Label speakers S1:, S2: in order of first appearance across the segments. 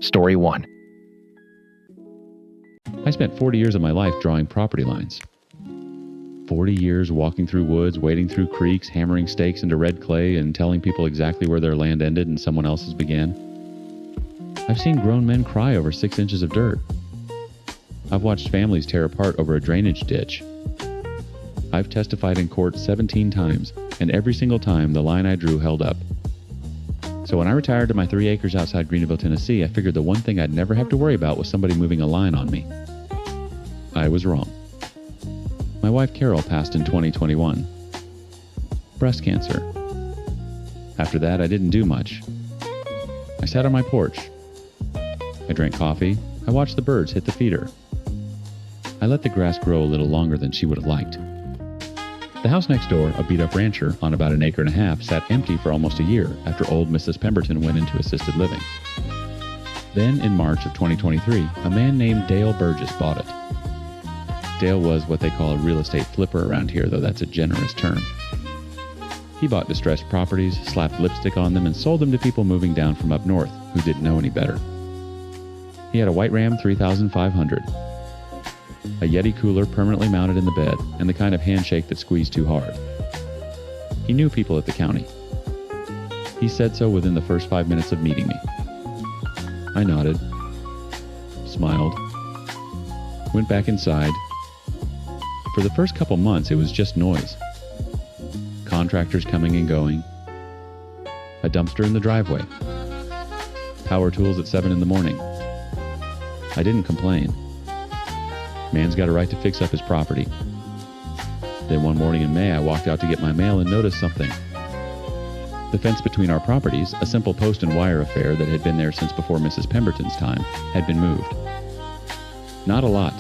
S1: Story 1.
S2: I spent 40 years of my life drawing property lines. 40 years walking through woods, wading through creeks, hammering stakes into red clay, and telling people exactly where their land ended and someone else's began. I've seen grown men cry over 6 inches of dirt. I've watched families tear apart over a drainage ditch. I've testified in court 17 times, and every single time the line I drew held up. So when I retired to my 3 acres outside Greenville, Tennessee, I figured the one thing I'd never have to worry about was somebody moving a line on me. I was wrong. My wife Carol passed in 2021. Breast cancer. After that, I didn't do much. I sat on my porch. I drank coffee. I watched the birds hit the feeder. I let the grass grow a little longer than she would have liked. The house next door, a beat-up rancher on about 1.5 acres, sat empty for almost a year after old Mrs. Pemberton went into assisted living. Then, in March of 2023, a man named Dale Burgess bought it. Dale was what they call a real estate flipper around here, though that's a generous term. He bought distressed properties, slapped lipstick on them, and sold them to people moving down from up north who didn't know any better. He had a White Ram 3500, a Yeti cooler permanently mounted in the bed, and the kind of handshake that squeezed too hard. He knew people at the county. He said so within the first 5 minutes of meeting me. I nodded, smiled, went back inside. For the first couple months, it was just noise. Contractors coming and going, a dumpster in the driveway, power tools at 7 in the morning. I didn't complain. Man's got a right to fix up his property. Then one morning in May, I walked out to get my mail and noticed something. The fence between our properties, a simple post and wire affair that had been there since before Mrs. Pemberton's time, had been moved. Not a lot.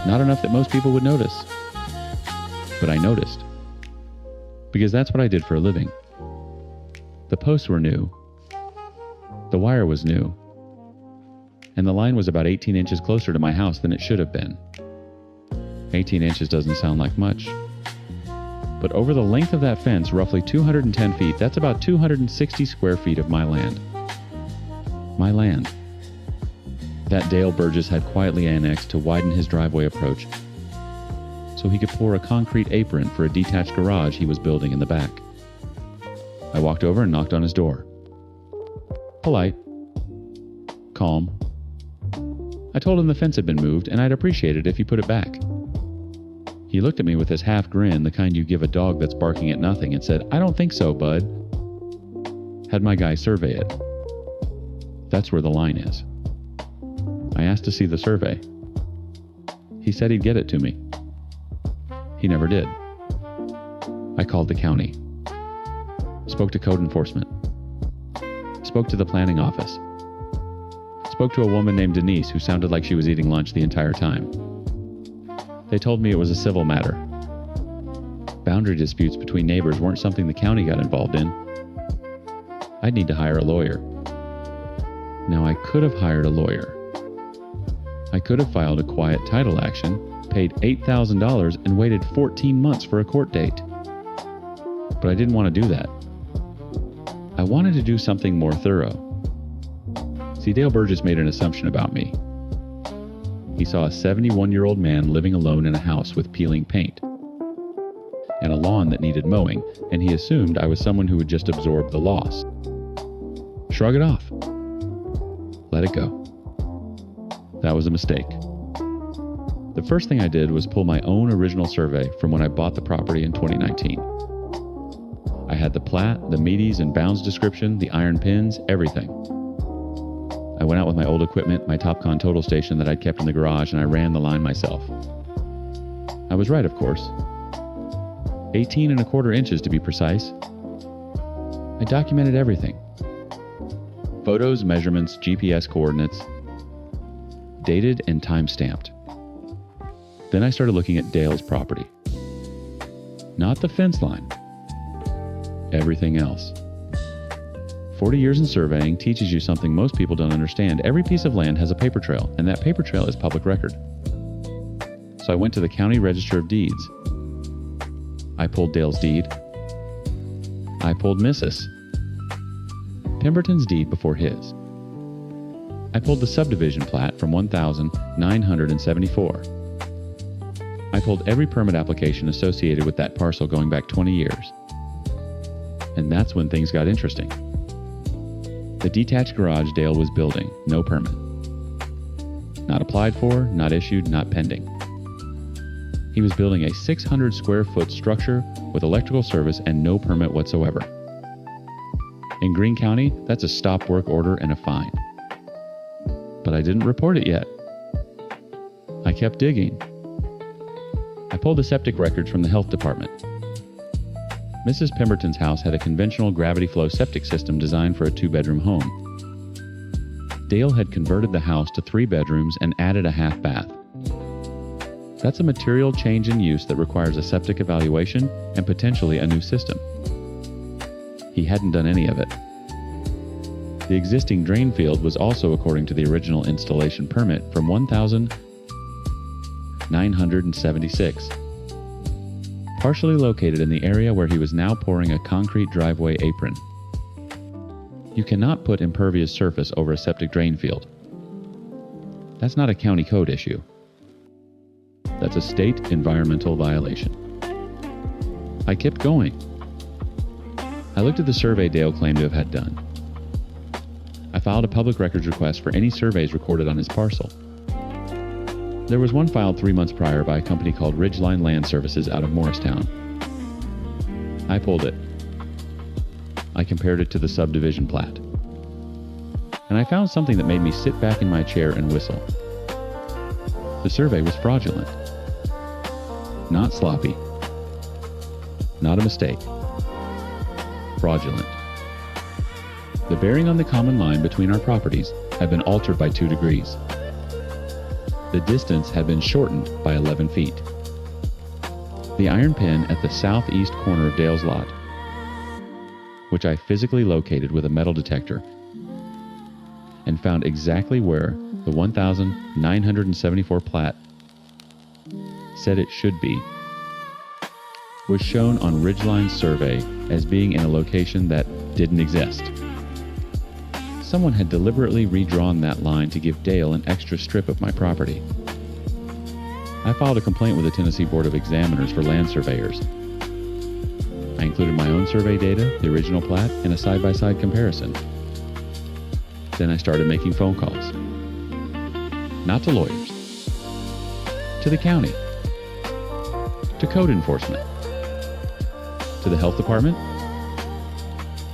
S2: Not enough that most people would notice. But I noticed. Because that's what I did for a living. The posts were new. The wire was new. And the line was about 18 inches closer to my house than it should have been. 18 inches doesn't sound like much. But over the length of that fence, roughly 210 feet, that's about 260 square feet of my land. My land. That Dale Burgess had quietly annexed to widen his driveway approach so he could pour a concrete apron for a detached garage he was building in the back. I walked over and knocked on his door. Polite. Calm. I told him the fence had been moved and I'd appreciate it if he put it back. He looked at me with his half grin, the kind you give a dog that's barking at nothing, and said, "I don't think so, bud." Had my guy survey it. That's where the line is. I asked to see the survey. He said he'd get it to me. He never did. I called the county. Spoke to code enforcement. Spoke to the planning office. Spoke to a woman named Denise who sounded like she was eating lunch the entire time. They told me it was a civil matter. Boundary disputes between neighbors weren't something the county got involved in. I'd need to hire a lawyer. Now I could have hired a lawyer. I could have filed a quiet title action, paid $8,000, and waited 14 months for a court date. But I didn't want to do that. I wanted to do something more thorough. See, Dale Burgess made an assumption about me. He saw a 71-year-old man living alone in a house with peeling paint and a lawn that needed mowing, and he assumed I was someone who would just absorb the loss. Shrug it off. Let it go. That was a mistake. The first thing I did was pull my own original survey from when I bought the property in 2019. I had the plat, the meaties and bounds description, the iron pins, everything. I went out with my old equipment, my Topcon total station that I'd kept in the garage, and I ran the line myself. I was right, of course. 18.25 inches to be precise. I documented everything. Photos, measurements, GPS coordinates. Dated and time-stamped. Then I started looking at Dale's property. Not the fence line. Everything else. 40 years in surveying teaches you something most people don't understand. Every piece of land has a paper trail, and that paper trail is public record. So I went to the County Register of Deeds. I pulled Dale's deed. I pulled Mrs. Pemberton's deed before his. I pulled the subdivision plat from 1974. I pulled every permit application associated with that parcel going back 20 years. And that's when things got interesting. The detached garage Dale was building, no permit. Not applied for, not issued, not pending. He was building a 600 square foot structure with electrical service and no permit whatsoever. In Greene County, that's a stop work order and a fine. But I didn't report it yet. I kept digging. I pulled the septic records from the health department. Mrs. Pemberton's house had a conventional gravity flow septic system designed for a 2-bedroom home. Dale had converted the house to 3 bedrooms and added a half bath. That's a material change in use that requires a septic evaluation and potentially a new system. He hadn't done any of it. The existing drain field was also according to the original installation permit from 1976, partially located in the area where he was now pouring a concrete driveway apron. You cannot put impervious surface over a septic drain field. That's not a county code issue. That's a state environmental violation. I kept going. I looked at the survey Dale claimed to have had done. I filed a public records request for any surveys recorded on his parcel. There was one filed 3 months prior by a company called Ridgeline Land Services out of Morristown. I pulled it. I compared it to the subdivision plat. And I found something that made me sit back in my chair and whistle. The survey was fraudulent. Not sloppy. Not a mistake. Fraudulent. The bearing on the common line between our properties had been altered by 2 degrees. The distance had been shortened by 11 feet. The iron pin at the southeast corner of Dale's lot, which I physically located with a metal detector, and found exactly where the 1974 plat said it should be, was shown on Ridgeline's survey as being in a location that didn't exist. Someone had deliberately redrawn that line to give Dale an extra strip of my property. I filed a complaint with the Tennessee Board of Examiners for land surveyors. I included my own survey data, the original plat, and a side-by-side comparison. Then I started making phone calls. Not to lawyers. To the county. To code enforcement. To the health department.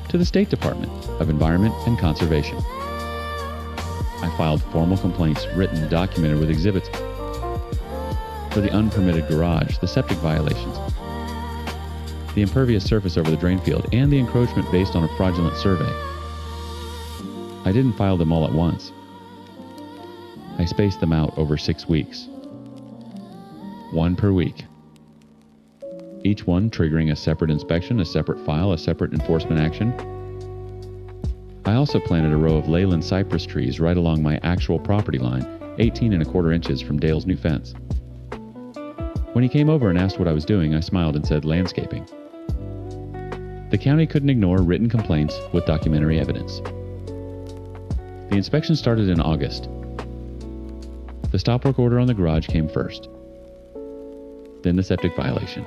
S2: To the State Department of Environment and Conservation. I filed formal complaints, written and documented with exhibits, for the unpermitted garage, the septic violations, the impervious surface over the drain field, and the encroachment based on a fraudulent survey. I didn't file them all at once. I spaced them out over 6 weeks. 1 per week. Each one triggering a separate inspection, a separate file, a separate enforcement action. I also planted a row of Leyland cypress trees right along my actual property line, 18¼ inches from Dale's new fence. When he came over and asked what I was doing, I smiled and said landscaping. The county couldn't ignore written complaints with documentary evidence. The inspection started in August. The stop work order on the garage came first. Then the septic violation.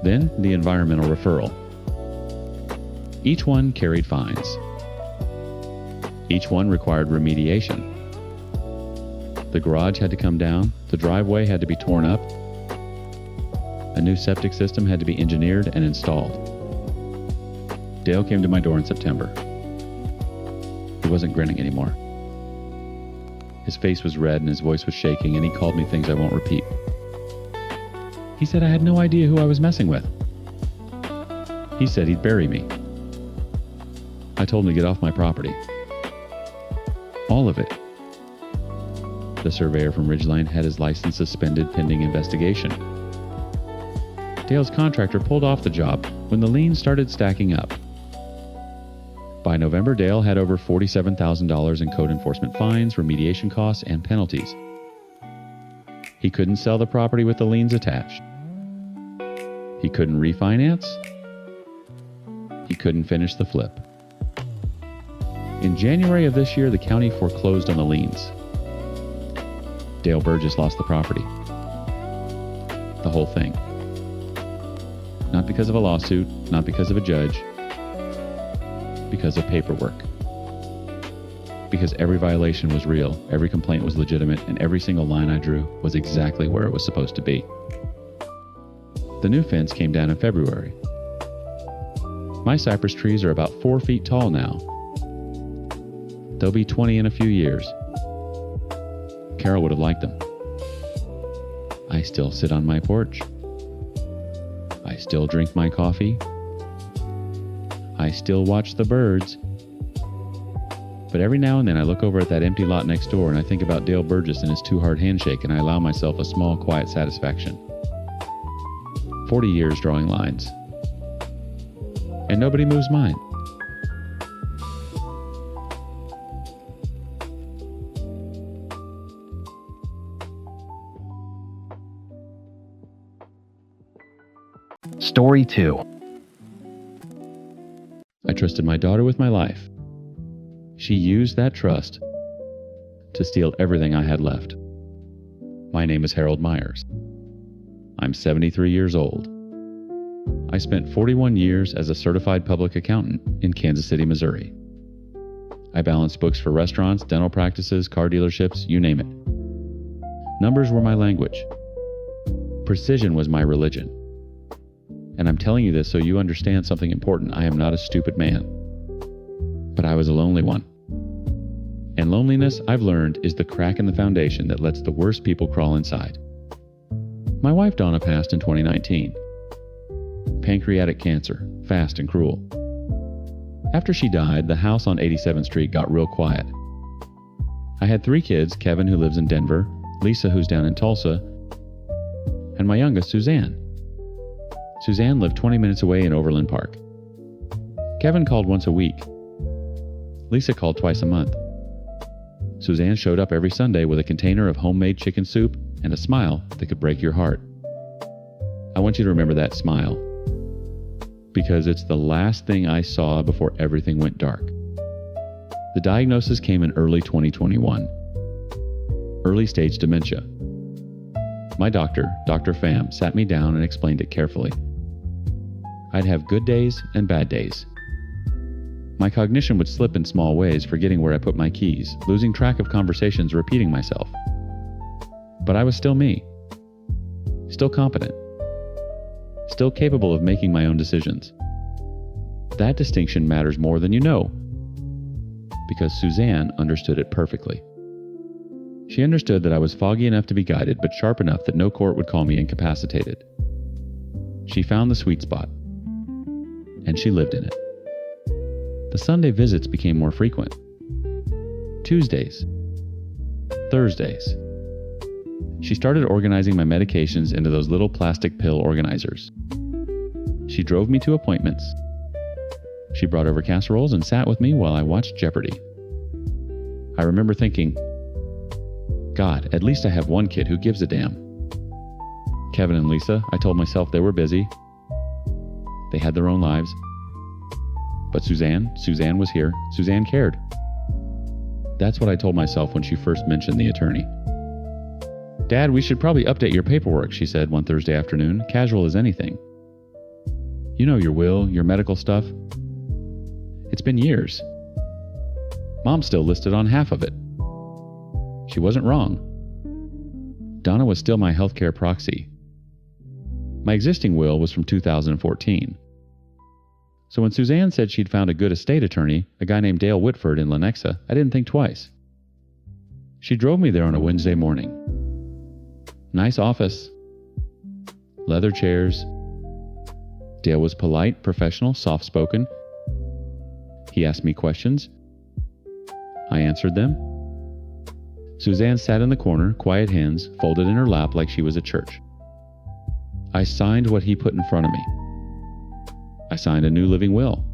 S2: Then the environmental referral. Each one carried fines. Each one required remediation. The garage had to come down, the driveway had to be torn up, a new septic system had to be engineered and installed. Dale came to my door in September. He wasn't grinning anymore. His face was red and his voice was shaking, and he called me things I won't repeat. He said I had no idea who I was messing with. He said he'd bury me. I told him to get off my property. All of it. The surveyor from Ridgeline had his license suspended pending investigation. Dale's contractor pulled off the job when the liens started stacking up. By November, Dale had over $47,000 in code enforcement fines, remediation costs, and penalties. He couldn't sell the property with the liens attached. He couldn't refinance. He couldn't finish the flip. In January of this year, the county foreclosed on the liens. Dale Burgess lost the property. The whole thing. Not because of a lawsuit, not because of a judge, because of paperwork. Because every violation was real, every complaint was legitimate, and every single line I drew was exactly where it was supposed to be. The new fence came down in February. My cypress trees are about 4 feet tall now. They'll be 20 in a few years. Carol would have liked them. I still sit on my porch. I still drink my coffee. I still watch the birds. But every now and then I look over at that empty lot next door and I think about Dale Burgess and his two-heart handshake, and I allow myself a small, quiet satisfaction. 40 years drawing lines. And nobody moves mine.
S1: Story 2.
S2: I trusted my daughter with my life. She used that trust to steal everything I had left. My name is Harold Myers. I'm 73 years old. I spent 41 years as a certified public accountant in Kansas City, Missouri. I balanced books for restaurants, dental practices, car dealerships, you name it. Numbers were my language. Precision was my religion. And I'm telling you this so you understand something important. I am not a stupid man. But I was a lonely one. And loneliness, I've learned, is the crack in the foundation that lets the worst people crawl inside. My wife Donna passed in 2019. Pancreatic cancer, fast and cruel. After she died, the house on 87th Street got real quiet. I had 3 kids, Kevin, who lives in Denver, Lisa, who's down in Tulsa, and my youngest, Suzanne. Suzanne lived 20 minutes away in Overland Park. Kevin called once a week. Lisa called twice a month. Suzanne showed up every Sunday with a container of homemade chicken soup and a smile that could break your heart. I want you to remember that smile, because it's the last thing I saw before everything went dark. The diagnosis came in early 2021. Early stage dementia. My doctor, Dr. Pham, sat me down and explained it carefully. I'd have good days and bad days. My cognition would slip in small ways, forgetting where I put my keys, losing track of conversations, repeating myself. But I was still me. Still competent. Still capable of making my own decisions. That distinction matters more than you know, because Suzanne understood it perfectly. She understood that I was foggy enough to be guided, but sharp enough that no court would call me incapacitated. She found the sweet spot, and she lived in it. The Sunday visits became more frequent. Tuesdays. Thursdays. She started organizing my medications into those little plastic pill organizers. She drove me to appointments. She brought over casseroles and sat with me while I watched Jeopardy. I remember thinking, God, at least I have one kid who gives a damn. Kevin and Lisa, I told myself they were busy. They had their own lives. But Suzanne was here. Suzanne cared. That's what I told myself when she first mentioned the attorney. Dad, we should probably update your paperwork, she said one Thursday afternoon, casual as anything. You know your will, your medical stuff. It's been years. Mom still listed on half of it. She wasn't wrong. Donna was still my healthcare proxy. My existing will was from 2014. So when Suzanne said she'd found a good estate attorney, a guy named Dale Whitford in Lenexa, I didn't think twice. She drove me there on a Wednesday morning. Nice office. Leather chairs. Dale was polite, professional, soft-spoken. He asked me questions. I answered them. Suzanne sat in the corner, quiet hands folded in her lap like she was at church. I signed what he put in front of me. I signed a new living will.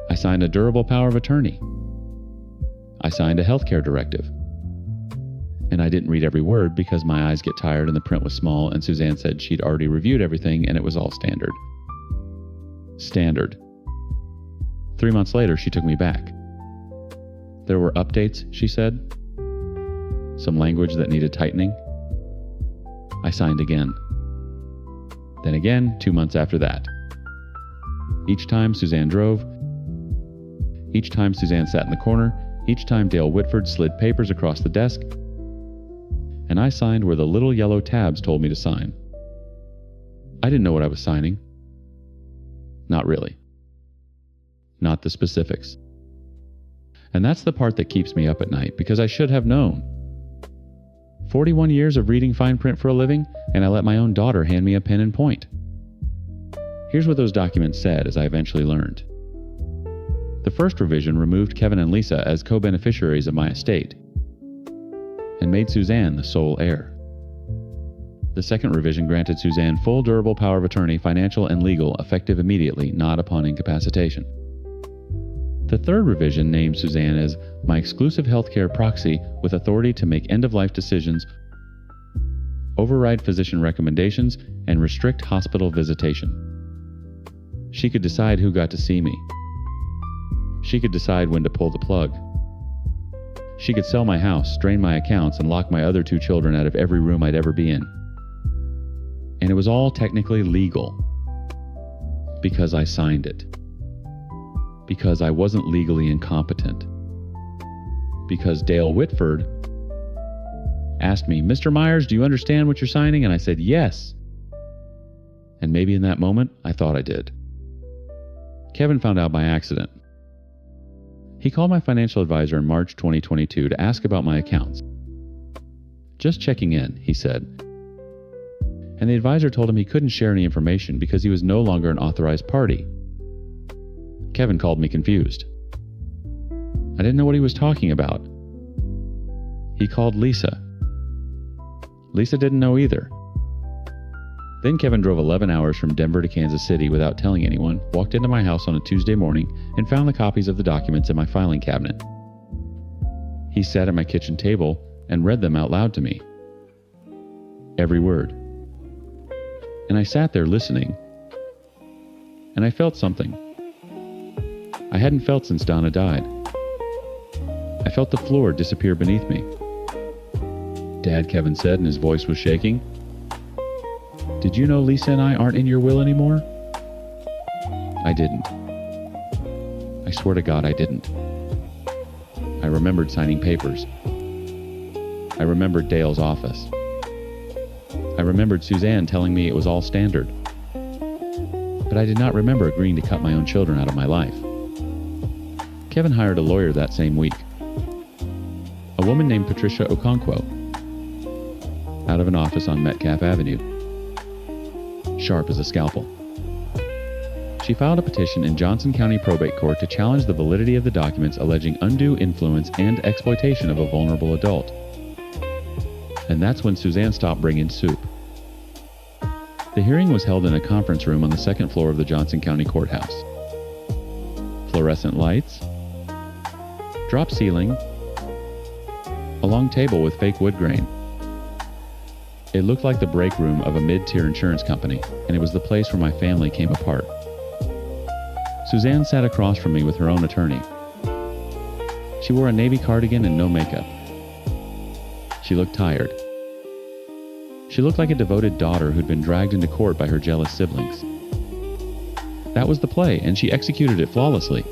S2: I signed a durable power of attorney. I signed a healthcare directive. And I didn't read every word because my eyes get tired and the print was small, and Suzanne said she'd already reviewed everything and it was all standard. Standard. 3 months later, she took me back. There were updates, she said. Some language that needed tightening. I signed again. Then again, 2 months after that. Each time Suzanne drove. Each time Suzanne sat in the corner. Each time Dale Whitford slid papers across the desk. And I signed where the little yellow tabs told me to sign. I didn't know what I was signing. Not really. Not the specifics. And that's the part that keeps me up at night, because I should have known. 41 years of reading fine print for a living, and I let my own daughter hand me a pen and point. Here's what those documents said, as I eventually learned. The first revision removed Kevin and Lisa as co-beneficiaries of my estate and made Suzanne the sole heir. The second revision granted Suzanne full durable power of attorney, financial and legal, effective immediately, not upon incapacitation. The third revision named Suzanne as my exclusive healthcare proxy with authority to make end-of-life decisions, override physician recommendations, and restrict hospital visitation. She could decide who got to see me. She could decide when to pull the plug. She could sell my house, strain my accounts, and lock my other 2 children out of every room I'd ever be in. And it was all technically legal. Because I signed it. Because I wasn't legally incompetent. Because Dale Whitford asked me, "Mr. Myers, do you understand what you're signing?" And I said, "Yes." And maybe in that moment, I thought I did. Kevin found out by accident. He called my financial advisor in March 2022 to ask about my accounts. "Just checking in," he said. And the advisor told him he couldn't share any information because he was no longer an authorized party. Kevin called me confused. I didn't know what he was talking about. He called Lisa. Lisa didn't know either. Then Kevin drove 11 hours from Denver to Kansas City without telling anyone, walked into my house on a Tuesday morning, and found the copies of the documents in my filing cabinet. He sat at my kitchen table and read them out loud to me. Every word. And I sat there listening. And I felt something. I hadn't felt since Donna died. I felt the floor disappear beneath me. "Dad," Kevin said, and his voice was shaking. "Did you know Lisa and I aren't in your will anymore?" I didn't. I swear to God I didn't. I remembered signing papers. I remembered Dale's office. I remembered Suzanne telling me it was all standard. But I did not remember agreeing to cut my own children out of my life. Kevin hired a lawyer that same week. A woman named Patricia Okonkwo, out of an office on Metcalf Avenue. Sharp as a scalpel. She filed a petition in Johnson County Probate Court to challenge the validity of the documents alleging undue influence and exploitation of a vulnerable adult. And that's when Suzanne stopped bringing soup. The hearing was held in a conference room on the second floor of the Johnson County Courthouse. Fluorescent lights, drop ceiling, a long table with fake wood grain. It looked like the break room of a mid-tier insurance company, and it was the place where my family came apart. Suzanne sat across from me with her own attorney. She wore a navy cardigan and no makeup. She looked tired. She looked like a devoted daughter who'd been dragged into court by her jealous siblings. That was the play, and she executed it flawlessly.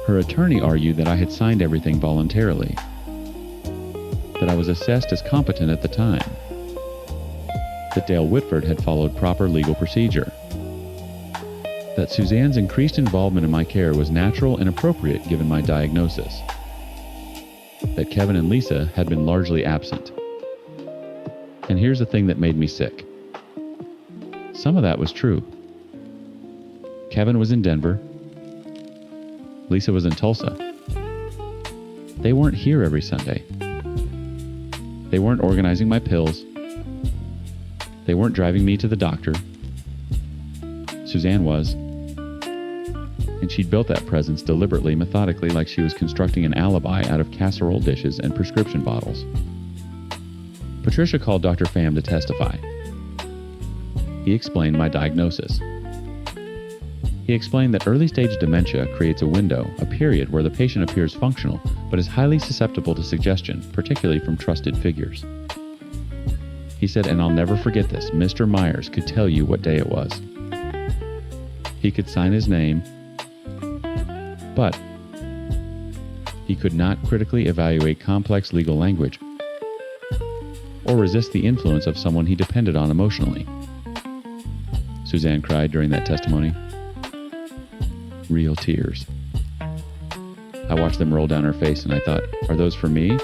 S2: Her attorney argued that I had signed everything voluntarily, that I was assessed as competent at the time, that Dale Whitford had followed proper legal procedure, that Suzanne's increased involvement in my care was natural and appropriate given my diagnosis, that Kevin and Lisa had been largely absent. And here's the thing that made me sick. Some of that was true. Kevin was in Denver. Lisa was in Tulsa. They weren't here every Sunday. They weren't organizing my pills. They weren't driving me to the doctor. Suzanne was. And she'd built that presence deliberately, methodically, like she was constructing an alibi out of casserole dishes and prescription bottles. Patricia called Dr. Pham to testify. He explained my diagnosis. He explained that early-stage dementia creates a window, a period where the patient appears functional, but is highly susceptible to suggestion, particularly from trusted figures. He said, and I'll never forget this, Mr. Myers could tell you what day it was. He could sign his name, but he could not critically evaluate complex legal language or resist the influence of someone he depended on emotionally. Suzanne cried during that testimony. Real tears. I watched them roll down her face and I thought, are those for me?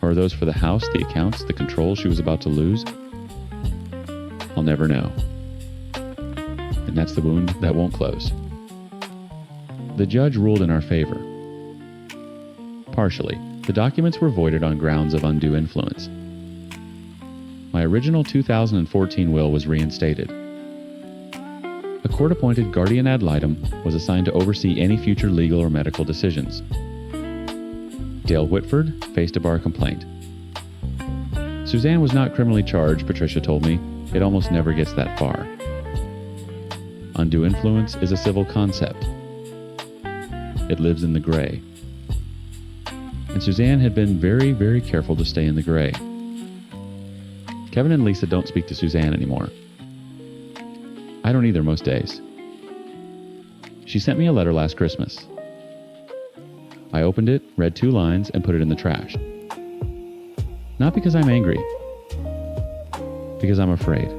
S2: Or are those for the house, the accounts, the control she was about to lose? I'll never know. And that's the wound that won't close. The judge ruled in our favor. Partially. The documents were voided on grounds of undue influence. My original 2014 will was reinstated. A court-appointed guardian ad litem was assigned to oversee any future legal or medical decisions. Dale Whitford faced a bar complaint. Suzanne was not criminally charged, Patricia told me. It almost never gets that far. Undue influence is a civil concept. It lives in the gray. And Suzanne had been very, very careful to stay in the gray. Kevin and Lisa don't speak to Suzanne anymore. I don't either most days. She sent me a letter last Christmas. I opened it, read 2 lines, and put it in the trash. Not because I'm angry. Because I'm afraid.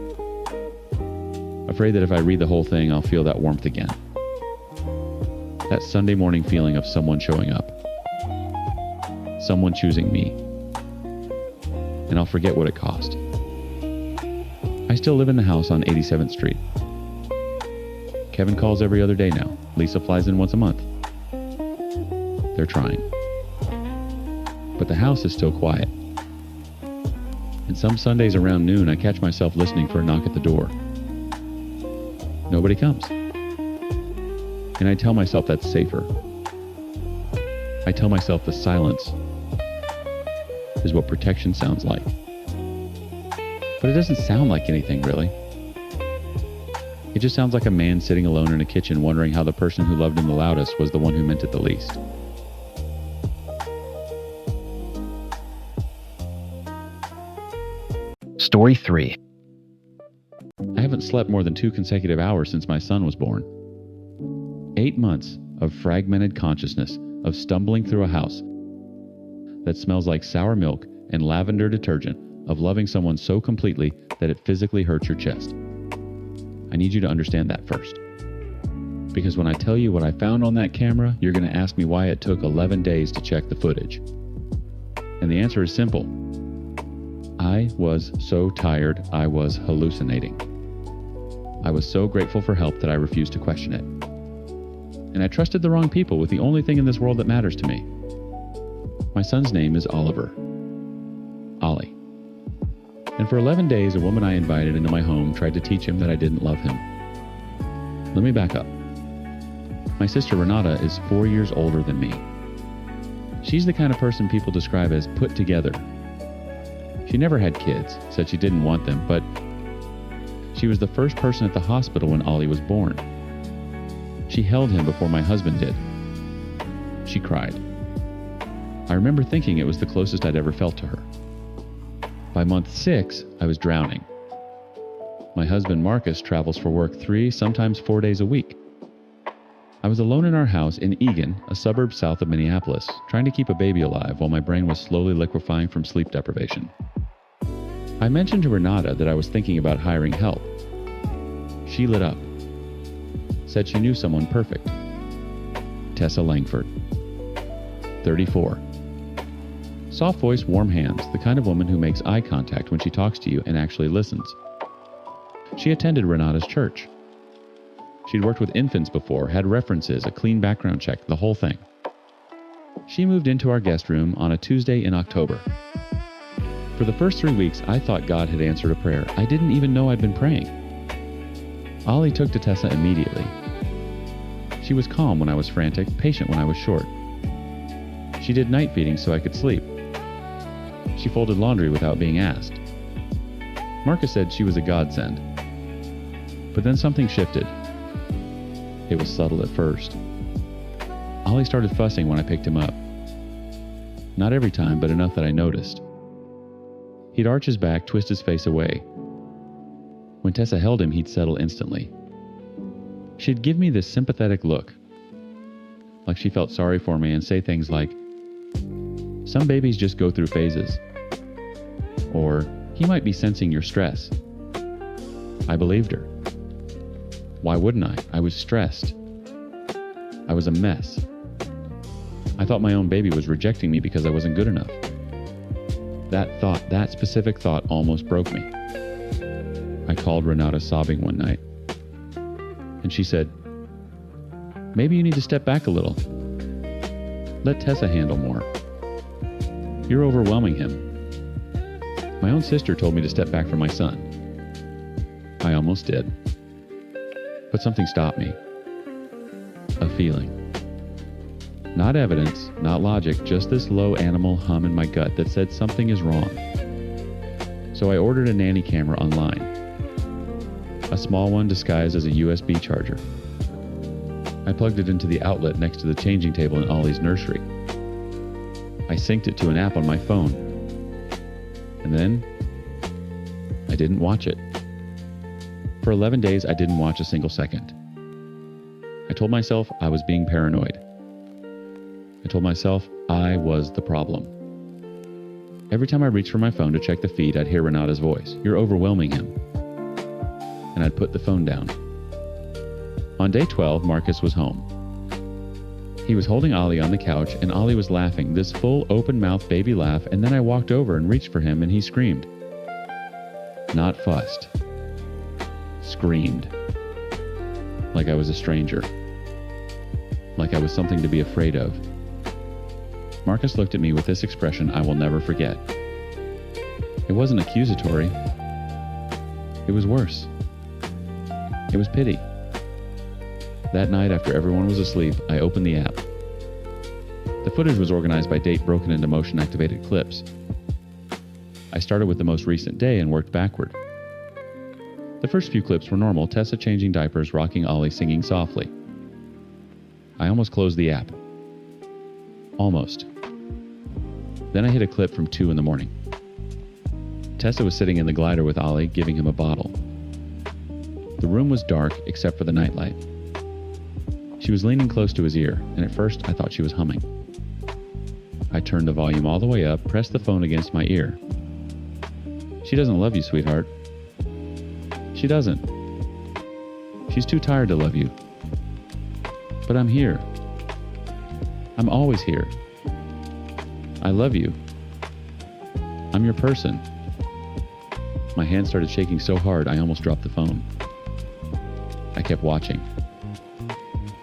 S2: Afraid that if I read the whole thing, I'll feel that warmth again. That Sunday morning feeling of someone showing up. Someone choosing me. And I'll forget what it cost. I still live in the house on 87th Street. Kevin calls every other day now. Lisa flies in once a month. They're trying. But the house is still quiet. And some Sundays around noon, I catch myself listening for a knock at the door. Nobody comes. And I tell myself that's safer. I tell myself the silence is what protection sounds like. But it doesn't sound like anything, really. It just sounds like a man sitting alone in a kitchen wondering how the person who loved him the loudest was the one who meant it the least.
S1: Story 3.
S2: I haven't slept more than 2 consecutive hours since my son was born. 8 months of fragmented consciousness, of stumbling through a house that smells like sour milk and lavender detergent, of loving someone so completely that it physically hurts your chest. I need you to understand that first. Because when I tell you what I found on that camera, you're going to ask me why it took 11 days to check the footage. And the answer is simple. I was so tired, I was hallucinating. I was so grateful for help that I refused to question it. And I trusted the wrong people with the only thing in this world that matters to me. My son's name is Oliver. Ollie. And for 11 days, a woman I invited into my home tried to teach him that I didn't love him. Let me back up. My sister Renata is 4 years older than me. She's the kind of person people describe as put together. She never had kids, said she didn't want them, but she was the first person at the hospital when Ollie was born. She held him before my husband did. She cried. I remember thinking it was the closest I'd ever felt to her. By month 6, I was drowning. My husband Marcus travels for work 3, sometimes 4 days a week. I was alone in our house in Eagan, a suburb south of Minneapolis, trying to keep a baby alive while my brain was slowly liquefying from sleep deprivation. I mentioned to Renata that I was thinking about hiring help. She lit up. Said she knew someone perfect. Tessa Langford. 34. Soft voice, warm hands, the kind of woman who makes eye contact when she talks to you and actually listens. She attended Renata's church. She'd worked with infants before, had references, a clean background check, the whole thing. She moved into our guest room on a Tuesday in October. For the first 3 weeks, I thought God had answered a prayer. I didn't even know I'd been praying. Ollie took to Tessa immediately. She was calm when I was frantic, patient when I was short. She did night feeding so I could sleep. She folded laundry without being asked. Marcus said she was a godsend. But then something shifted. It was subtle at first. Ollie started fussing when I picked him up. Not every time, but enough that I noticed. He'd arch his back, twist his face away. When Tessa held him, he'd settle instantly. She'd give me this sympathetic look, like she felt sorry for me, and say things like, "Some babies just go through phases," or "He might be sensing your stress." I believed her. Why wouldn't I? I was stressed. I was a mess. I thought my own baby was rejecting me because I wasn't good enough. That specific thought almost broke me. I called Renata sobbing one night, and she said, "Maybe you need to step back a little. Let Tessa handle more. You're overwhelming him." My own sister told me to step back from my son. I almost did. But something stopped me. A feeling. Not evidence, not logic, just this low animal hum in my gut that said something is wrong. So I ordered a nanny camera online. A small one disguised as a USB charger. I plugged it into the outlet next to the changing table in Ollie's nursery. I synced it to an app on my phone. And then, I didn't watch it. For 11 days, I didn't watch a single second. I told myself I was being paranoid. I told myself I was the problem. Every time I reached for my phone to check the feed, I'd hear Renata's voice. "You're overwhelming him." And I'd put the phone down. On day 12, Marcus was home. He was holding Ollie on the couch, and Ollie was laughing, this full, open-mouthed baby laugh, and then I walked over and reached for him, and he screamed. Not fussed. Screamed. Like I was a stranger. Like I was something to be afraid of. Marcus looked at me with this expression I will never forget. It wasn't accusatory. It was worse. It was pity. That night, after everyone was asleep, I opened the app. The footage was organized by date broken into motion-activated clips. I started with the most recent day and worked backward. The first few clips were normal, Tessa changing diapers, rocking Ollie, singing softly. I almost closed the app. Almost. Then I hit a clip from 2 in the morning. Tessa was sitting in the glider with Ollie, giving him a bottle. The room was dark except for the nightlight. She was leaning close to his ear, and at first I thought she was humming. I turned the volume all the way up, pressed the phone against my ear. "She doesn't love you, sweetheart." "She doesn't. She's too tired to love you. But I'm here. I'm always here. I love you. I'm your person." My hand started shaking so hard I almost dropped the phone. I kept watching.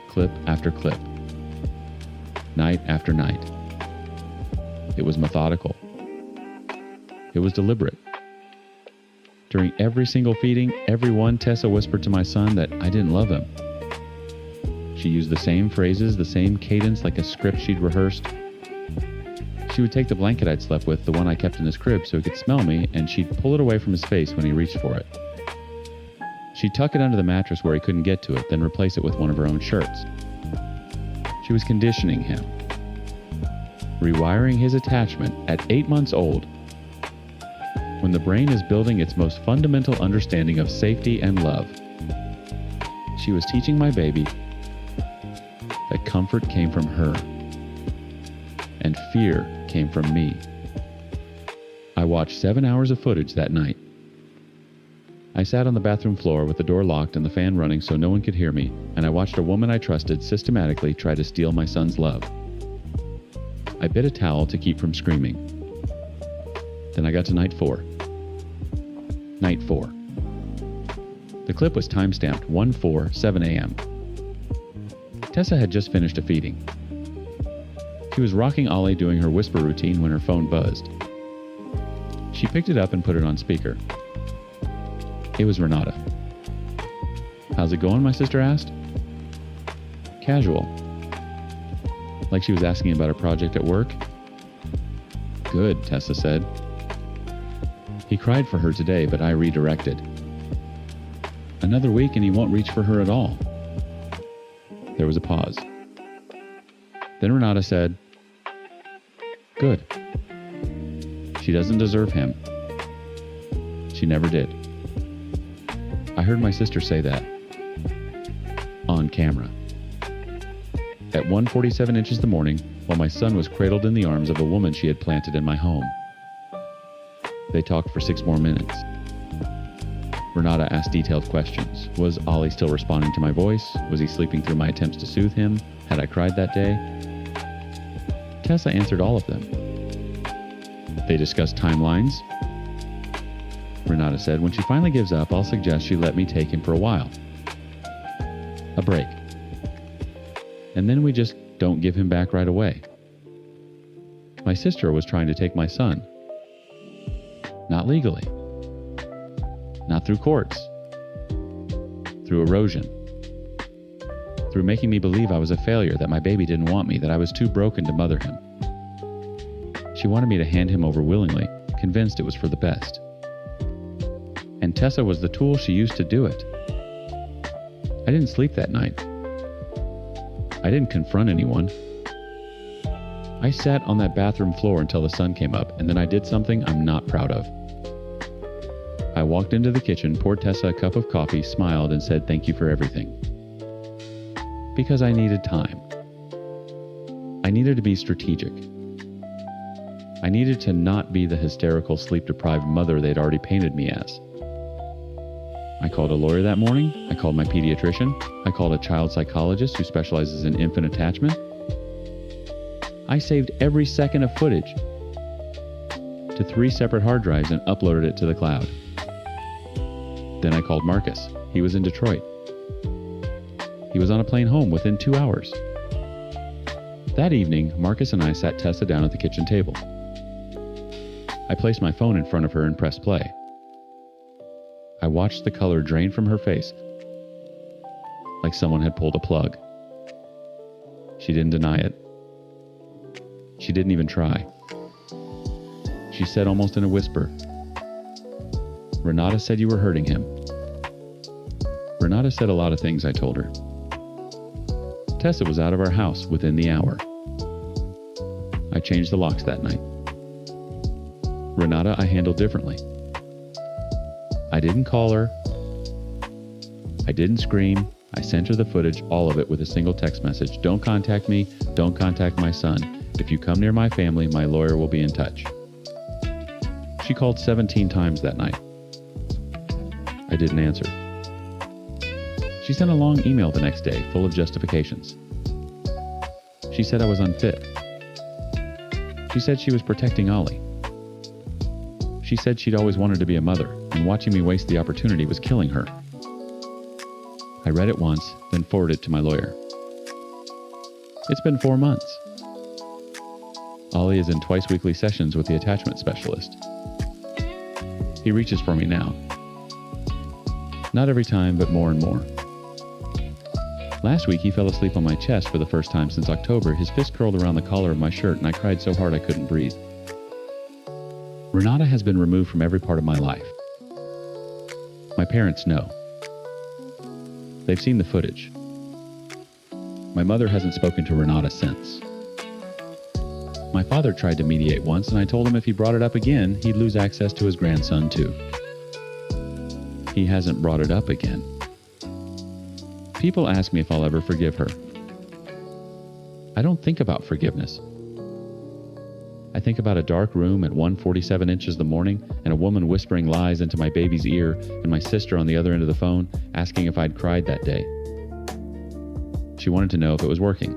S2: Clip after clip. Night after night. It was methodical. It was deliberate. During every single feeding, every one, Tessa whispered to my son that I didn't love him. She used the same phrases, the same cadence, like a script she'd rehearsed. She would take the blanket I'd slept with, the one I kept in his crib, so he could smell me, and she'd pull it away from his face when he reached for it. She'd tuck it under the mattress where he couldn't get to it, then replace it with one of her own shirts. She was conditioning him. Rewiring his attachment at 8 months old, when the brain is building its most fundamental understanding of safety and love. She was teaching my baby that comfort came from her, and fear came from me. I watched 7 hours of footage that night. I sat on the bathroom floor with the door locked and the fan running so no one could hear me, and I watched a woman I trusted systematically try to steal my son's love. I bit a towel to keep from screaming. Then I got to night 4. Night 4. The clip was timestamped 1:47 a.m. Tessa had just finished a feeding. She was rocking Ollie doing her whisper routine when her phone buzzed. She picked it up and put it on speaker. It was Renata. "How's it going?" my sister asked. Casual. Like she was asking about a project at work. "Good," Tessa said. "He cried for her today, but I redirected. Another week and he won't reach for her at all." There was a pause. Then Renata said, "Good. She doesn't deserve him. She never did." I heard my sister say that. On camera. At 1:47 inches in the morning, while my son was cradled in the arms of a woman she had planted in my home. They talked for 6 more minutes. Renata asked detailed questions. Was Ollie still responding to my voice? Was he sleeping through my attempts to soothe him? Had I cried that day? Tessa answered all of them. They discussed timelines. Renata said, "When she finally gives up, I'll suggest she let me take him for a while. A break. And then we just don't give him back right away." My sister was trying to take my son. Not legally. Not through courts. Through erosion. Through making me believe I was a failure, that my baby didn't want me, that I was too broken to mother him. She wanted me to hand him over willingly, convinced it was for the best. And Tessa was the tool she used to do it. I didn't sleep that night. I didn't confront anyone. I sat on that bathroom floor until the sun came up, and then I did something I'm not proud of. I walked into the kitchen, poured Tessa a cup of coffee, smiled, and said thank you for everything. Because I needed time. I needed to be strategic. I needed to not be the hysterical, sleep-deprived mother they'd already painted me as. I called a lawyer that morning. I called my pediatrician. I called a child psychologist who specializes in infant attachment. I saved every second of footage to 3 separate hard drives and uploaded it to the cloud. Then I called Marcus. He was in Detroit. He was on a plane home within 2 hours. That evening, Marcus and I sat Tessa down at the kitchen table. I placed my phone in front of her and pressed play. I watched the color drain from her face, like someone had pulled a plug. She didn't deny it. She didn't even try. She said almost in a whisper, "Renata said you were hurting him." Renata said a lot of things, I told her. Tessa was out of our house within the hour. I changed the locks that night. Renata I handled differently. I didn't call her. I didn't scream. I sent her the footage, all of it, with a single text message. "Don't contact me. Don't contact my son. If you come near my family, my lawyer will be in touch." She called 17 times that night. I didn't answer. She sent a long email the next day, full of justifications. She said I was unfit. She said she was protecting Ollie. She said she'd always wanted to be a mother, and watching me waste the opportunity was killing her. I read it once, then forwarded it to my lawyer. It's been 4 months. Ollie is in twice-weekly sessions with the attachment specialist. He reaches for me now. Not every time, but more and more. Last week, he fell asleep on my chest for the first time since October, his fist curled around the collar of my shirt, and I cried so hard I couldn't breathe. Renata has been removed from every part of my life. My parents know. They've seen the footage. My mother hasn't spoken to Renata since. My father tried to mediate once, and I told him if he brought it up again, he'd lose access to his grandson too. He hasn't brought it up again. People ask me if I'll ever forgive her. I don't think about forgiveness. I think about a dark room at 1:47 inches in the morning and a woman whispering lies into my baby's ear and my sister on the other end of the phone asking if I'd cried that day. She wanted to know if it was working.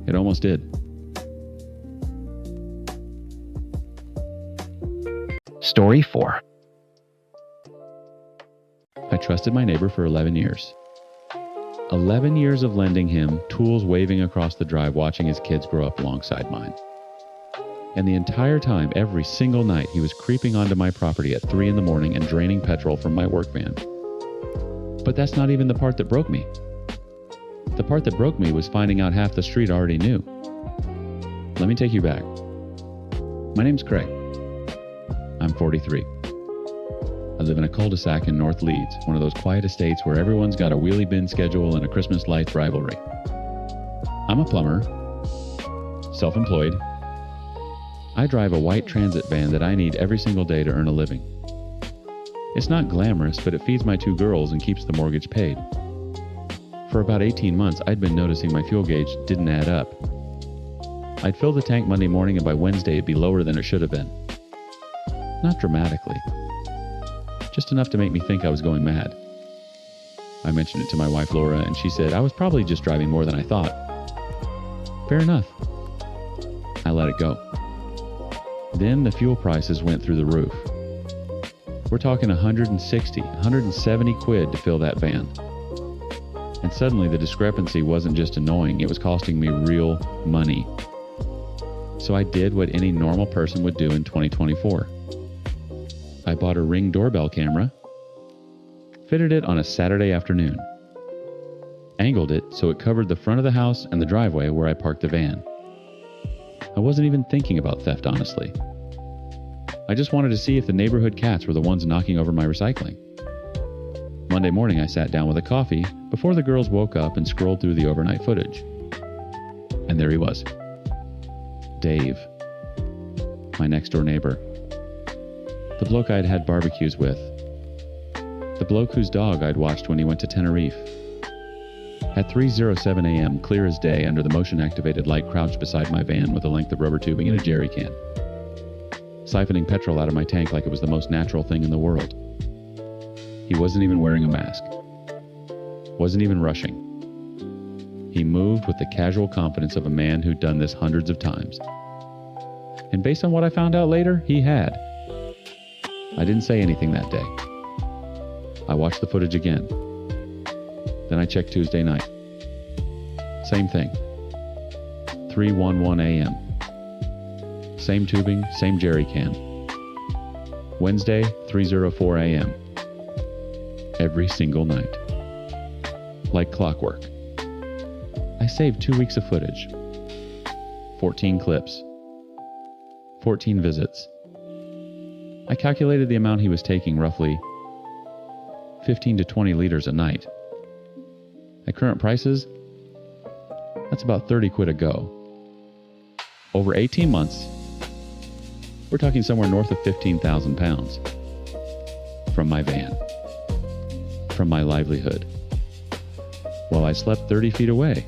S2: It almost did.
S1: Story 4.
S2: I trusted my neighbor for 11 years. 11 years of lending him, tools waving across the drive, watching his kids grow up alongside mine. And the entire time, every single night, he was creeping onto my property at 3 in the morning and draining petrol from my work van. But that's not even the part that broke me. The part that broke me was finding out half the street already knew. Let me take you back. My name's Craig. I'm 43. live in a cul-de-sac in North Leeds, one of those quiet estates where everyone's got a wheelie bin schedule and a Christmas lights rivalry. I'm a plumber, self-employed. I drive a white transit van that I need every single day to earn a living. It's not glamorous, but it feeds my 2 girls and keeps the mortgage paid. For about 18 months, I'd been noticing my fuel gauge didn't add up. I'd fill the tank Monday morning and by Wednesday it'd be lower than it should have been. Not dramatically. Just enough to make me think I was going mad. I mentioned it to my wife Laura and she said I was probably just driving more than I thought. Fair enough. I let it go. Then the fuel prices went through the roof. We're talking 160, 170 quid to fill that van. And suddenly the discrepancy wasn't just annoying, it was costing me real money. So I did what any normal person would do in 2024. I bought a Ring doorbell camera, fitted it on a Saturday afternoon, angled it so it covered the front of the house and the driveway where I parked the van. I wasn't even thinking about theft, honestly. I just wanted to see if the neighborhood cats were the ones knocking over my recycling. Monday morning, I sat down with a coffee before the girls woke up and scrolled through the overnight footage. And there he was. Dave. My next-door neighbor. The bloke I'd had barbecues with. The bloke whose dog I'd watched when he went to Tenerife. At 3:07 a.m., clear as day, under the motion-activated light crouched beside my van with a length of rubber tubing and a jerry can. Siphoning petrol out of my tank like it was the most natural thing in the world. He wasn't even wearing a mask. Wasn't even rushing. He moved with the casual confidence of a man who'd done this hundreds of times. And based on what I found out later, he had. I didn't say anything that day. I watched the footage again. Then I checked Tuesday night. Same thing. 3:11 a.m. Same tubing, same jerry can. Wednesday, 3:04 a.m. Every single night. Like clockwork. I saved 2 weeks of footage. 14 clips. 14 visits. I calculated the amount he was taking, roughly 15 to 20 liters a night. At current prices, that's about 30 quid a go. Over 18 months, we're talking somewhere north of 15,000 pounds. From my van. From my livelihood. While I slept 30 feet away.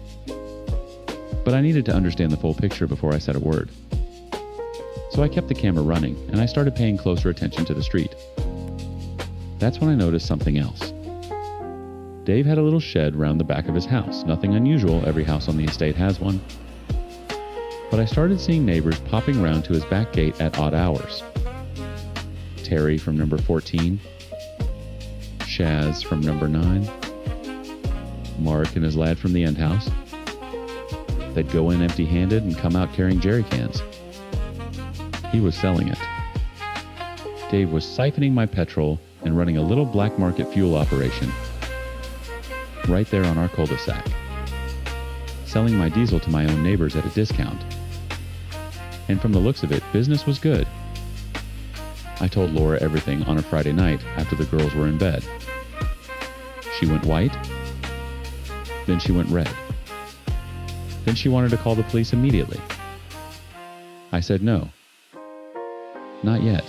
S2: But I needed to understand the full picture before I said a word. So I kept the camera running, and I started paying closer attention to the street. That's when I noticed something else. Dave had a little shed round the back of his house. Nothing unusual, every house on the estate has one. But I started seeing neighbors popping round to his back gate at odd hours. Terry from number 14, Shaz from number 9, Mark and his lad from the end house. They'd go in empty-handed and come out carrying jerry cans. He was selling it. Dave was siphoning my petrol and running a little black market fuel operation right there on our cul-de-sac, selling my diesel to my own neighbors at a discount. And from the looks of it, business was good. I told Laura everything on a Friday night after the girls were in bed. She went white, then she went red. Then she wanted to call the police immediately. I said no. Not yet.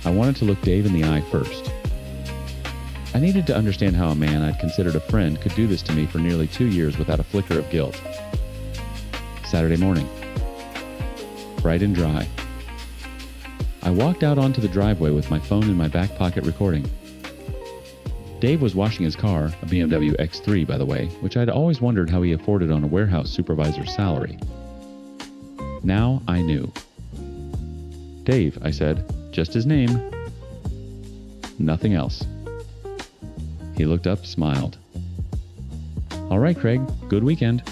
S2: I wanted to look Dave in the eye first. I needed to understand how a man I'd considered a friend could do this to me for nearly 2 years without a flicker of guilt. Saturday morning. Bright and dry. I walked out onto the driveway with my phone in my back pocket recording. Dave was washing his car, a BMW X3 by the way, which I'd always wondered how he afforded on a warehouse supervisor's salary. Now I knew. Dave, I said, just his name. Nothing else. He looked up, smiled. All right, Craig, good weekend.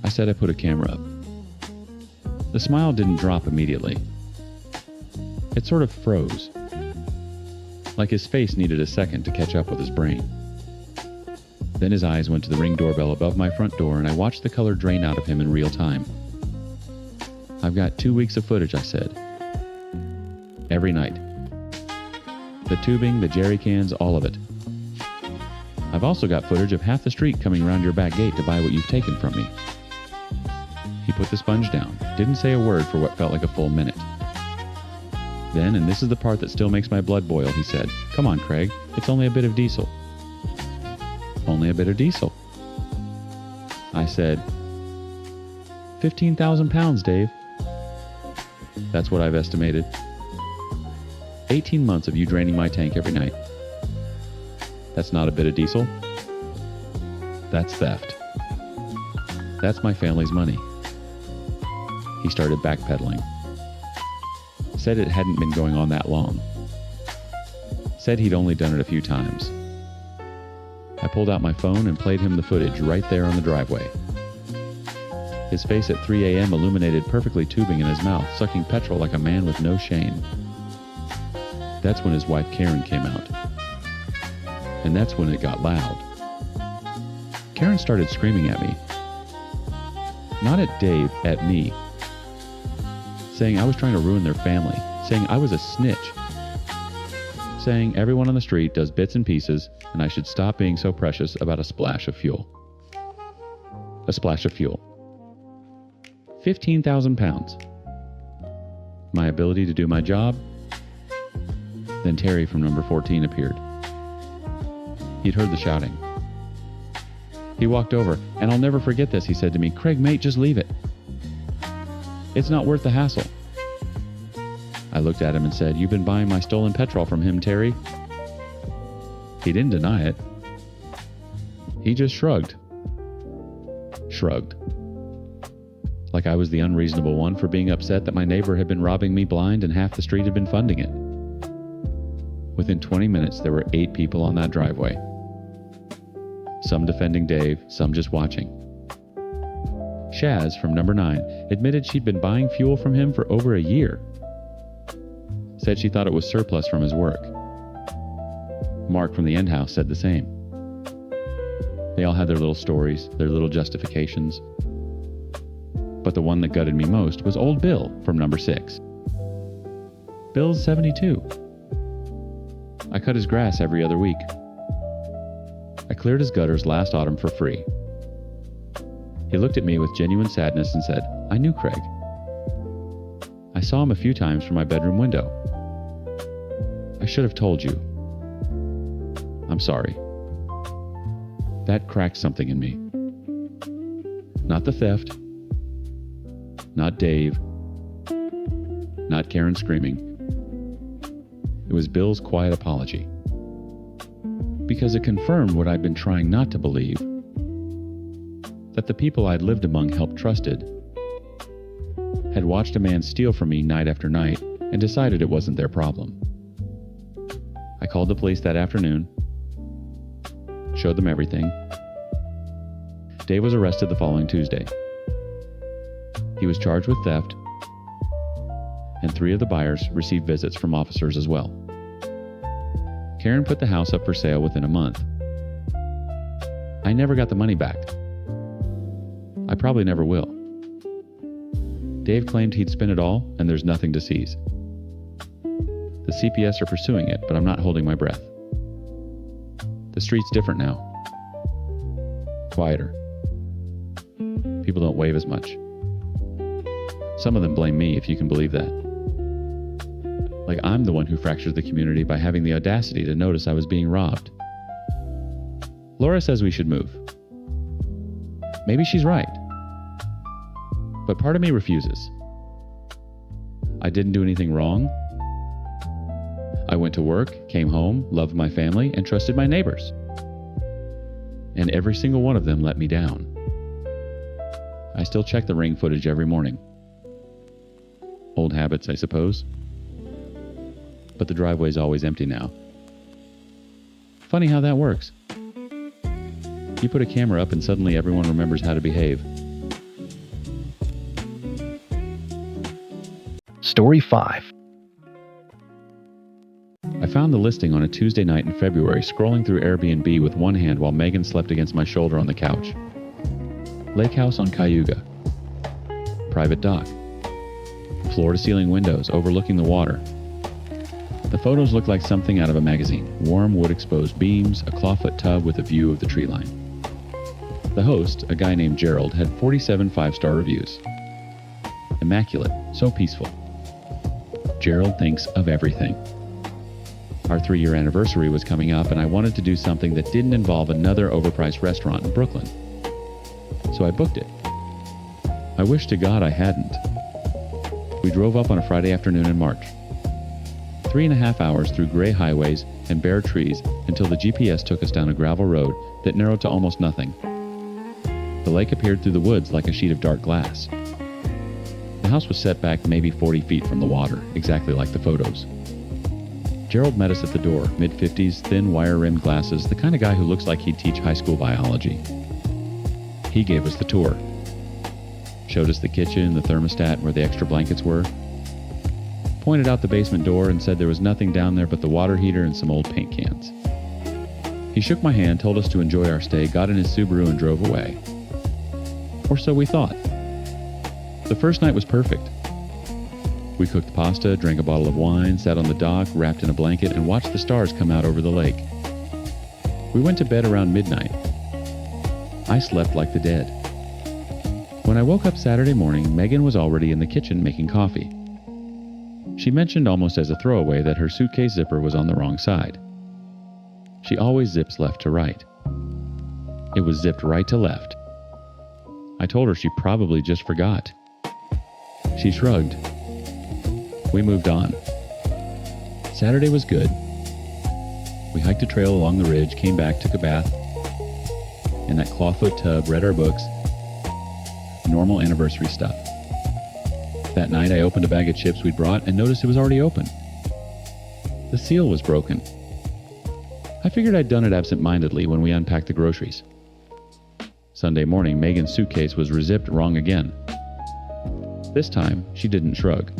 S2: I said I put a camera up. The smile didn't drop immediately. It sort of froze. Like his face needed a second to catch up with his brain. Then his eyes went to the Ring doorbell above my front door and I watched the color drain out of him in real time. I've got 2 weeks of footage, I said. Every night. The tubing, the jerry cans, all of it. I've also got footage of half the street coming around your back gate to buy what you've taken from me. He put the sponge down, didn't say a word for what felt like a full minute. Then, and this is the part that still makes my blood boil, he said, "Come on, Craig, it's only a bit of diesel." Only a bit of diesel. I said, 15,000 pounds, Dave. That's what I've estimated. 18 months of you draining my tank every night. That's not a bit of diesel. That's theft. That's my family's money. He started backpedaling. Said it hadn't been going on that long. Said he'd only done it a few times. I pulled out my phone and played him the footage right there on the driveway. His face at 3 a.m. illuminated perfectly, tubing in his mouth, sucking petrol like a man with no shame. That's when his wife Karen came out. And that's when it got loud. Karen started screaming at me. Not at Dave, at me. Saying I was trying to ruin their family. Saying I was a snitch. Saying everyone on the street does bits and pieces and I should stop being so precious about a splash of fuel. A splash of fuel. 15,000 pounds. My ability to do my job. Then Terry from number 14 appeared. He'd heard the shouting. He walked over, and I'll never forget this, he said to me, "Craig, mate, just leave it. It's not worth the hassle." I looked at him and said, "You've been buying my stolen petrol from him, Terry." He didn't deny it. He just shrugged. Shrugged. Like I was the unreasonable one for being upset that my neighbor had been robbing me blind and half the street had been funding it. Within 20 minutes, there were 8 people on that driveway. Some defending Dave, some just watching. Shaz, from number 9, admitted she'd been buying fuel from him for over a year. Said she thought it was surplus from his work. Mark from the end house said the same. They all had their little stories, their little justifications. But the one that gutted me most was old Bill from number 6. Bill's 72. I cut his grass every other week. I cleared his gutters last autumn for free. He looked at me with genuine sadness and said, "I knew Craig. I saw him a few times from my bedroom window. I should have told you. I'm sorry." That cracked something in me. Not the theft. Not Dave. Not Karen screaming. It was Bill's quiet apology. Because it confirmed what I'd been trying not to believe. That the people I'd lived among, helped, trusted, had watched a man steal from me night after night and decided it wasn't their problem. I called the police that afternoon, showed them everything. Dave was arrested the following Tuesday. He was charged with theft, and 3 of the buyers received visits from officers as well. Karen put the house up for sale within a month. I never got the money back. I probably never will. Dave claimed he'd spent it all, and there's nothing to seize. The CPS are pursuing it, but I'm not holding my breath. The street's different now. Quieter. People don't wave as much. Some of them blame me, if you can believe that. Like I'm the one who fractured the community by having the audacity to notice I was being robbed. Laura says we should move. Maybe she's right. But part of me refuses. I didn't do anything wrong. I went to work, came home, loved my family, and trusted my neighbors. And every single one of them let me down. I still check the ring footage every morning. Old habits, I suppose. But the driveway's always empty now. Funny how that works. You put a camera up and suddenly everyone remembers how to behave.
S1: Story 5.
S2: I found the listing on a Tuesday night in February, scrolling through Airbnb with one hand while Megan slept against my shoulder on the couch. Lake house on Cayuga. Private dock. Floor-to-ceiling windows overlooking the water. The photos looked like something out of a magazine. Warm wood-exposed beams, a clawfoot tub with a view of the tree line. The host, a guy named Gerald, had 47 5-star reviews. Immaculate, so peaceful. Gerald thinks of everything. Our 3-year anniversary was coming up, and I wanted to do something that didn't involve another overpriced restaurant in Brooklyn. So I booked it. I wish to God I hadn't. We drove up on a Friday afternoon in March. 3.5 hours through gray highways and bare trees until the GPS took us down a gravel road that narrowed to almost nothing. The lake appeared through the woods like a sheet of dark glass. The house was set back maybe 40 feet from the water, exactly like the photos. Gerald met us at the door, mid-50s, thin wire-rimmed glasses, the kind of guy who looks like he'd teach high school biology. He gave us the tour. Showed us the kitchen, the thermostat, where the extra blankets were. Pointed out the basement door and said there was nothing down there but the water heater and some old paint cans. He shook my hand, told us to enjoy our stay, got in his Subaru and drove away. Or so we thought. The first night was perfect. We cooked pasta, drank a bottle of wine, sat on the dock, wrapped in a blanket, and watched the stars come out over the lake. We went to bed around midnight. I slept like the dead. When I woke up Saturday morning, Megan was already in the kitchen making coffee. She mentioned almost as a throwaway that her suitcase zipper was on the wrong side. She always zips left to right. It was zipped right to left. I told her she probably just forgot. She shrugged. We moved on. Saturday was good. We hiked a trail along the ridge, came back, took a bath. In that clawfoot tub, read our books. Normal anniversary stuff. That night I opened a bag of chips we'd brought and noticed it was already open. The seal was broken. I figured I'd done it absent-mindedly when we unpacked the groceries. Sunday morning, Megan's suitcase was rezipped wrong again. This time, she didn't shrug.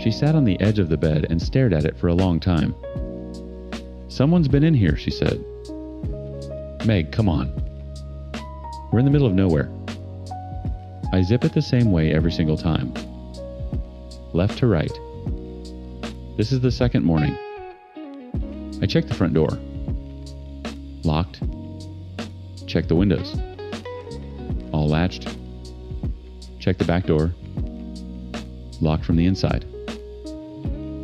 S2: She sat on the edge of the bed and stared at it for a long time. "Someone's been in here," she said. "Meg, come on. We're in the middle of nowhere." I zip it the same way every single time. Left to right. This is the second morning. I check the front door. Locked. Check the windows. All latched. Check the back door. Locked from the inside.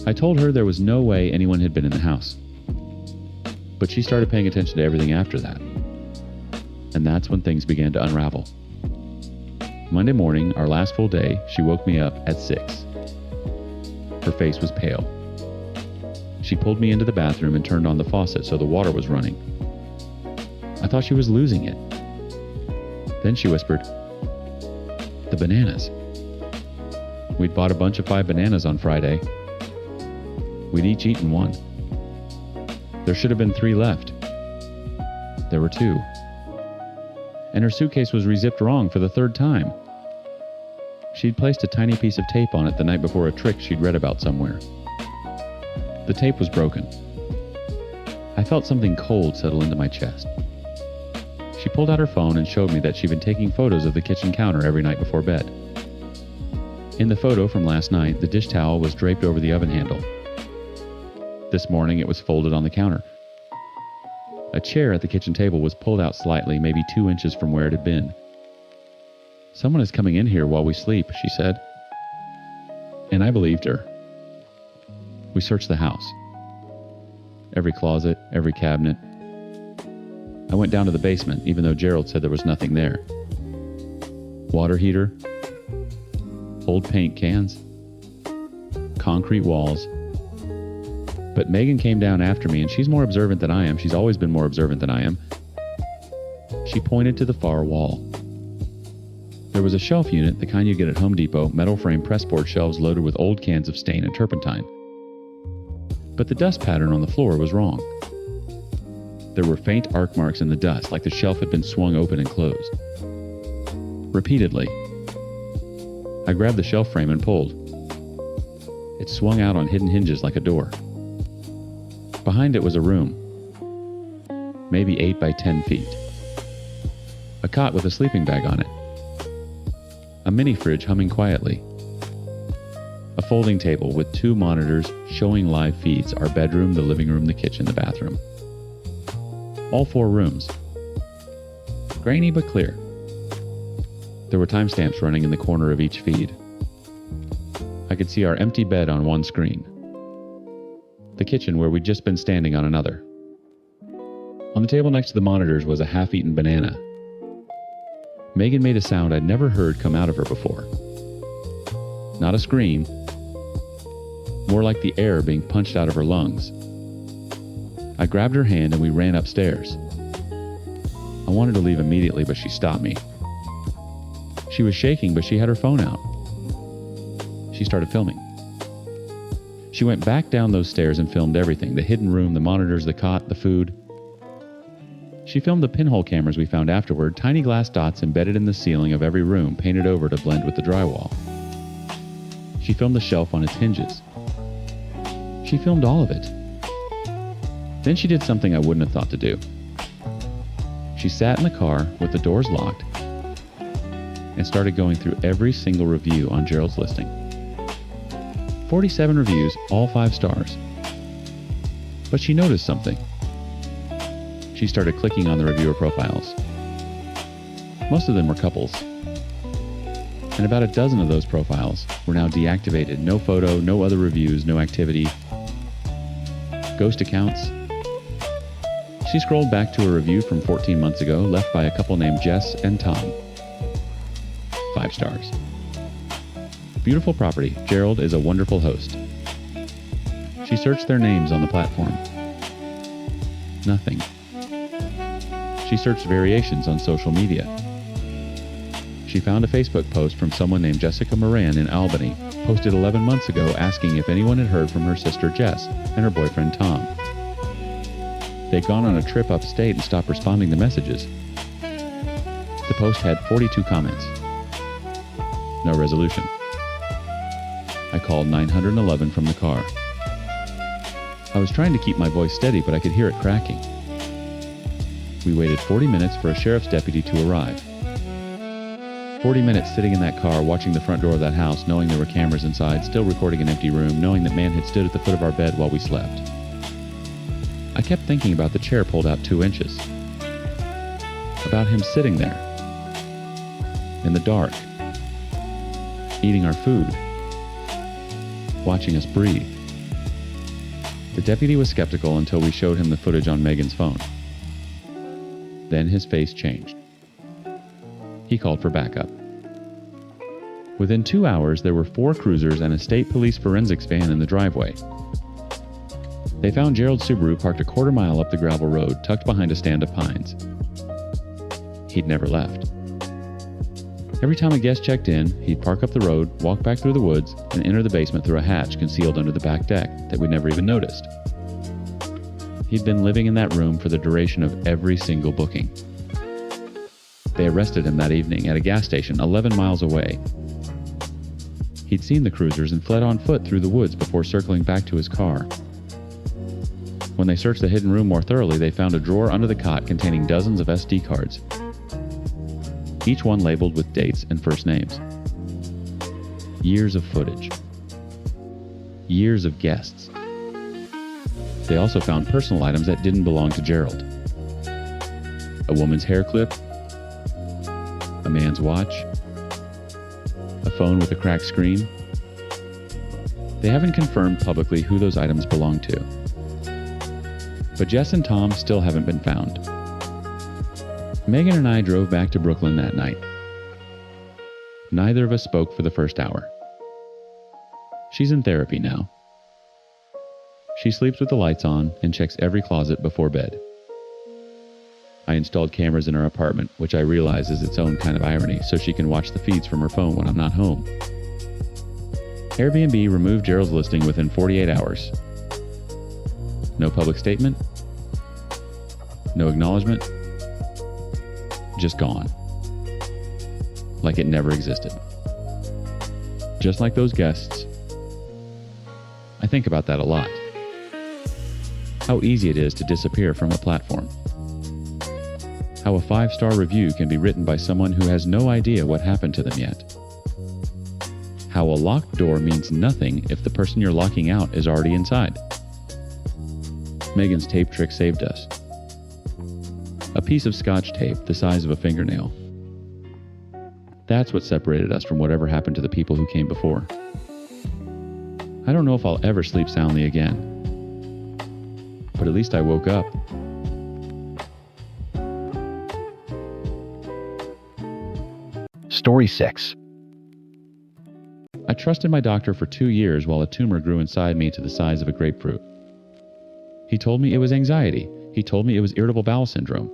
S2: I told her there was no way anyone had been in the house. But she started paying attention to everything after that. And that's when things began to unravel. Monday morning, our last full day, she woke me up at 6. Her face was pale. She pulled me into the bathroom and turned on the faucet so the water was running. I thought she was losing it. Then she whispered, "The bananas." We'd bought a bunch of 5 bananas on Friday. We'd each eaten one. There should have been 3 left. There were 2. And her suitcase was rezipped wrong for the 3rd time. She'd placed a tiny piece of tape on it the night before a trick she'd read about somewhere. The tape was broken. I felt something cold settle into my chest. She pulled out her phone and showed me that she'd been taking photos of the kitchen counter every night before bed. In the photo from last night, the dish towel was draped over the oven handle. This morning, it was folded on the counter. A chair at the kitchen table was pulled out slightly, maybe 2 inches from where it had been. "Someone is coming in here while we sleep," she said. And I believed her. We searched the house. Every closet, every cabinet. I went down to the basement, even though Gerald said there was nothing there. Water heater. Old paint cans. Concrete walls. But Megan came down after me, and she's more observant than I am. She's always been more observant than I am. She pointed to the far wall. There was a shelf unit, the kind you get at Home Depot, metal frame pressboard shelves loaded with old cans of stain and turpentine. But the dust pattern on the floor was wrong. There were faint arc marks in the dust, like the shelf had been swung open and closed. Repeatedly. I grabbed the shelf frame and pulled. It swung out on hidden hinges like a door. Behind it was a room, maybe 8 by 10 feet. A cot with a sleeping bag on it. A mini fridge humming quietly. A folding table with 2 monitors showing live feeds: our bedroom, the living room, the kitchen, the bathroom. All 4 rooms. Grainy but clear. There were timestamps running in the corner of each feed. I could see our empty bed on one screen, the kitchen where we'd just been standing on another. On the table next to the monitors was a half-eaten banana. Megan made a sound I'd never heard come out of her before. Not a scream, more like the air being punched out of her lungs. I grabbed her hand and we ran upstairs. I wanted to leave immediately, but she stopped me. She was shaking, but she had her phone out. She started filming. She went back down those stairs and filmed everything: the hidden room, the monitors, the cot, the food. She filmed the pinhole cameras we found afterward, tiny glass dots embedded in the ceiling of every room, painted over to blend with the drywall. She filmed the shelf on its hinges. She filmed all of it. Then she did something I wouldn't have thought to do. She sat in the car with the doors locked and started going through every single review on Gerald's listing. 47 reviews, all 5 stars. But she noticed something. She started clicking on the reviewer profiles. Most of them were couples. And about a dozen of those profiles were now deactivated. No photo, no other reviews, no activity. Ghost accounts. She scrolled back to a review from 14 months ago, left by a couple named Jess and Tom. 5 stars. Beautiful property. Gerald is a wonderful host. She searched their names on the platform. Nothing. She searched variations on social media. She found a Facebook post from someone named Jessica Moran in Albany, posted 11 months ago, asking if anyone had heard from her sister Jess and her boyfriend Tom. They'd gone on a trip upstate and stopped responding to messages. The post had 42 comments. No resolution. I called 911 from the car. I was trying to keep my voice steady, but I could hear it cracking. We waited 40 minutes for a sheriff's deputy to arrive. 40 minutes sitting in that car, watching the front door of that house, knowing there were cameras inside, still recording an empty room, knowing that man had stood at the foot of our bed while we slept. I kept thinking about the chair pulled out 2 inches. About him sitting there, in the dark, eating our food, watching us breathe. The deputy was skeptical until we showed him the footage on Megan's phone. Then his face changed. He called for backup. Within 2 hours, there were 4 cruisers and a state police forensics van in the driveway. They found Gerald's Subaru parked a quarter mile up the gravel road, tucked behind a stand of pines. He'd never left. Every time a guest checked in, he'd park up the road, walk back through the woods, and enter the basement through a hatch concealed under the back deck that we'd never even noticed. He'd been living in that room for the duration of every single booking. They arrested him that evening at a gas station 11 miles away. He'd seen the cruisers and fled on foot through the woods before circling back to his car. When they searched the hidden room more thoroughly, they found a drawer under the cot containing dozens of SD cards, each one labeled with dates and first names. Years of footage. Years of guests. They also found personal items that didn't belong to Gerald. A woman's hair clip, a man's watch, a phone with a cracked screen. They haven't confirmed publicly who those items belong to. But Jess and Tom still haven't been found. Megan and I drove back to Brooklyn that night. Neither of us spoke for the first hour. She's in therapy now. She sleeps with the lights on and checks every closet before bed. I installed cameras in her apartment, which I realize is its own kind of irony, so she can watch the feeds from her phone when I'm not home. Airbnb removed Gerald's listing within 48 hours. No public statement. No acknowledgement. Just gone. Like it never existed. Just like those guests. I think about that a lot. How easy it is to disappear from a platform. How a 5-star review can be written by someone who has no idea what happened to them yet. How a locked door means nothing if the person you're locking out is already inside. Megan's tape trick saved us. A piece of Scotch tape the size of a fingernail. That's what separated us from whatever happened to the people who came before. I don't know if I'll ever sleep soundly again, but at least I woke up.
S1: Story 6.
S2: I trusted my doctor for 2 years while a tumor grew inside me to the size of a grapefruit. He told me it was anxiety. He told me it was irritable bowel syndrome.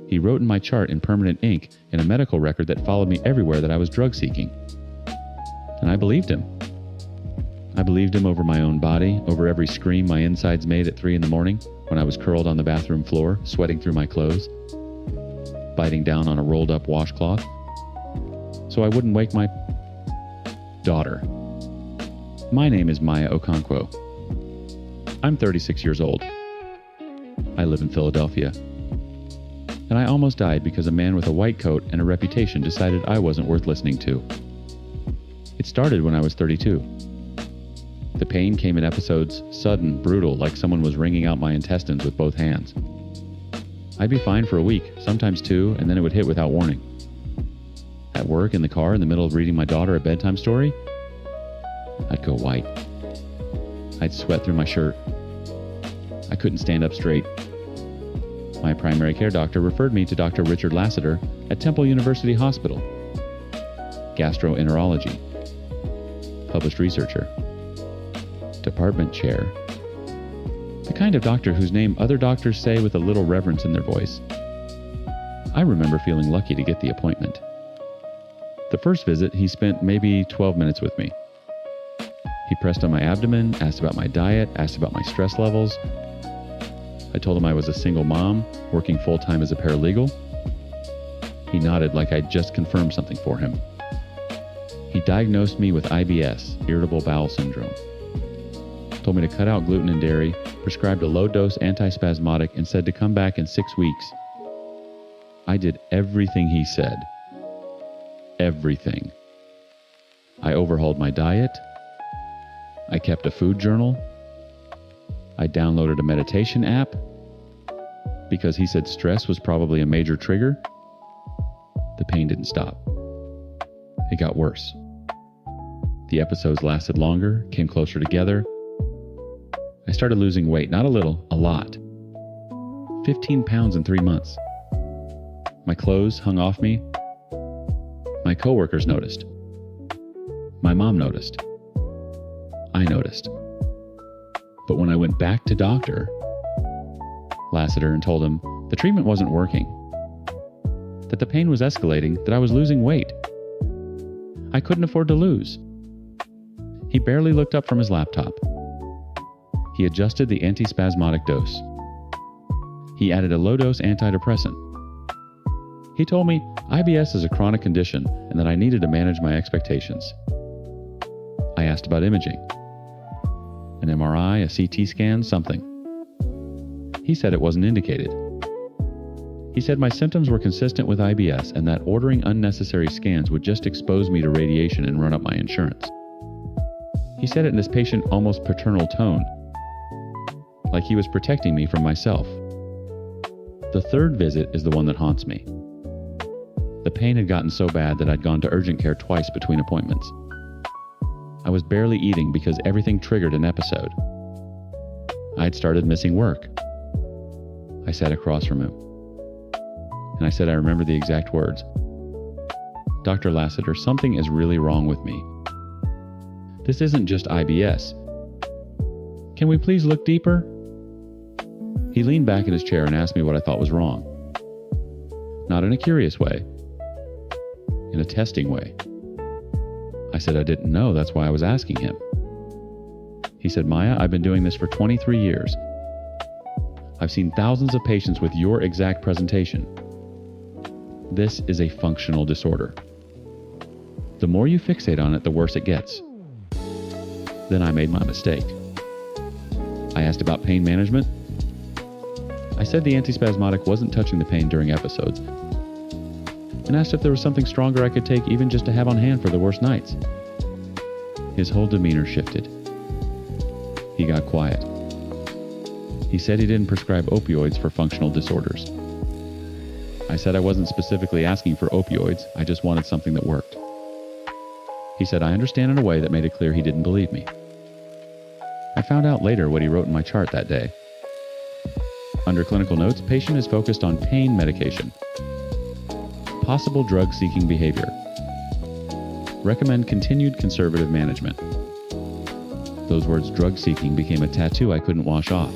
S2: He wrote in my chart in permanent ink in a medical record that followed me everywhere that I was drug seeking. And I believed him. I believed him over my own body, over every scream my insides made at 3 in the morning when I was curled on the bathroom floor, sweating through my clothes, biting down on a rolled up washcloth, so I wouldn't wake my daughter. My name is Maya Okonkwo. I'm 36 years old. I live in Philadelphia. And I almost died because a man with a white coat and a reputation decided I wasn't worth listening to. It started when I was 32. The pain came in episodes, sudden, brutal, like someone was wringing out my intestines with both hands. I'd be fine for a week, sometimes 2, and then it would hit without warning. At work, in the car, in the middle of reading my daughter a bedtime story, I'd go white. I'd sweat through my shirt. I couldn't stand up straight. My primary care doctor referred me to Dr. Richard Lassiter at Temple University Hospital. Gastroenterology. Published researcher. Department chair. The kind of doctor whose name other doctors say with a little reverence in their voice. I remember feeling lucky to get the appointment. The first visit, he spent maybe 12 minutes with me. He pressed on my abdomen, asked about my diet, asked about my stress levels. I told him I was a single mom, working full-time as a paralegal. He nodded like I'd just confirmed something for him. He diagnosed me with IBS, irritable bowel syndrome. Told me to cut out gluten and dairy, prescribed a low-dose antispasmodic, and said to come back in 6 weeks. I did everything he said. Everything. I overhauled my diet. I kept a food journal. I downloaded a meditation app because he said stress was probably a major trigger. The pain didn't stop. It got worse. The episodes lasted longer, came closer together. I started losing weight, not a little, a lot. 15 pounds in 3 months. My clothes hung off me. My coworkers noticed. My mom noticed. I noticed. But when I went back to Dr. Lassiter and told him the treatment wasn't working, that the pain was escalating, that I was losing weight, I couldn't afford to lose. He barely looked up from his laptop. He adjusted the antispasmodic dose. He added a low-dose antidepressant. He told me IBS is a chronic condition and that I needed to manage my expectations. I asked about imaging. An MRI, a CT scan, something. He said it wasn't indicated. He said my symptoms were consistent with IBS and that ordering unnecessary scans would just expose me to radiation and run up my insurance. He said it in this patient, almost paternal tone, like he was protecting me from myself. The third visit is the one that haunts me. The pain had gotten so bad that I'd gone to urgent care twice between appointments. I was barely eating because everything triggered an episode. I'd started missing work. I sat across from him, and I said I remember the exact words. Dr. Lassiter, something is really wrong with me. This isn't just IBS. Can we please look deeper? He leaned back in his chair and asked me what I thought was wrong. Not in a curious way, in a testing way. I said I didn't know, that's why I was asking him. He said, Maya, I've been doing this for 23 years. I've seen thousands of patients with your exact presentation. This is a functional disorder. The more you fixate on it, the worse it gets. Then I made my mistake. I asked about pain management. I said the antispasmodic wasn't touching the pain during episodes, and asked if there was something stronger I could take even just to have on hand for the worst nights. His whole demeanor shifted. He got quiet. He said he didn't prescribe opioids for functional disorders. I said I wasn't specifically asking for opioids, I just wanted something that worked. He said I understand in a way that made it clear he didn't believe me. I found out later what he wrote in my chart that day. Under clinical notes, patient is focused on pain medication. Possible drug-seeking behavior. Recommend continued conservative management. Those words drug-seeking became a tattoo I couldn't wash off.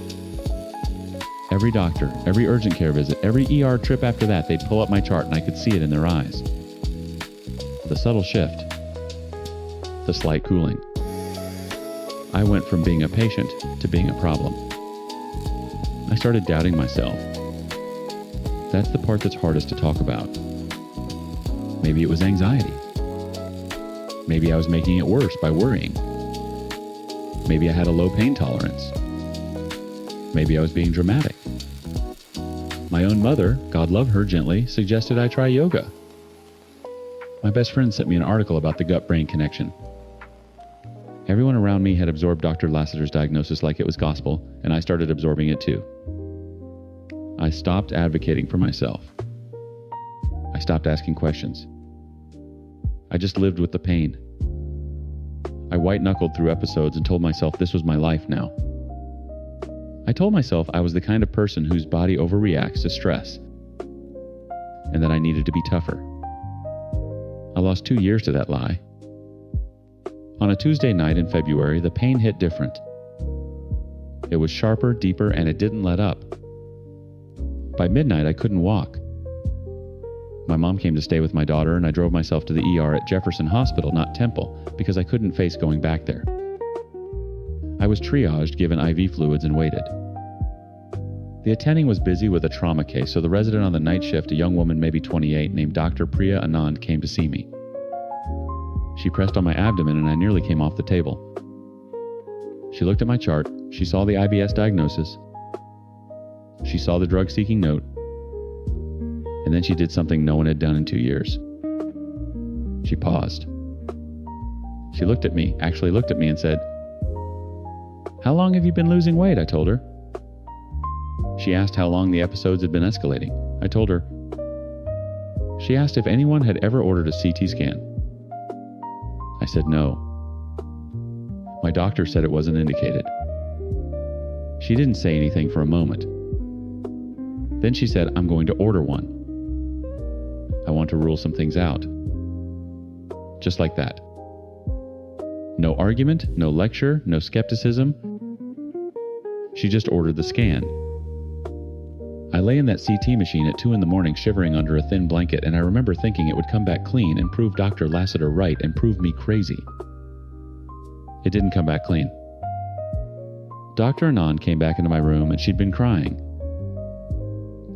S2: Every doctor, every urgent care visit, every ER trip after that, they'd pull up my chart and I could see it in their eyes. The subtle shift. The slight cooling. I went from being a patient to being a problem. I started doubting myself. That's the part that's hardest to talk about. Maybe it was anxiety. Maybe I was making it worse by worrying. Maybe I had a low pain tolerance. Maybe I was being dramatic. My own mother, God love her gently, suggested I try yoga. My best friend sent me an article about the gut-brain connection. Everyone around me had absorbed Dr. Lassiter's diagnosis like it was gospel, and I started absorbing it too. I stopped advocating for myself. I stopped asking questions. I just lived with the pain. I white-knuckled through episodes and told myself this was my life now. I told myself I was the kind of person whose body overreacts to stress, and that I needed to be tougher. I lost 2 years to that lie. On a Tuesday night in February, the pain hit different. It was sharper, deeper, and it didn't let up. By midnight, I couldn't walk. My mom came to stay with my daughter, and I drove myself to the ER at Jefferson Hospital, not Temple, because I couldn't face going back there. I was triaged, given IV fluids, and waited. The attending was busy with a trauma case, so the resident on the night shift, a young woman maybe 28, named Dr. Priya Anand, came to see me. She pressed on my abdomen and I nearly came off the table. She looked at my chart, she saw the IBS diagnosis, she saw the drug-seeking note, and then she did something no one had done in 2 years. She paused. She looked at me and said, "How long have you been losing weight?" I told her. She asked how long the episodes had been escalating. I told her. She asked if anyone had ever ordered a CT scan. I said no. My doctor said it wasn't indicated. She didn't say anything for a moment. Then she said, "I'm going to order one. I want to rule some things out." Just like that. No argument, no lecture, no skepticism. She just ordered the scan. I lay in that CT machine at 2 a.m, shivering under a thin blanket, and I remember thinking it would come back clean and prove Dr. Lassiter right and prove me crazy. It didn't come back clean. Dr. Anand came back into my room and she'd been crying.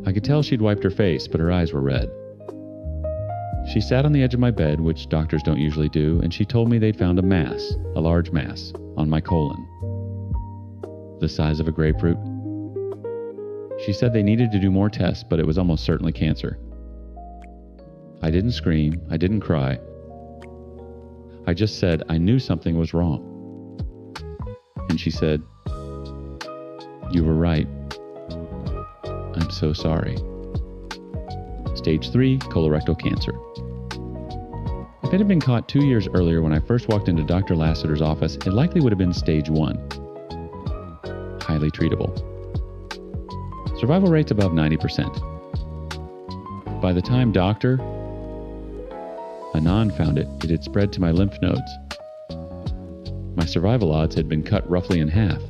S2: I could tell she'd wiped her face, but her eyes were red. She sat on the edge of my bed, which doctors don't usually do, and she told me they'd found a large mass, on my colon. The size of a grapefruit. She said they needed to do more tests, but it was almost certainly cancer. I didn't scream, I didn't cry. I just said I knew something was wrong. And she said, "You were right. I'm so sorry." Stage 3, colorectal cancer. If it had been caught 2 years earlier when I first walked into Dr. Lassiter's office, it likely would have been stage 1. Highly treatable. Survival rates above 90%. By the time Dr. Anand found it, it had spread to my lymph nodes. My survival odds had been cut roughly in half.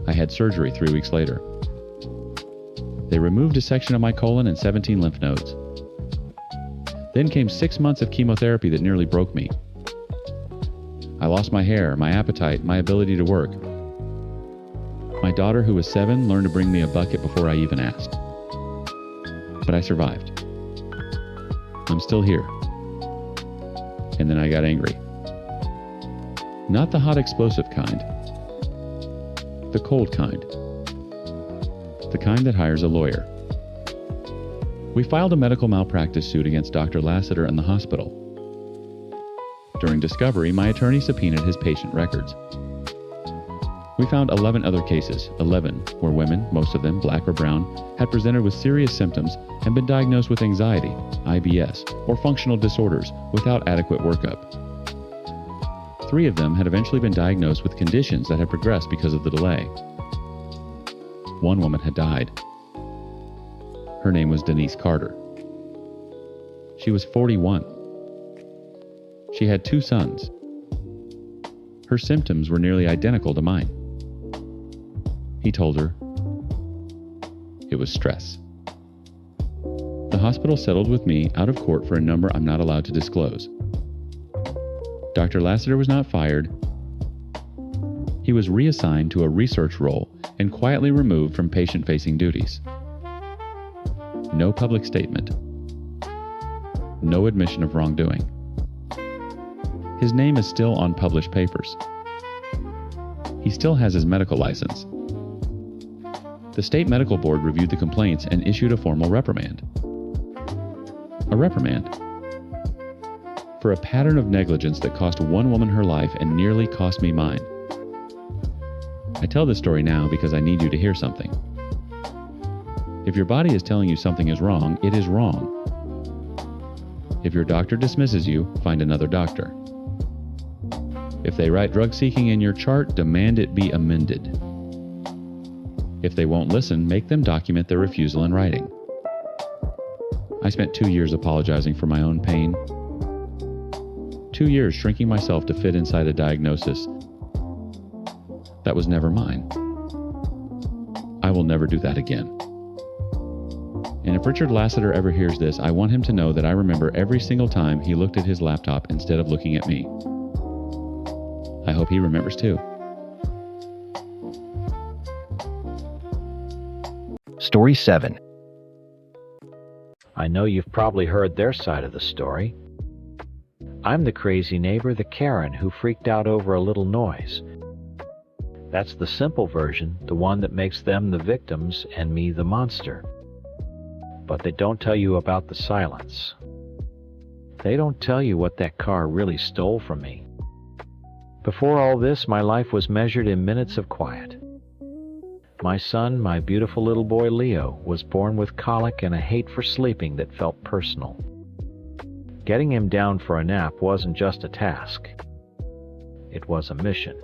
S2: I had surgery 3 weeks later. They removed a section of my colon and 17 lymph nodes. Then came 6 months of chemotherapy that nearly broke me. I lost my hair, my appetite, my ability to work. My daughter, who was 7, learned to bring me a bucket before I even asked. But I survived. I'm still here. And then I got angry. Not the hot explosive kind. The cold kind. The kind that hires a lawyer. We filed a medical malpractice suit against Dr. Lassiter and the hospital. During discovery, my attorney subpoenaed his patient records. We found 11 other cases, 11 where women, most of them black or brown, had presented with serious symptoms and been diagnosed with anxiety, IBS, or functional disorders without adequate workup. 3 of them had eventually been diagnosed with conditions that had progressed because of the delay. 1 woman had died. Her name was Denise Carter. She was 41. She had 2 sons. Her symptoms were nearly identical to mine. He told her it was stress. The hospital settled with me out of court for a number I'm not allowed to disclose. Dr. Lassiter was not fired. He was reassigned to a research role and quietly removed from patient-facing duties. No public statement. No admission of wrongdoing. His name is still on published papers. He still has his medical license. The state medical board reviewed the complaints and issued a formal reprimand. A reprimand for a pattern of negligence that cost 1 woman her life and nearly cost me mine. I tell this story now because I need you to hear something. If your body is telling you something is wrong, it is wrong. If your doctor dismisses you, find another doctor. If they write drug seeking in your chart, demand it be amended. If they won't listen, make them document their refusal in writing. I spent 2 years apologizing for my own pain. 2 years shrinking myself to fit inside a diagnosis that was never mine. I will never do that again. And if Richard Lassiter ever hears this, I want him to know that I remember every single time he looked at his laptop instead of looking at me. I hope he remembers too.
S1: Story 7.
S3: I know you've probably heard their side of the story. I'm the crazy neighbor, the Karen, who freaked out over a little noise. That's the simple version, the one that makes them the victims and me the monster. But they don't tell you about the silence. They don't tell you what that car really stole from me. Before all this, my life was measured in minutes of quiet. My son, my beautiful little boy Leo, was born with colic and a hate for sleeping that felt personal. Getting him down for a nap wasn't just a task. It was a mission.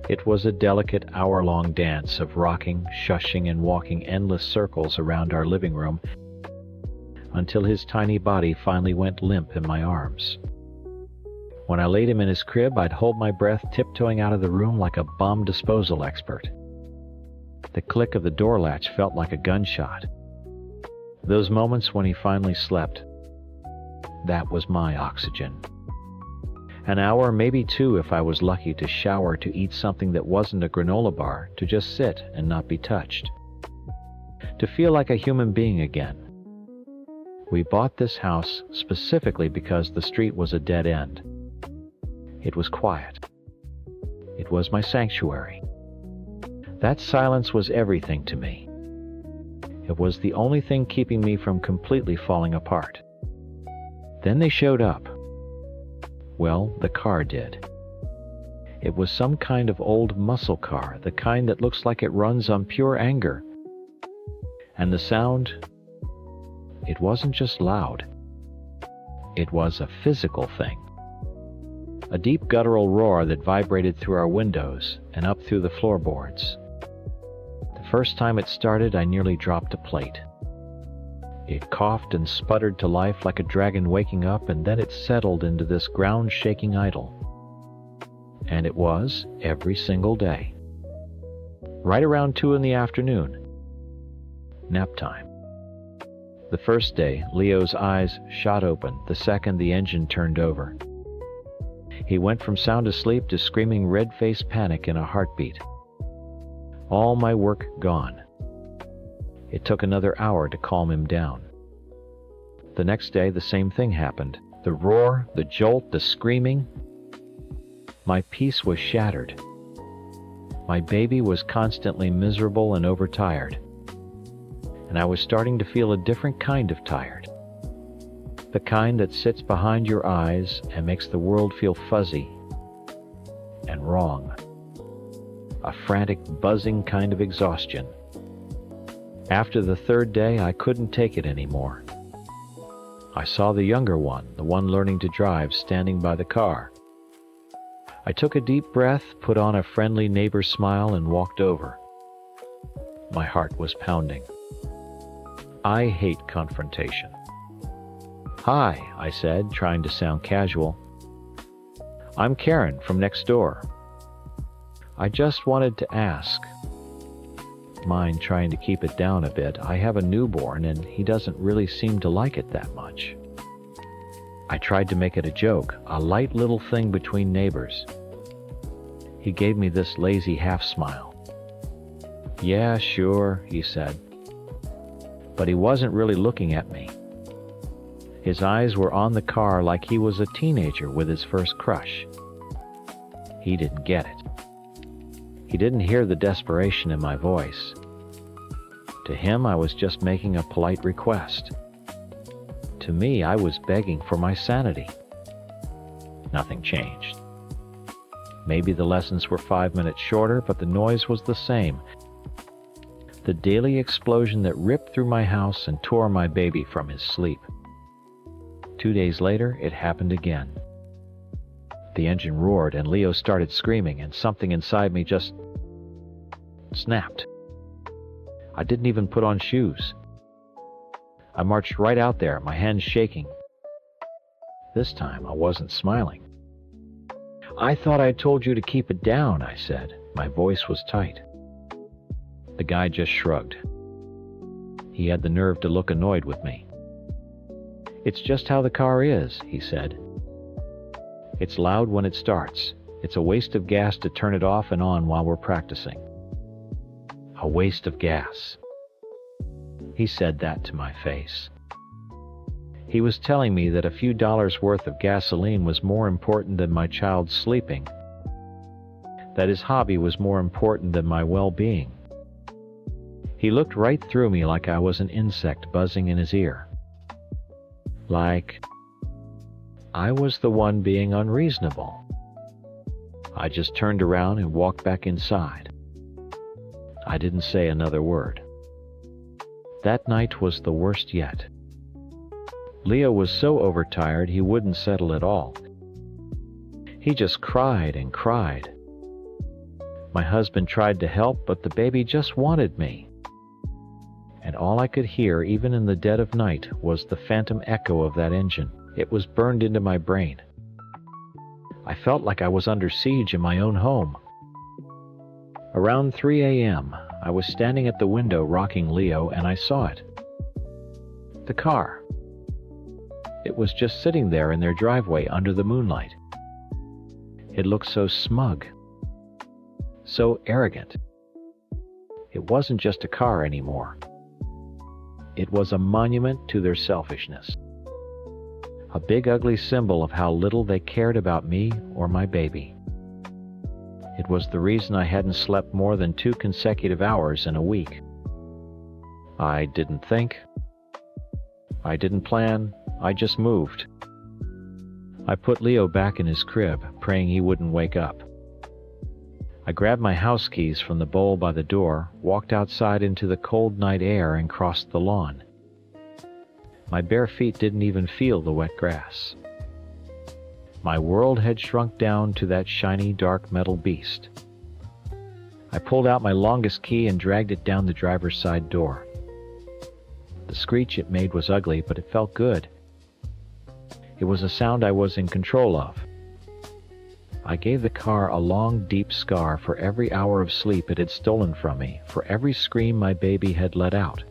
S3: It was a delicate hour-long dance of rocking, shushing, and walking endless circles around our living room until his tiny body finally went limp in my arms. When I laid him in his crib, I'd hold my breath, tiptoeing out of the room like a bomb disposal expert. The click of the door latch felt like a gunshot. Those moments when he finally slept, that was my oxygen. An hour, maybe 2 if I was lucky, to shower, to eat something that wasn't a granola bar, to just sit and not be touched. To feel like a human being again. We bought this house specifically because the street was a dead end. It was quiet. It was my sanctuary. That silence was everything to me. It was the only thing keeping me from completely falling apart. Then they showed up. Well, the car did. It was some kind of old muscle car, the kind that looks like it runs on pure anger. And the sound, it wasn't just loud. It was a physical thing. A deep guttural roar that vibrated through our windows and up through the floorboards. The first time it started, I nearly dropped a plate. It coughed and sputtered to life like a dragon waking up, and then it settled into this ground-shaking idol. And it was every single day. Right around 2 in the afternoon. Nap time. The first day, Leo's eyes shot open. The second, the engine turned over. He went from sound asleep to screaming red-faced panic in a heartbeat. All my work gone. It took another hour to calm him down. The next day, the same thing happened. The roar, the jolt, the screaming. My peace was shattered. My baby was constantly miserable and overtired. And I was starting to feel a different kind of tired. The kind that sits behind your eyes and makes the world feel fuzzy and wrong. A frantic, buzzing kind of exhaustion. After the third day, I couldn't take it anymore. I saw the younger one, the one learning to drive, standing by the car. I took a deep breath, put on a friendly neighbor smile, and walked over. My heart was pounding. I hate confrontation. "Hi," I said, trying to sound casual. "I'm Karen from next door. I just wanted to ask." Mind trying to keep it down a bit. I have a newborn and he doesn't really seem to like it that much. I tried to make it a joke, a light little thing between neighbors. He gave me this lazy half smile. "Yeah, sure," he said. But he wasn't really looking at me. His eyes were on the car like he was a teenager with his first crush. He didn't get it. He didn't hear the desperation in my voice. To him, I was just making a polite request. To me, I was begging for my sanity. Nothing changed. Maybe the lessons were 5 minutes shorter, but the noise was the same. The daily explosion that ripped through my house and tore my baby from his sleep. 2 days later, it happened again. The engine roared and Leo started screaming, and something inside me just snapped. I didn't even put on shoes. I marched right out there, my hands shaking. This time I wasn't smiling. "I thought I told you to keep it down," I said. My voice was tight. The guy just shrugged. He had the nerve to look annoyed with me. "It's just how the car is," he said. "It's loud when it starts. It's a waste of gas to turn it off and on while we're practicing." A waste of gas. He said that to my face. He was telling me that a few dollars worth of gasoline was more important than my child sleeping. That his hobby was more important than my well-being. He looked right through me like I was an insect buzzing in his ear. Like I was the one being unreasonable. I just turned around and walked back inside. I didn't say another word. That night was the worst yet. Leo was so overtired he wouldn't settle at all. He just cried and cried. My husband tried to help, but the baby just wanted me. And all I could hear, even in the dead of night, was the phantom echo of that engine. It was burned into my brain. I felt like I was under siege in my own home. Around 3 a.m., I was standing at the window rocking Leo, and I saw it. The car. It was just sitting there in their driveway under the moonlight. It looked so smug, so arrogant. It wasn't just a car anymore. It was a monument to their selfishness. A big ugly symbol of how little they cared about me or my baby. It was the reason I hadn't slept more than 2 consecutive hours in a week. I didn't think. I didn't plan. I just moved. I put Leo back in his crib, praying he wouldn't wake up. I grabbed my house keys from the bowl by the door, walked outside into the cold night air, and crossed the lawn. My bare feet didn't even feel the wet grass. My world had shrunk down to that shiny, dark metal beast. I pulled out my longest key and dragged it down the driver's side door. The screech it made was ugly, but it felt good. It was a sound I was in control of. I gave the car a long, deep scar for every hour of sleep it had stolen from me, for every scream my baby had let out.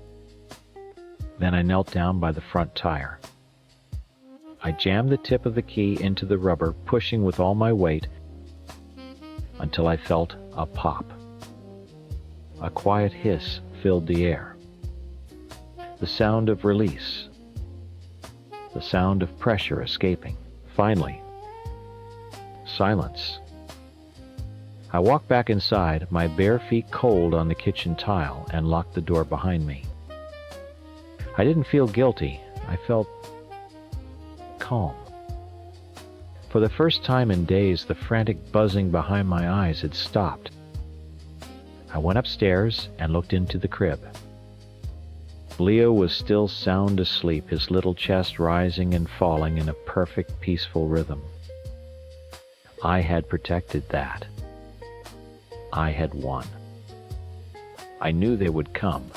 S3: Then I knelt down by the front tire. I jammed the tip of the key into the rubber, pushing with all my weight, until I felt a pop. A quiet hiss filled the air. The sound of release. The sound of pressure escaping. Finally, silence. I walked back inside, my bare feet cold on the kitchen tile, and locked the door behind me. I didn't feel guilty. I felt calm. For the first time in days, the frantic buzzing behind my eyes had stopped. I went upstairs and looked into the crib. Leo was still sound asleep, his little chest rising and falling in a perfect, peaceful rhythm. I had protected that. I had won. I knew they would come.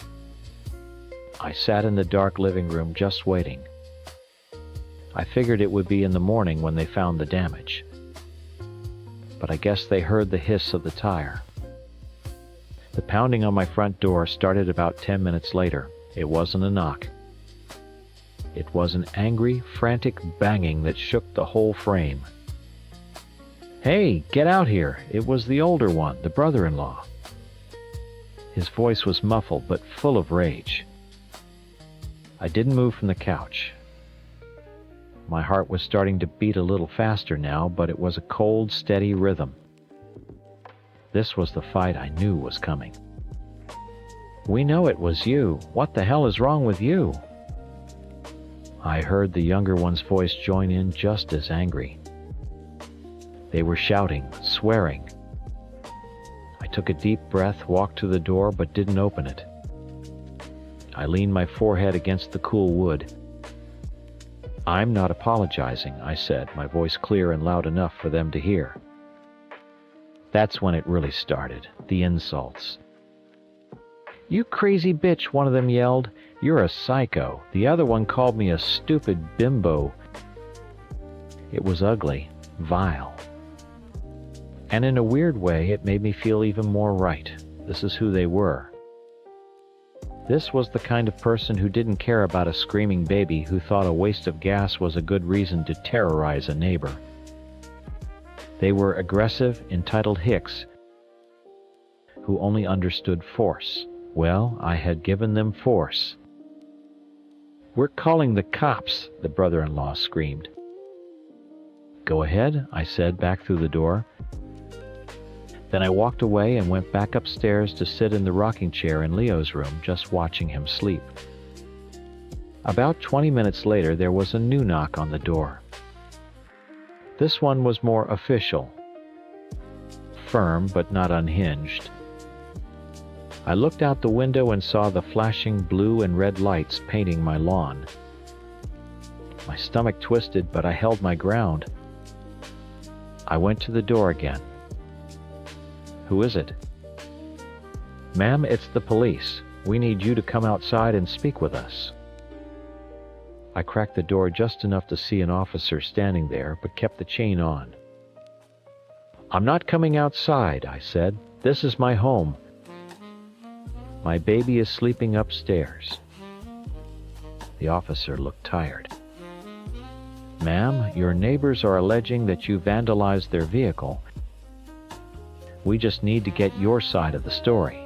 S3: I sat in the dark living room just waiting. I figured it would be in the morning when they found the damage. But I guess they heard the hiss of the tire. The pounding on my front door started about 10 minutes later. It wasn't a knock. It was an angry, frantic banging that shook the whole frame. "Hey, get out here!" It was the older one, the brother-in-law. His voice was muffled but full of rage. I didn't move from the couch. My heart was starting to beat a little faster now, but it was a cold, steady rhythm. This was the fight I knew was coming. "We know it was you. What the hell is wrong with you?" I heard the younger one's voice join in, just as angry. They were shouting, swearing. I took a deep breath, walked to the door, but didn't open it. I leaned my forehead against the cool wood. "I'm not apologizing," I said, my voice clear and loud enough for them to hear. That's when it really started, the insults. "You crazy bitch," one of them yelled. "You're a psycho." The other one called me a stupid bimbo. It was ugly, vile. And in a weird way, it made me feel even more right. This is who they were. This was the kind of person who didn't care about a screaming baby, who thought a waste of gas was a good reason to terrorize a neighbor. They were aggressive, entitled hicks who only understood force. Well, I had given them force. "We're calling the cops," the brother-in-law screamed. "Go ahead," I said, back through the door. Then I walked away and went back upstairs to sit in the rocking chair in Leo's room, just watching him sleep. About 20 minutes later, there was a new knock on the door. This one was more official. Firm, but not unhinged. I looked out the window and saw the flashing blue and red lights painting my lawn. My stomach twisted, but I held my ground. I went to the door again. "Who is it?" "Ma'am, it's the police. We need you to come outside and speak with us." I cracked the door just enough to see an officer standing there, but kept the chain on. "I'm not coming outside," I said. "This is my home. My baby is sleeping upstairs." The officer looked tired. "Ma'am, your neighbors are alleging that you vandalized their vehicle. We just need to get your side of the story."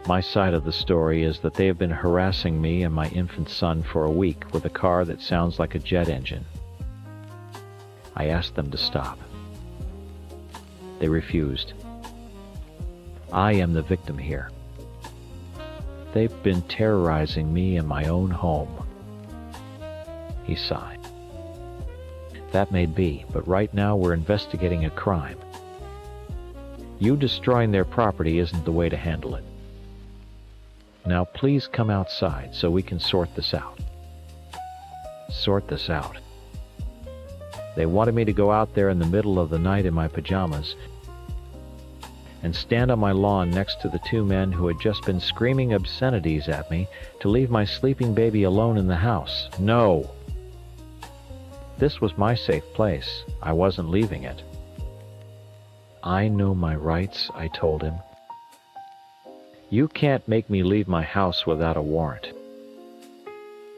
S3: My side of the story is that they have been harassing me and my infant son for a week with a car that sounds like a jet engine. I asked them to stop. They refused. I am the victim here. They've been terrorizing me in my own home. He sighed. That may be, but right now we're investigating a crime. You destroying their property isn't the way to handle it. Now please come outside so we can sort this out. Sort this out. They wanted me to go out there in the middle of the night in my pajamas and stand on my lawn next to the two men who had just been screaming obscenities at me to leave my sleeping baby alone in the house. No! This was my safe place. I wasn't leaving it. "I know my rights," I told him. "You can't make me leave my house without a warrant."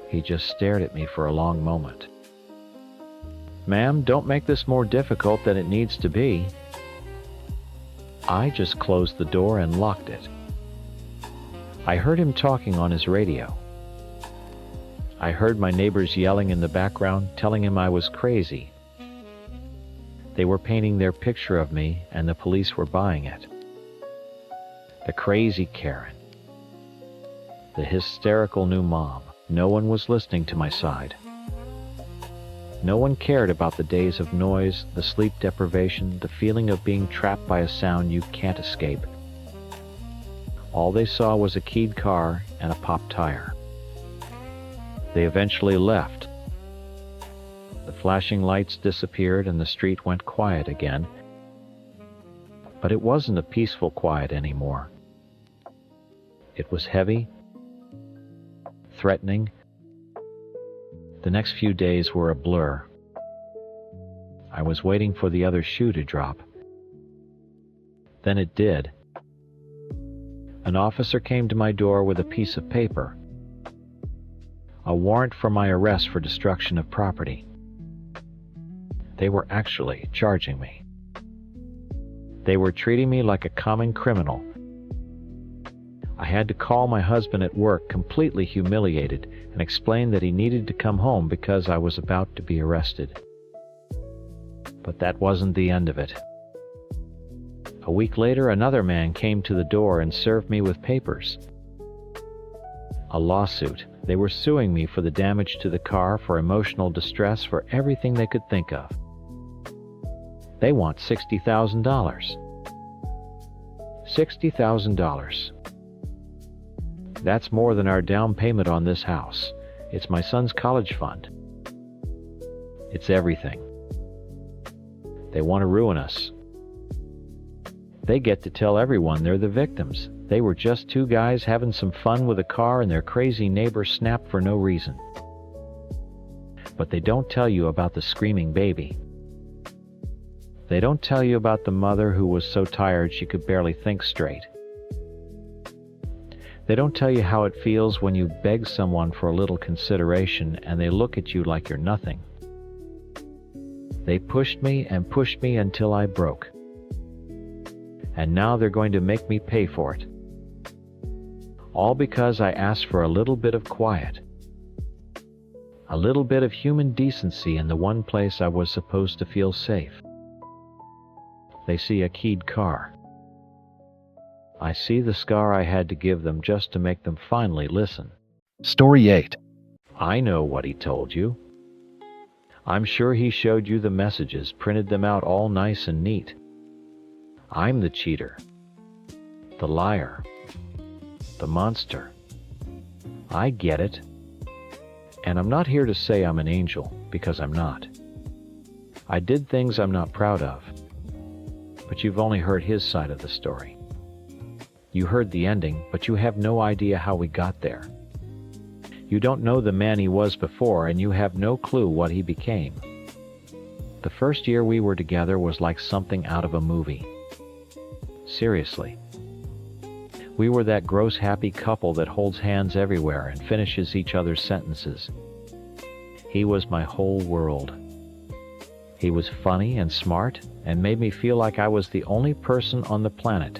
S3: He just stared at me for a long moment. "Ma'am, don't make this more difficult than it needs to be." I just closed the door and locked it. I heard him talking on his radio. I heard my neighbors yelling in the background, telling him I was crazy. They were painting their picture of me, and the police were buying it. The crazy Karen. The hysterical new mom. No one was listening to my side. No one cared about the days of noise, the sleep deprivation, the feeling of being trapped by a sound you can't escape. All they saw was a keyed car and a popped tire. They eventually left. The flashing lights disappeared and the street went quiet again. But it wasn't a peaceful quiet anymore. It was heavy, threatening. The next few days were a blur. I was waiting for the other shoe to drop. Then it did. An officer came to my door with a piece of paper. A warrant for my arrest for destruction of property. They were actually charging me. They were treating me like a common criminal. I had to call my husband at work, completely humiliated, and explain that he needed to come home because I was about to be arrested. But that wasn't the end of it. A week later, another man came to the door and served me with papers. A lawsuit. They were suing me for the damage to the car, for emotional distress, for everything they could think of. They want $60,000. $60,000. That's more than our down payment on this house. It's my son's college fund. It's everything. They want to ruin us. They get to tell everyone they're the victims. They were just two guys having some fun with a car and their crazy neighbor snapped for no reason. But they don't tell you about the screaming baby. They don't tell you about the mother who was so tired she could barely think straight. They don't tell you how it feels when you beg someone for a little consideration and they look at you like you're nothing. They pushed me and pushed me until I broke. And now they're going to make me pay for it. All because I asked for a little bit of quiet. A little bit of human decency in the one place I was supposed to feel safe. They see a keyed car. I see the scar I had to give them just to make them finally listen.
S1: Story 8.
S3: I know what he told you. I'm sure he showed you the messages, printed them out all nice and neat. I'm the cheater, the liar, the monster. I get it. And I'm not here to say I'm an angel, because I'm not. I did things I'm not proud of. But you've only heard his side of the story. You heard the ending, but you have no idea how we got there. You don't know the man he was before, and you have no clue what he became. The first year we were together was like something out of a movie. Seriously. We were that gross happy couple that holds hands everywhere and finishes each other's sentences. He was my whole world. He was funny and smart and made me feel like I was the only person on the planet.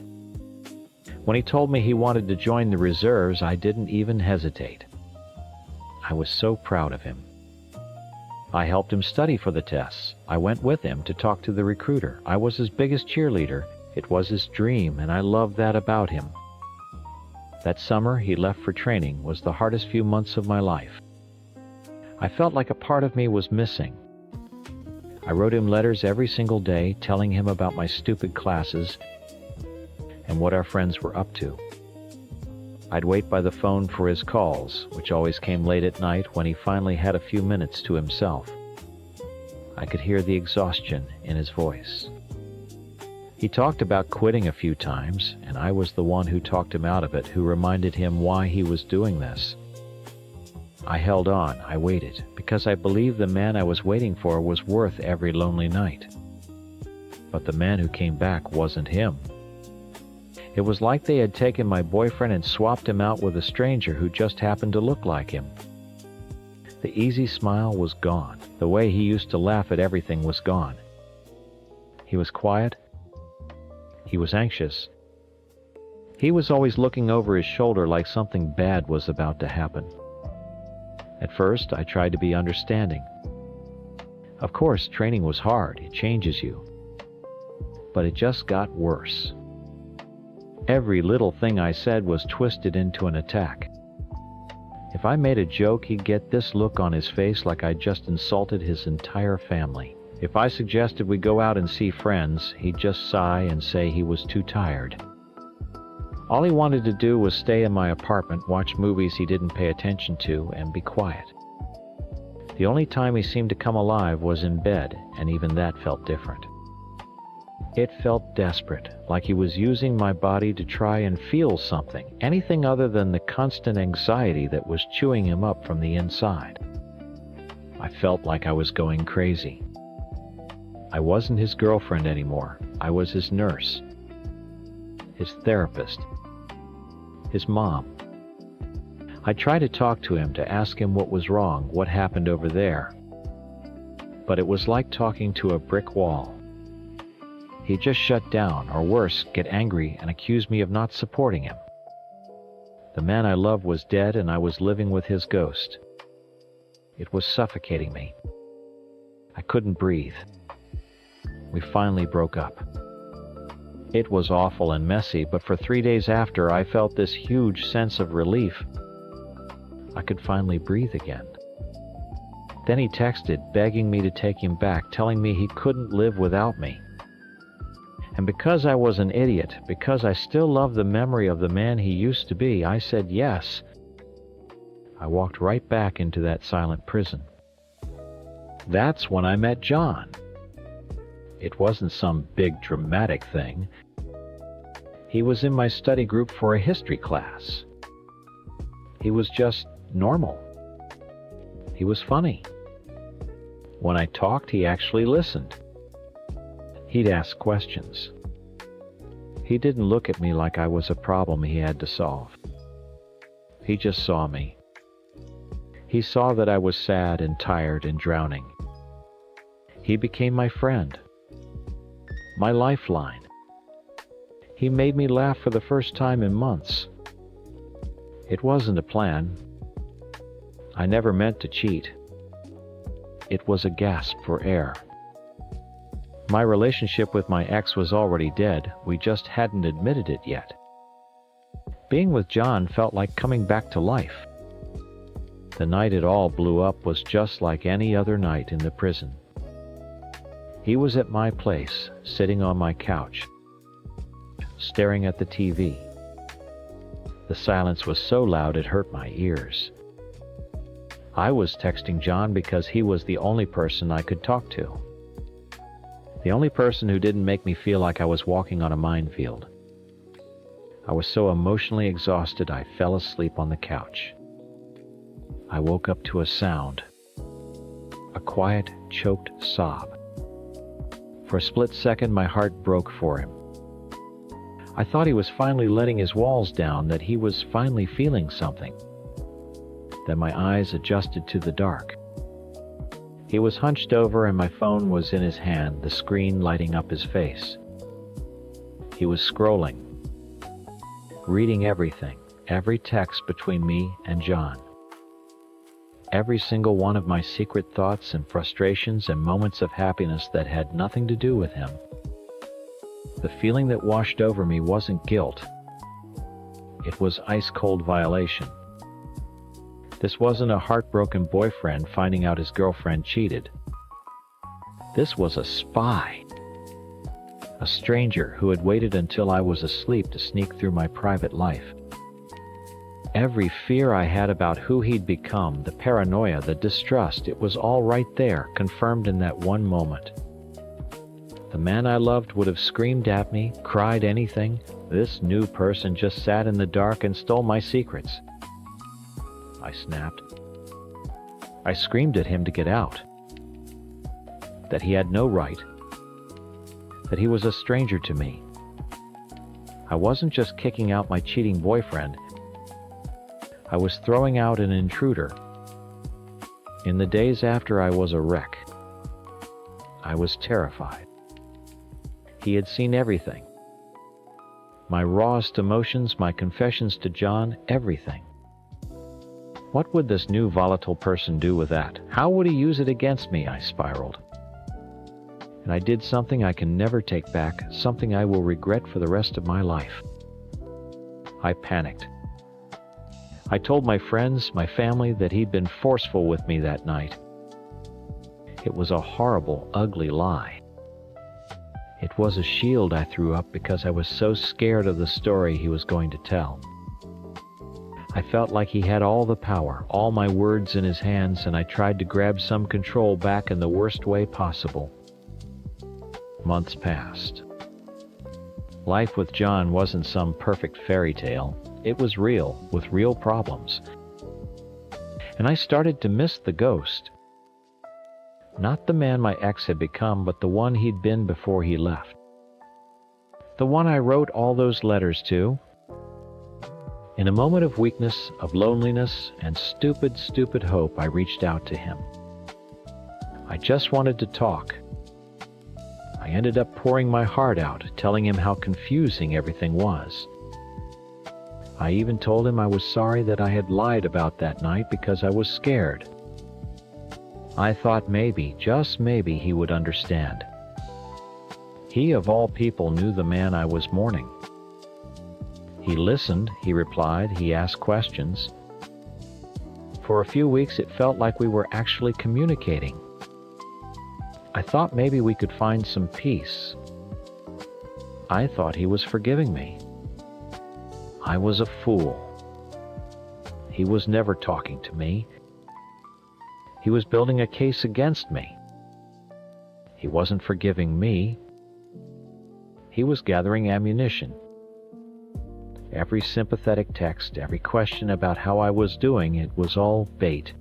S3: When he told me he wanted to join the reserves, I didn't even hesitate. I was so proud of him. I helped him study for the tests. I went with him to talk to the recruiter. I was his biggest cheerleader. It was his dream, and I loved that about him. That summer he left for training was the hardest few months of my life. I felt like a part of me was missing. I wrote him letters every single day telling him about my stupid classes and what our friends were up to. I'd wait by the phone for his calls, which always came late at night when he finally had a few minutes to himself. I could hear the exhaustion in his voice. He talked about quitting a few times, and I was the one who talked him out of it, who reminded him why he was doing this. I held on, I waited, because I believed the man I was waiting for was worth every lonely night. But the man who came back wasn't him. It was like they had taken my boyfriend and swapped him out with a stranger who just happened to look like him. The easy smile was gone. The way he used to laugh at everything was gone. He was quiet. He was anxious. He was always looking over his shoulder like something bad was about to happen. At first, I tried to be understanding. Of course, training was hard. It changes you. But it just got worse. Every little thing I said was twisted into an attack. If I made a joke, he'd get this look on his face like I'd just insulted his entire family. If I suggested we go out and see friends, he'd just sigh and say he was too tired. All he wanted to do was stay in my apartment, watch movies he didn't pay attention to, and be quiet. The only time he seemed to come alive was in bed, and even that felt different. It felt desperate, like he was using my body to try and feel something, anything other than the constant anxiety that was chewing him up from the inside. I felt like I was going crazy. I wasn't his girlfriend anymore. I was his nurse, his therapist, his mom. I tried to talk to him, to ask him what was wrong, what happened over there. But it was like talking to a brick wall. He'd just shut down, or worse, get angry and accuse me of not supporting him. The man I loved was dead, and I was living with his ghost. It was suffocating me. I couldn't breathe. We finally broke up. It was awful and messy, but for 3 days after, I felt this huge sense of relief. I could finally breathe again. Then he texted, begging me to take him back, telling me he couldn't live without me. And because I was an idiot, because I still loved the memory of the man he used to be, I said yes. I walked right back into that silent prison. That's when I met John. It wasn't some big dramatic thing. He was in my study group for a history class. He was just normal. He was funny. When I talked, he actually listened. He'd ask questions. He didn't look at me like I was a problem he had to solve. He just saw me. He saw that I was sad and tired and drowning. He became my friend, my lifeline. He made me laugh for the first time in months. It wasn't a plan. I never meant to cheat. It was a gasp for air. My relationship with my ex was already dead. We just hadn't admitted it yet. Being with John felt like coming back to life. The night it all blew up was just like any other night in the prison. He was at my place, sitting on my couch, staring at the TV. The silence was so loud it hurt my ears. I was texting John because he was the only person I could talk to. The only person who didn't make me feel like I was walking on a minefield. I was so emotionally exhausted I fell asleep on the couch. I woke up to a sound, a quiet, choked sob. For a split second, my heart broke for him. I thought he was finally letting his walls down, that he was finally feeling something. Then my eyes adjusted to the dark. He was hunched over and my phone was in his hand, the screen lighting up his face. He was scrolling, reading everything, every text between me and John. Every single one of my secret thoughts and frustrations and moments of happiness that had nothing to do with him. The feeling that washed over me wasn't guilt. It was ice-cold violation. This wasn't a heartbroken boyfriend finding out his girlfriend cheated. This was a spy. A stranger who had waited until I was asleep to sneak through my private life. Every fear I had about who he'd become, the paranoia, the distrust, it was all right there, confirmed in that one moment. The man I loved would have screamed at me, cried anything. This new person just sat in the dark and stole my secrets. I snapped. I screamed at him to get out. That he had no right. That he was a stranger to me. I wasn't just kicking out my cheating boyfriend. I was throwing out an intruder. In the days after, I was a wreck. I was terrified. He had seen everything. My rawest emotions, my confessions to John, everything. What would this new volatile person do with that? How would he use it against me? I spiraled. And I did something I can never take back, something I will regret for the rest of my life. I panicked. I told my friends, my family, that he'd been forceful with me that night. It was a horrible, ugly lie. It was a shield I threw up because I was so scared of the story he was going to tell. I felt like he had all the power, all my words in his hands, and I tried to grab some control back in the worst way possible. Months passed. Life with John wasn't some perfect fairy tale. It was real, with real problems. And I started to miss the ghost. Not the man my ex had become, but the one he'd been before he left. The one I wrote all those letters to. In a moment of weakness, of loneliness, and stupid hope, I reached out to him. I just wanted to talk. I ended up pouring my heart out, telling him how confusing everything was. I even told him I was sorry that I had lied about that night because I was scared. I thought maybe, just maybe, he would understand. He, of all people, knew the man I was mourning. He listened, he replied, he asked questions. For a few weeks it felt like we were actually communicating. I thought maybe we could find some peace. I thought he was forgiving me. I was a fool. He was never talking to me. He was building a case against me. He wasn't forgiving me. He was gathering ammunition. Every sympathetic text, every question about how I was doing, it was all bait.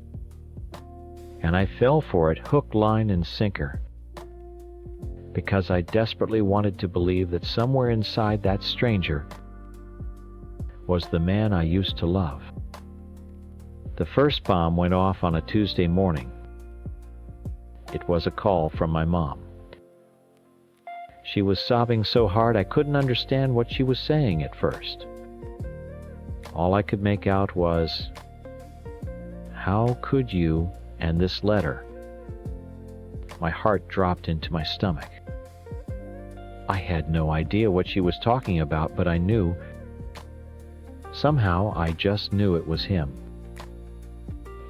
S3: And I fell for it hook, line, and sinker. Because I desperately wanted to believe that somewhere inside that stranger was the man I used to love. The first bomb went off on a Tuesday morning. It was a call from my mom. She was sobbing so hard I couldn't understand what she was saying at first. All I could make out was, "How could you, and this letter?" My heart dropped into my stomach. I had no idea what she was talking about, but I knew. Somehow, I just knew it was him.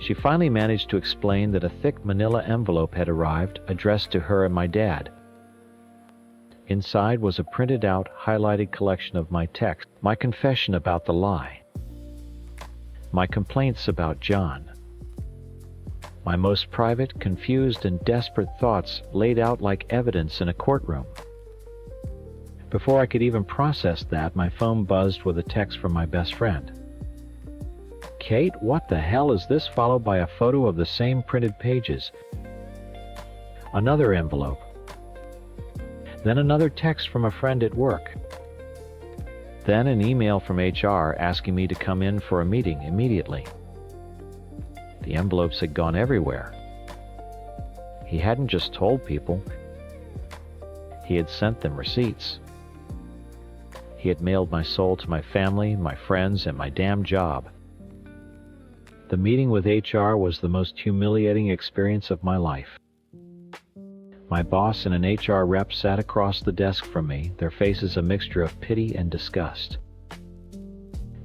S3: She finally managed to explain that a thick manila envelope had arrived, addressed to her and my dad. Inside was a printed-out, highlighted collection of my text, my confession about the lie, my complaints about John, my most private, confused, and desperate thoughts laid out like evidence in a courtroom. Before I could even process that, my phone buzzed with a text from my best friend. "Kate, what the hell is this?" followed by a photo of the same printed pages. Another envelope. Then another text from a friend at work. Then an email from HR asking me to come in for a meeting immediately. The envelopes had gone everywhere. He hadn't just told people. He had sent them receipts. He had mailed my soul to my family, my friends, and my damn job. The meeting with HR was the most humiliating experience of my life. My boss and an HR rep sat across the desk from me, their faces a mixture of pity and disgust.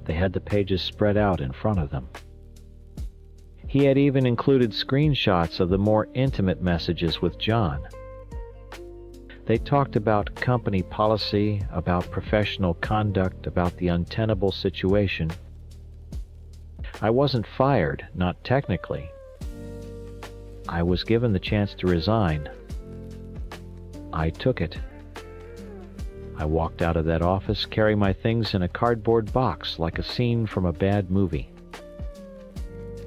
S3: They had the pages spread out in front of them. He had even included screenshots of the more intimate messages with John. They talked about company policy, about professional conduct, about the untenable situation. I wasn't fired, not technically. I was given the chance to resign. I took it. I walked out of that office carrying my things in a cardboard box like a scene from a bad movie.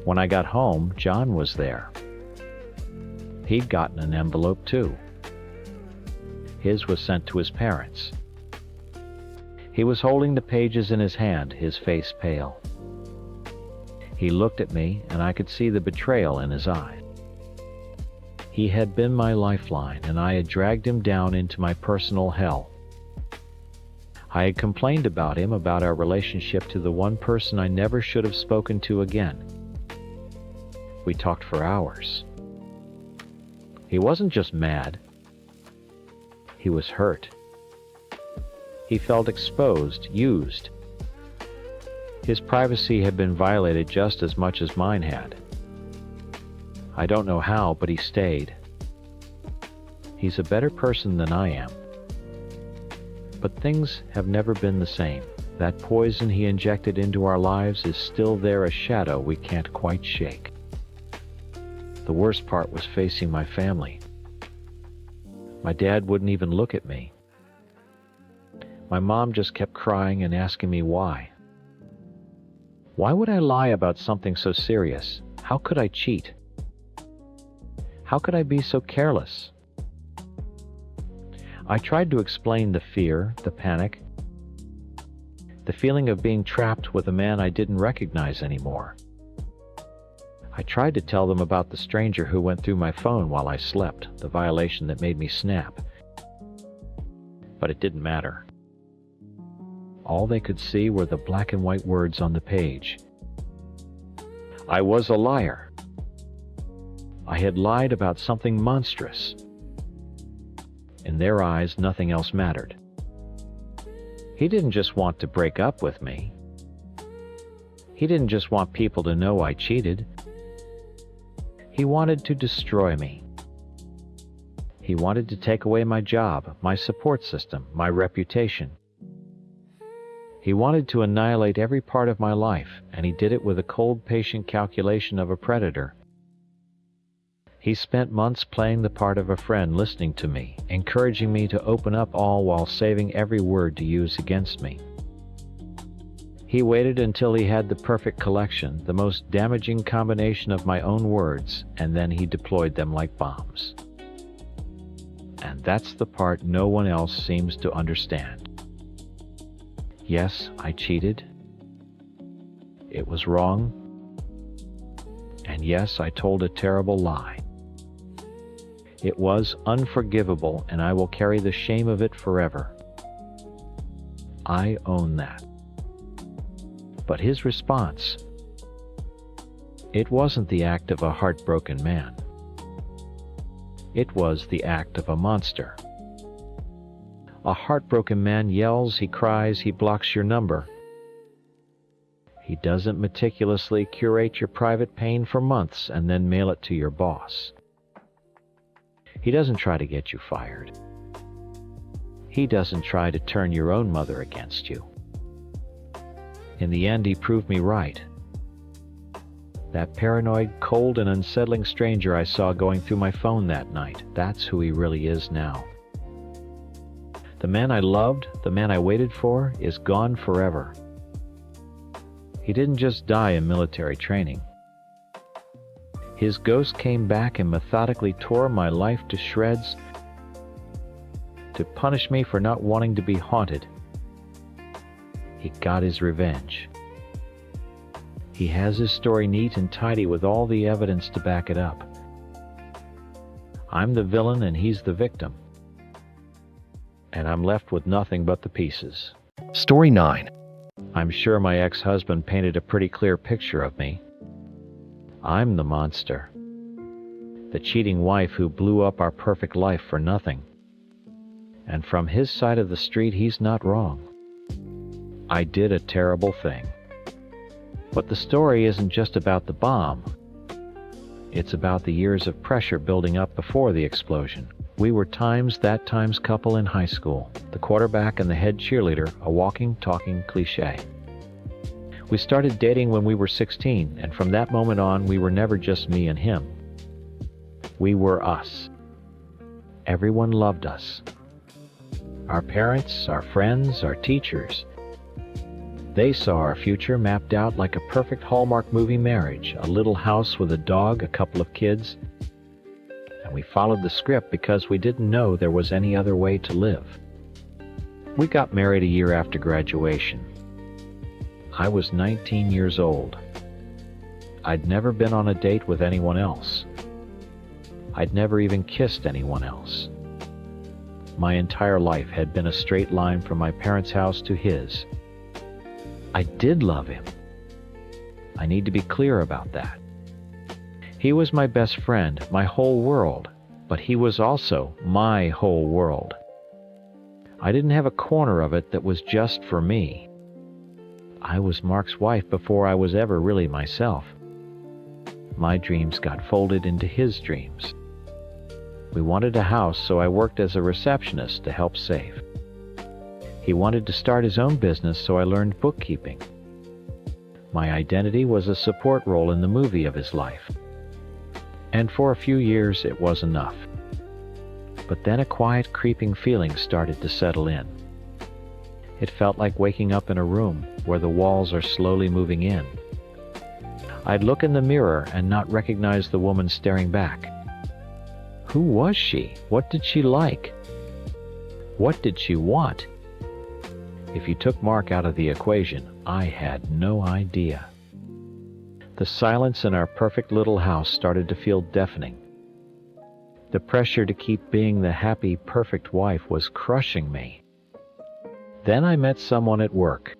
S3: When I got home, John was there. He'd gotten an envelope too. His was sent to his parents. He was holding the pages in his hand, his face pale. He looked at me, and I could see the betrayal in his eyes. He had been my lifeline, and I had dragged him down into my personal hell. I had complained about him, about our relationship, to the one person I never should have spoken to again. We talked for hours. He wasn't just mad. He was hurt. He felt exposed, used. His privacy had been violated just as much as mine had. I don't know how, but he stayed. He's a better person than I am. But things have never been the same. That poison he injected into our lives is still there, a shadow we can't quite shake. The worst part was facing my family. My dad wouldn't even look at me. My mom just kept crying and asking me why. Why would I lie about something so serious? How could I cheat? How could I be so careless? I tried to explain the fear, the panic, the feeling of being trapped with a man I didn't recognize anymore. I tried to tell them about the stranger who went through my phone while I slept, the violation that made me snap. But it didn't matter. All they could see were the black and white words on the page. I was a liar. I had lied about something monstrous. In their eyes, nothing else mattered. He didn't just want to break up with me. He didn't just want people to know I cheated. He wanted to destroy me. He wanted to take away my job, my support system, my reputation. He wanted to annihilate every part of my life, and he did it with a cold, patient calculation of a predator. He spent months playing the part of a friend, listening to me, encouraging me to open up, all while saving every word to use against me. He waited until he had the perfect collection, the most damaging combination of my own words, and then he deployed them like bombs. And that's the part no one else seems to understand. Yes, I cheated. It was wrong. And yes, I told a terrible lie. It was unforgivable, and I will carry the shame of it forever. I own that. But his response, it wasn't the act of a heartbroken man. It was the act of a monster. A heartbroken man yells, he cries, he blocks your number. He doesn't meticulously curate your private pain for months and then mail it to your boss. He doesn't try to get you fired. He doesn't try to turn your own mother against you. In the end, he proved me right. That paranoid, cold, and unsettling stranger I saw going through my phone that night, that's who he really is now. The man I loved, the man I waited for, is gone forever. He didn't just die in military training. His ghost came back and methodically tore my life to shreds to punish me for not wanting to be haunted. He got his revenge. He has his story neat and tidy with all the evidence to back it up. I'm the villain and he's the victim. And I'm left with nothing but the pieces.
S1: Story 9.
S3: I'm sure my ex-husband painted a pretty clear picture of me. I'm the monster. The cheating wife who blew up our perfect life for nothing. And from his side of the street, he's not wrong. I did a terrible thing. But the story isn't just about the bomb. It's about the years of pressure building up before the explosion. We were that times couple in high school, the quarterback and the head cheerleader, a walking, talking cliché. We started dating when we were 16, and from that moment on, we were never just me and him. We were us. Everyone loved us. Our parents, our friends, our teachers. They saw our future mapped out like a perfect Hallmark movie marriage, a little house with a dog, a couple of kids. And we followed the script because we didn't know there was any other way to live. We got married a year after graduation. I was 19 years old. I'd never been on a date with anyone else. I'd never even kissed anyone else. My entire life had been a straight line from my parents' house to his. I did love him. I need to be clear about that. He was my best friend, my whole world, but he was also my whole world. I didn't have a corner of it that was just for me. I was Mark's wife before I was ever really myself. My dreams got folded into his dreams. We wanted a house, so I worked as a receptionist to help save. He wanted to start his own business, so I learned bookkeeping. My identity was a support role in the movie of his life. And for a few years, it was enough. But then a quiet, creeping feeling started to settle in. It felt like waking up in a room where the walls are slowly moving in. I'd look in the mirror and not recognize the woman staring back. Who was she? What did she like? What did she want? If you took Mark out of the equation, I had no idea. The silence in our perfect little house started to feel deafening. The pressure to keep being the happy, perfect wife was crushing me. Then I met someone at work.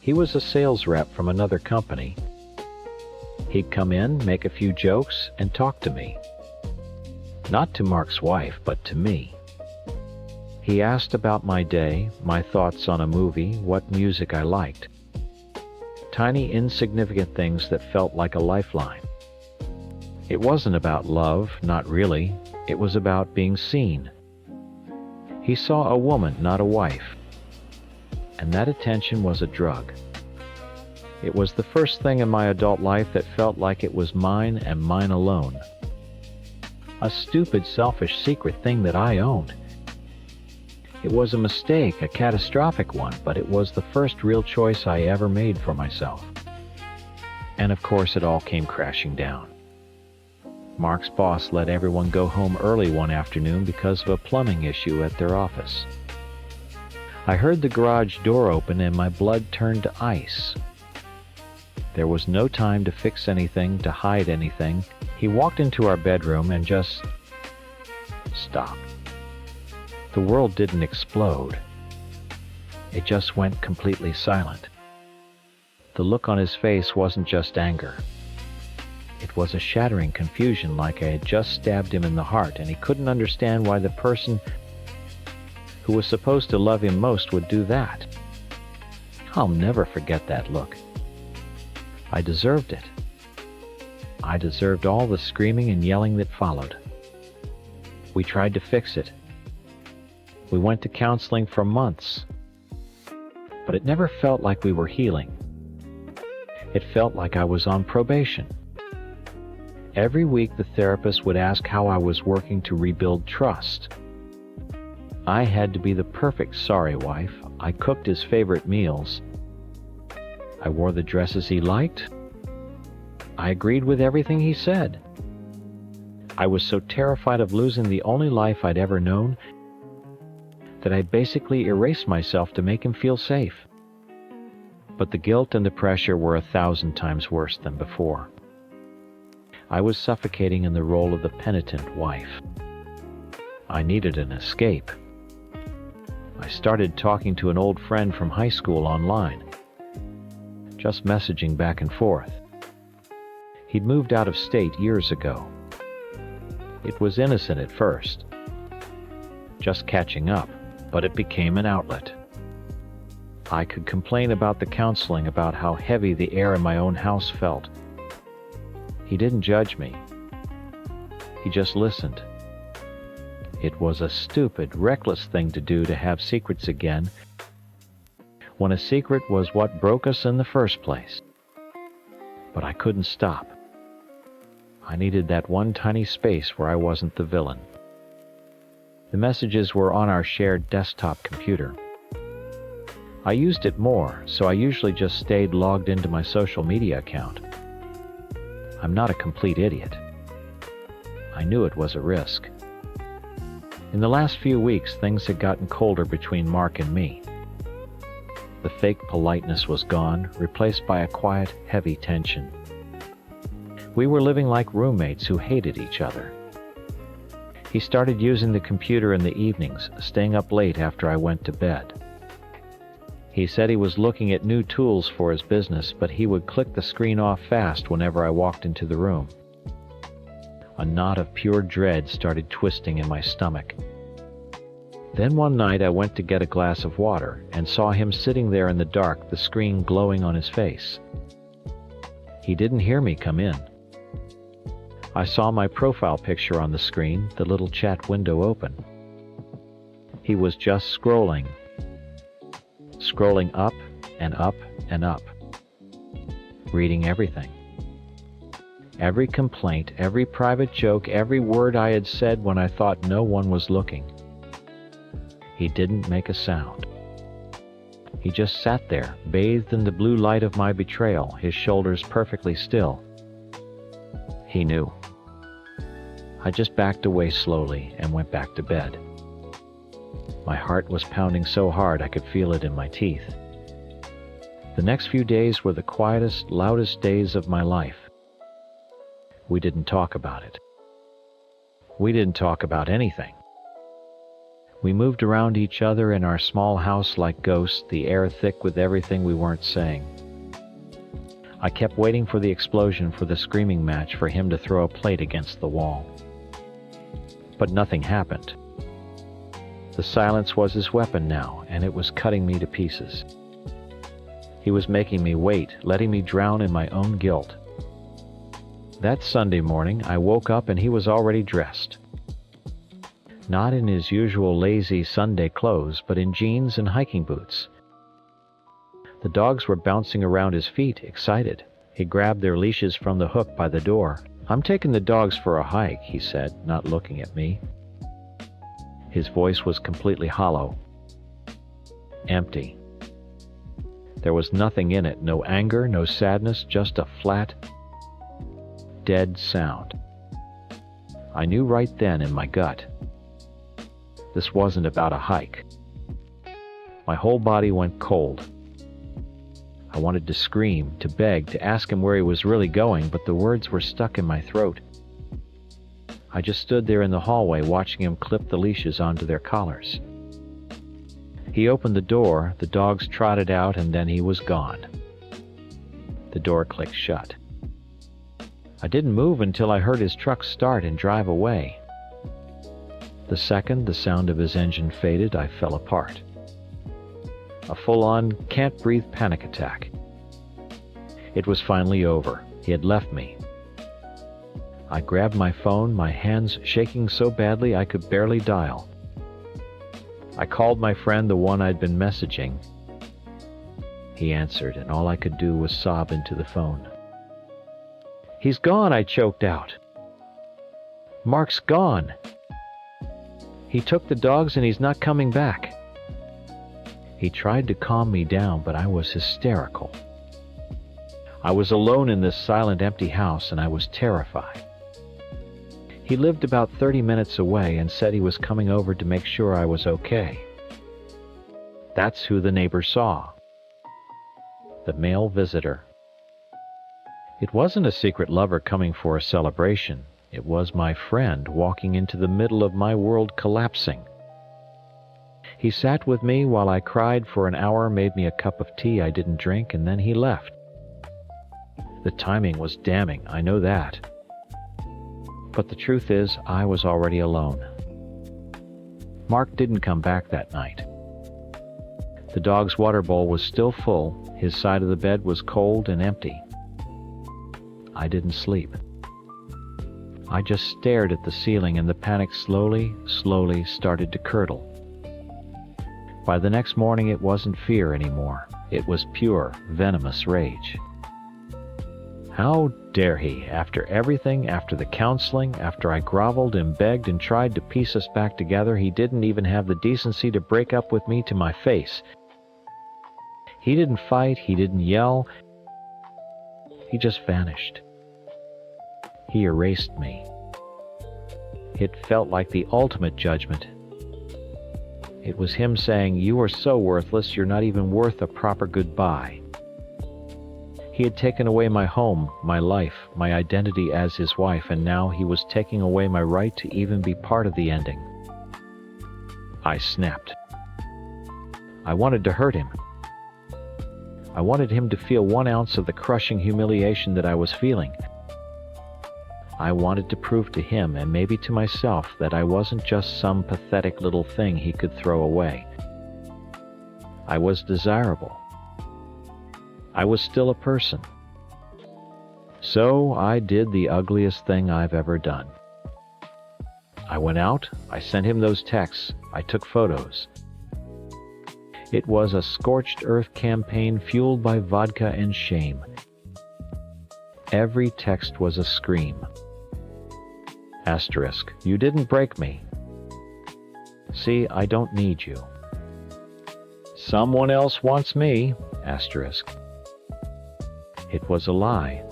S3: He was a sales rep from another company. He'd come in, make a few jokes, and talk to me. Not to Mark's wife, but to me. He asked about my day, my thoughts on a movie, what music I liked. Tiny, insignificant things that felt like a lifeline. It wasn't about love, not really. It was about being seen. He saw a woman, not a wife. And that attention was a drug. It was the first thing in my adult life that felt like it was mine and mine alone. A stupid, selfish, secret thing that I owned. It was a mistake, a catastrophic one, but it was the first real choice I ever made for myself. And of course, it all came crashing down. Mark's boss let everyone go home early one afternoon because of a plumbing issue at their office. I heard the garage door open and my blood turned to ice. There was no time to fix anything, to hide anything. He walked into our bedroom and just stopped. The world didn't explode. It just went completely silent. The look on his face wasn't just anger. It was a shattering confusion, like I had just stabbed him in the heart, and he couldn't understand why the person who was supposed to love him most would do that. I'll never forget that look. I deserved it. I deserved all the screaming and yelling that followed. We tried to fix it. We went to counseling for months. But it never felt like we were healing. It felt like I was on probation. Every week the therapist would ask how I was working to rebuild trust. I had to be the perfect sorry wife. I cooked his favorite meals. I wore the dresses he liked. I agreed with everything he said. I was so terrified of losing the only life I'd ever known that I basically erased myself to make him feel safe. But the guilt and the pressure were 1,000 times worse than before. I was suffocating in the role of the penitent wife. I needed an escape. I started talking to an old friend from high school online, just messaging back and forth. He'd moved out of state years ago. It was innocent at first, just catching up, but it became an outlet. I could complain about the counseling, about how heavy the air in my own house felt. He didn't judge me. He just listened. It was a stupid, reckless thing to do, to have secrets again, when a secret was what broke us in the first place. But I couldn't stop. I needed that one tiny space where I wasn't the villain. The messages were on our shared desktop computer. I used it more, so I usually just stayed logged into my social media account. I'm not a complete idiot. I knew it was a risk. In the last few weeks, things had gotten colder between Mark and me. The fake politeness was gone, replaced by a quiet, heavy tension. We were living like roommates who hated each other. He started using the computer in the evenings, staying up late after I went to bed. He said he was looking at new tools for his business, but he would click the screen off fast whenever I walked into the room. A knot of pure dread started twisting in my stomach. Then one night I went to get a glass of water and saw him sitting there in the dark, the screen glowing on his face. He didn't hear me come in. I saw my profile picture on the screen, the little chat window open. He was just scrolling up and up and up, reading everything. Every complaint, every private joke, every word I had said when I thought no one was looking. He didn't make a sound. He just sat there, bathed in the blue light of my betrayal, his shoulders perfectly still. He knew. I just backed away slowly and went back to bed. My heart was pounding so hard I could feel it in my teeth. The next few days were the quietest, loudest days of my life. We didn't talk about it. We didn't talk about anything. We moved around each other in our small house like ghosts, the air thick with everything we weren't saying. I kept waiting for the explosion, for the screaming match, for him to throw a plate against the wall. But nothing happened. The silence was his weapon now, and it was cutting me to pieces. He was making me wait, letting me drown in my own guilt. That Sunday morning, I woke up and he was already dressed. Not in his usual lazy Sunday clothes, but in jeans and hiking boots. The dogs were bouncing around his feet, excited. He grabbed their leashes from the hook by the door. "I'm taking the dogs for a hike," he said, not looking at me. His voice was completely hollow. Empty. There was nothing in it, no anger, no sadness, just a flat, dead sound. I knew right then in my gut. This wasn't about a hike. My whole body went cold. I wanted to scream, to beg, to ask him where he was really going, but the words were stuck in my throat. I just stood there in the hallway watching him clip the leashes onto their collars. He opened the door, the dogs trotted out, and then he was gone. The door clicked shut. I didn't move until I heard his truck start and drive away. The second the sound of his engine faded, I fell apart. A full-on, can't-breathe panic attack. It was finally over. He had left me. I grabbed my phone, my hands shaking so badly I could barely dial. I called my friend, the one I'd been messaging. He answered, and all I could do was sob into the phone. "He's gone," I choked out. "Mark's gone. He took the dogs and he's not coming back." He tried to calm me down, but I was hysterical. I was alone in this silent, empty house, and I was terrified. He lived about 30 minutes away and said he was coming over to make sure I was okay. That's who the neighbor saw. The male visitor. It wasn't a secret lover coming for a celebration. It was my friend walking into the middle of my world collapsing. He sat with me while I cried for an hour, made me a cup of tea I didn't drink, and then he left. The timing was damning, I know that. But the truth is, I was already alone. Mark didn't come back that night. The dog's water bowl was still full, his side of the bed was cold and empty. I didn't sleep. I just stared at the ceiling, and the panic slowly started to curdle. By the next morning, it wasn't fear anymore. It was pure, venomous rage. How dare he, after everything, after the counseling, after I groveled and begged and tried to piece us back together, he didn't even have the decency to break up with me to my face. He didn't fight, he didn't yell. He just vanished. He erased me. It felt like the ultimate judgment. It was him saying, "You are so worthless, you're not even worth a proper goodbye." He had taken away my home, my life, my identity as his wife, and now he was taking away my right to even be part of the ending. I snapped. I wanted to hurt him. I wanted him to feel 1 ounce of the crushing humiliation that I was feeling. I wanted to prove to him, and maybe to myself, that I wasn't just some pathetic little thing he could throw away. I was desirable. I was still a person. So I did the ugliest thing I've ever done. I went out, I sent him those texts, I took photos. It was a scorched earth campaign fueled by vodka and shame. Every text was a scream. Asterisk, you didn't break me. See, I don't need you. Someone else wants me. Asterisk. It was a lie.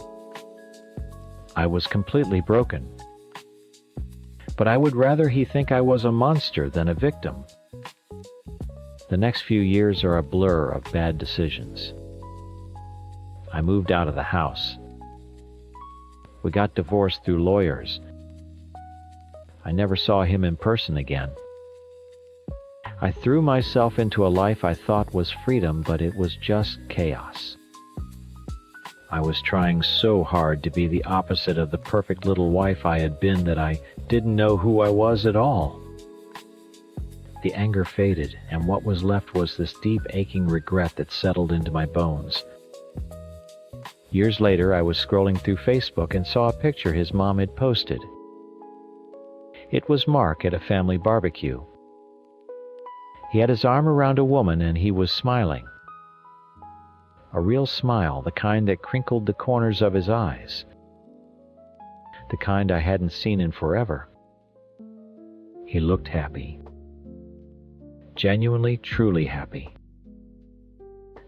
S3: I was completely broken. But I would rather he think I was a monster than a victim. The next few years are a blur of bad decisions. I moved out of the house. We got divorced through lawyers. I never saw him in person again. I threw myself into a life I thought was freedom, but it was just chaos. I was trying so hard to be the opposite of the perfect little wife I had been that I didn't know who I was at all. The anger faded, and what was left was this deep, aching regret that settled into my bones. Years later, I was scrolling through Facebook and saw a picture his mom had posted. It was Mark at a family barbecue. He had his arm around a woman and he was smiling. A real smile, the kind that crinkled the corners of his eyes. The kind I hadn't seen in forever. He looked happy. Genuinely, truly happy.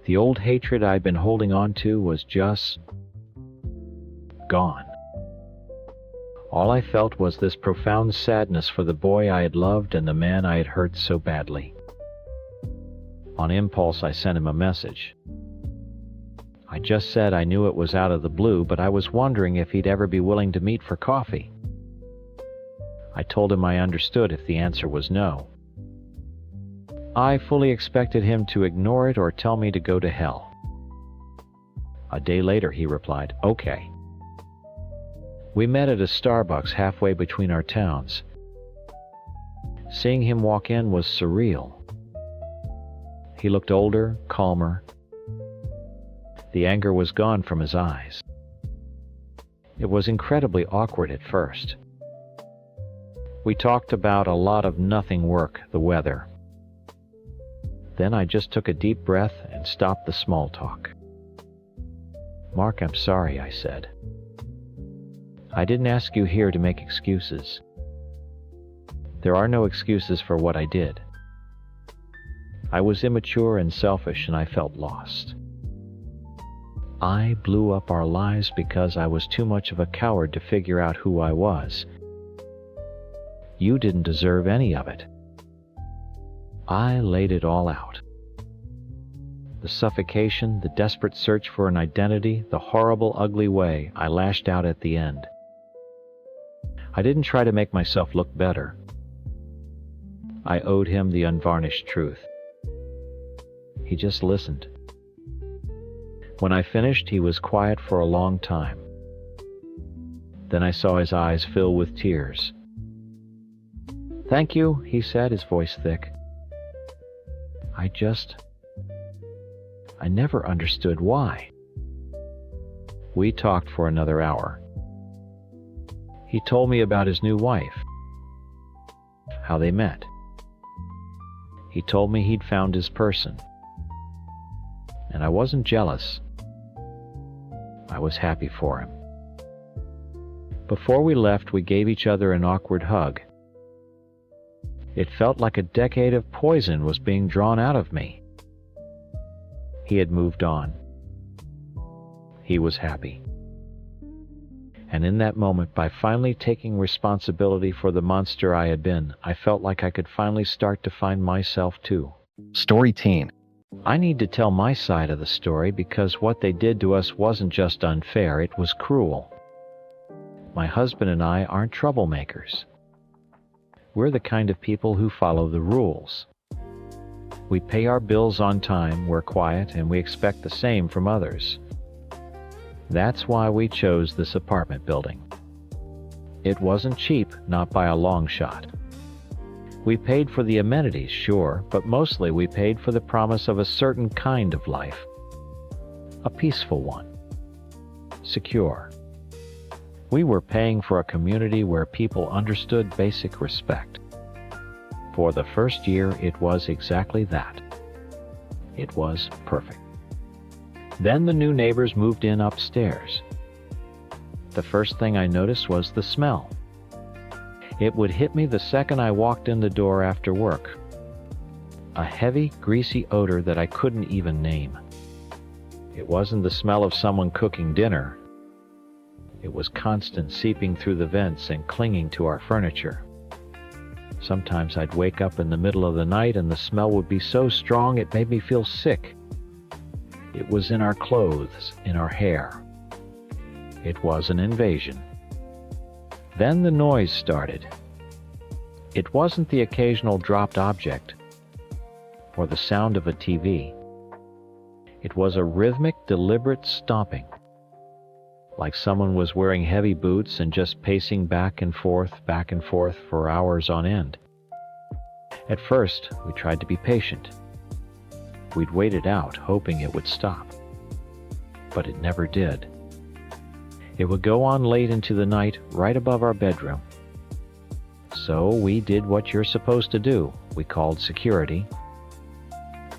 S3: The old hatred I'd been holding on to was just gone. All I felt was this profound sadness for the boy I had loved and the man I had hurt so badly. On impulse, I sent him a message. I just said I knew it was out of the blue, but I was wondering if he'd ever be willing to meet for coffee. I told him I understood if the answer was no. I fully expected him to ignore it or tell me to go to hell. A day later, he replied, "Okay." We met at a Starbucks halfway between our towns. Seeing him walk in was surreal. He looked older, calmer. The anger was gone from his eyes. It was incredibly awkward at first. We talked about a lot of nothing work, the weather. Then I just took a deep breath and stopped the small talk. "Mark, I'm sorry," I said. "I didn't ask you here to make excuses. There are no excuses for what I did. I was immature and selfish, and I felt lost. I blew up our lives because I was too much of a coward to figure out who I was. You didn't deserve any of it. I laid it all out. The suffocation, the desperate search for an identity, the horrible, ugly way I lashed out at the end. I didn't try to make myself look better. I owed him the unvarnished truth. He just listened. When I finished, he was quiet for a long time. Then I saw his eyes fill with tears. "Thank you," he said, his voice thick. I never understood why. We talked for another hour. He told me about his new wife, how they met. He told me he'd found his person. And I wasn't jealous. I was happy for him. Before we left, we gave each other an awkward hug. It felt like a decade of poison was being drawn out of me. He had moved on. He was happy. And in that moment, by finally taking responsibility for the monster I had been, I felt like I could finally start to find myself too.
S1: Story Teen.
S3: I need to tell my side of the story because what they did to us wasn't just unfair, it was cruel. My husband and I aren't troublemakers. We're the kind of people who follow the rules. We pay our bills on time, we're quiet, and we expect the same from others. That's why we chose this apartment building. It wasn't cheap, not by a long shot. We paid for the amenities, sure, but mostly we paid for the promise of a certain kind of life. A peaceful one. Secure. We were paying for a community where people understood basic respect. For the first year, it was exactly that. It was perfect. Then the new neighbors moved in upstairs. The first thing I noticed was the smell. It would hit me the second I walked in the door after work. A heavy, greasy odor that I couldn't even name. It wasn't the smell of someone cooking dinner. It was constant, seeping through the vents and clinging to our furniture. Sometimes I'd wake up in the middle of the night and the smell would be so strong it made me feel sick. It was in our clothes, in our hair. It was an invasion. Then the noise started. It wasn't the occasional dropped object or the sound of a TV. It was a rhythmic, deliberate stomping, like someone was wearing heavy boots and just pacing back and forth for hours on end. At first, we tried to be patient. We'd wait it out, hoping it would stop. But it never did. It would go on late into the night, right above our bedroom. So we did what you're supposed to do. We called security.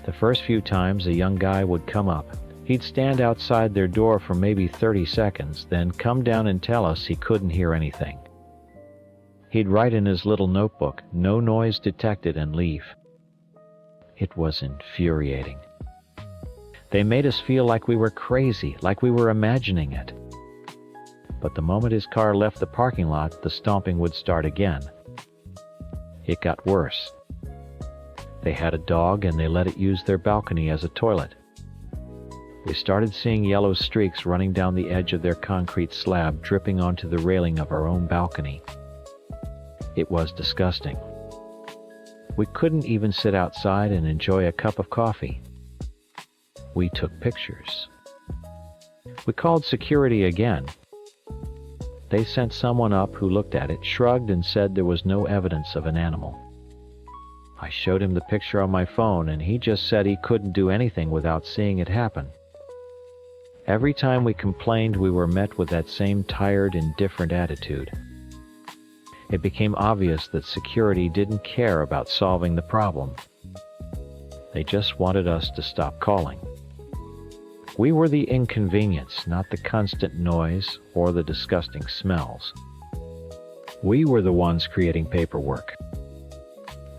S3: The first few times a young guy would come up. He'd stand outside their door for maybe 30 seconds, then come down and tell us he couldn't hear anything. He'd write in his little notebook, "No noise detected," and leave. It was infuriating. They made us feel like we were crazy, like we were imagining it. But the moment his car left the parking lot, the stomping would start again. It got worse. They had a dog and they let it use their balcony as a toilet. We started seeing yellow streaks running down the edge of their concrete slab, dripping onto the railing of our own balcony. It was disgusting. We couldn't even sit outside and enjoy a cup of coffee. We took pictures. We called security again. They sent someone up who looked at it, shrugged, and said there was no evidence of an animal. I showed him the picture on my phone, and he just said he couldn't do anything without seeing it happen. Every time we complained, we were met with that same tired, indifferent attitude. It became obvious that security didn't care about solving the problem. They just wanted us to stop calling. We were the inconvenience, not the constant noise or the disgusting smells. We were the ones creating paperwork.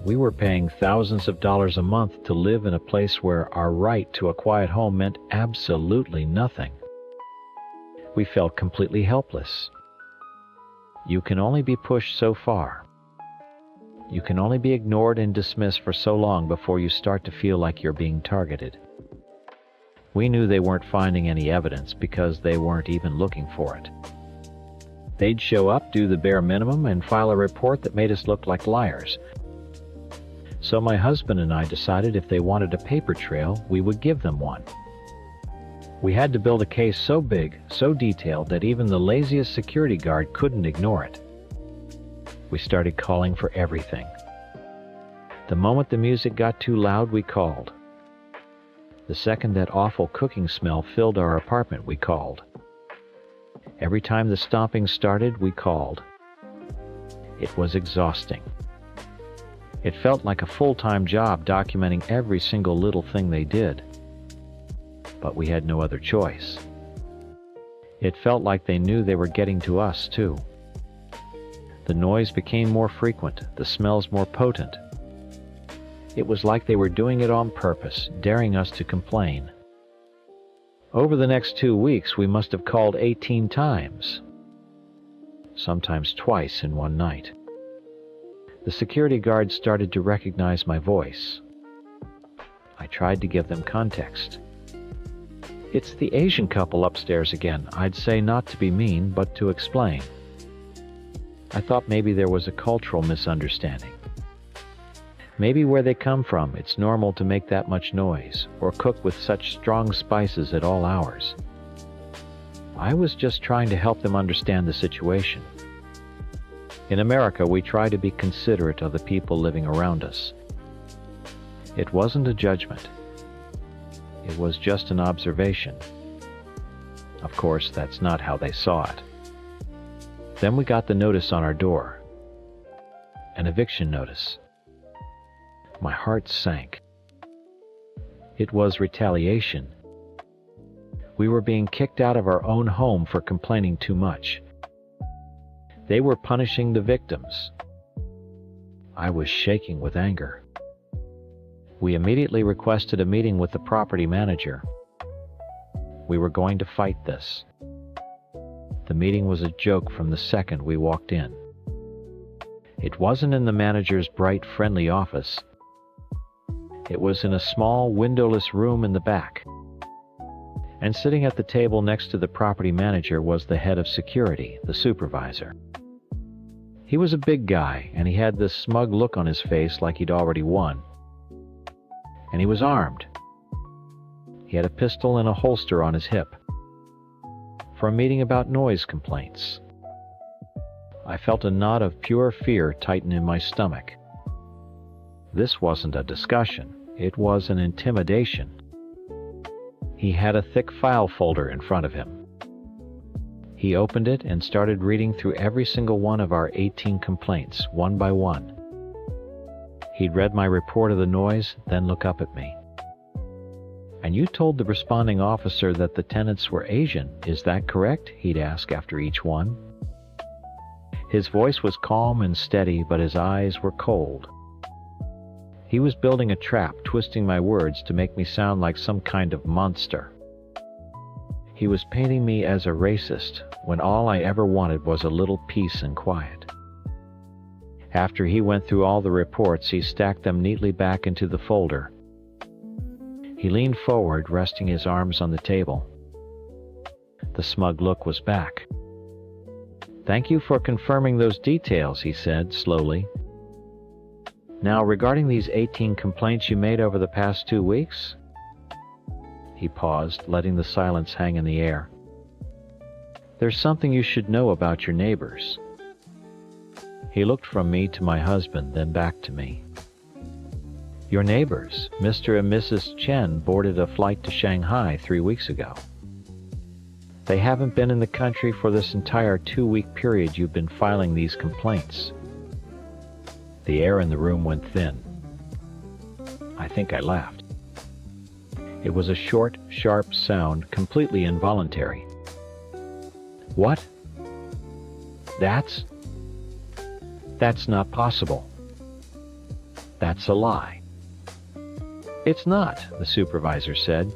S3: We were paying thousands of dollars a month to live in a place where our right to a quiet home meant absolutely nothing. We felt completely helpless. You can only be pushed so far. You can only be ignored and dismissed for so long before you start to feel like you're being targeted. We knew they weren't finding any evidence because they weren't even looking for it. They'd show up, do the bare minimum, and file a report that made us look like liars. So my husband and I decided if they wanted a paper trail, we would give them one. We had to build a case so big, so detailed, that even the laziest security guard couldn't ignore it. We started calling for everything. The moment the music got too loud, we called. The second that awful cooking smell filled our apartment, we called. Every time the stomping started, we called. It was exhausting. It felt like a full-time job documenting every single little thing they did. But we had no other choice. It felt like they knew they were getting to us, too. The noise became more frequent, the smells more potent. It was like they were doing it on purpose, daring us to complain. Over the next 2 weeks, we must have called 18 times. Sometimes twice in one night. The security guards started to recognize my voice. I tried to give them context. "It's the Asian couple upstairs again," I'd say, not to be mean, but to explain. I thought maybe there was a cultural misunderstanding. Maybe where they come from, it's normal to make that much noise, or cook with such strong spices at all hours. I was just trying to help them understand the situation. In America, we try to be considerate of the people living around us. It wasn't a judgment. It was just an observation. Of course, that's not how they saw it. Then we got the notice on our door. An eviction notice. My heart sank. It was retaliation. We were being kicked out of our own home for complaining too much. They were punishing the victims. I was shaking with anger. We immediately requested a meeting with the property manager. We were going to fight this. The meeting was a joke from the second we walked in. It wasn't in the manager's bright, friendly office. It was in a small, windowless room in the back. And sitting at the table next to the property manager was the head of security, the supervisor. He was a big guy, and he had this smug look on his face like he'd already won. And he was armed. He had a pistol and a holster on his hip. For a meeting about noise complaints. I felt a knot of pure fear tighten in my stomach. This wasn't a discussion, it was an intimidation. He had a thick file folder in front of him. He opened it and started reading through every single one of our 18 complaints, one by one. He'd read my report of the noise, then look up at me. "And you told the responding officer that the tenants were Asian, is that correct?" he'd ask after each one. His voice was calm and steady, but his eyes were cold. He was building a trap, twisting my words to make me sound like some kind of monster. He was painting me as a racist, when all I ever wanted was a little peace and quiet. After he went through all the reports, he stacked them neatly back into the folder. He leaned forward, resting his arms on the table. The smug look was back. "Thank you for confirming those details," he said slowly. "Now, regarding these 18 complaints you made over the past 2 weeks?" He paused, letting the silence hang in the air. "There's something you should know about your neighbors." He looked from me to my husband, then back to me. "Your neighbors, Mr. and Mrs. Chen, boarded a flight to Shanghai 3 weeks ago. They haven't been in the country for this entire 2-week period you've been filing these complaints." The air in the room went thin. I think I laughed. It was a short, sharp sound, completely involuntary. "What? That's not possible. That's a lie." "It's not," the supervisor said.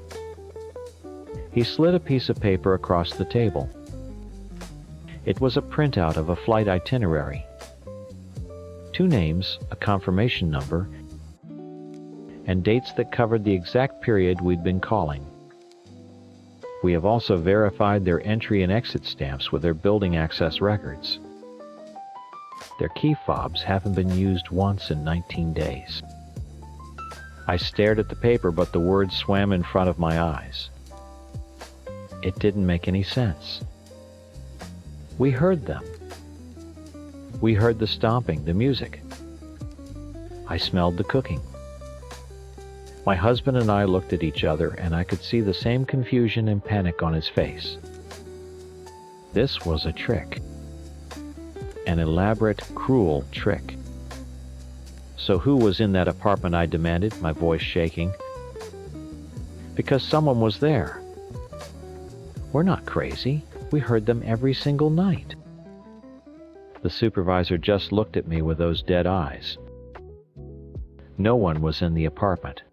S3: He slid a piece of paper across the table. It was a printout of a flight itinerary. 2 names, a confirmation number, and dates that covered the exact period we'd been calling. We have also verified their entry and exit stamps with their building access records. Their key fobs haven't been used once in 19 days. I stared at the paper, but the words swam in front of my eyes. It didn't make any sense. We heard them. We heard the stomping, the music. I smelled the cooking. My husband and I looked at each other, and I could see the same confusion and panic on his face. This was a trick. An elaborate, cruel trick. "So who was in that apartment?" I demanded, my voice shaking. "Because someone was there. We're not crazy. We heard them every single night." The supervisor just looked at me with those dead eyes. No one was in the apartment.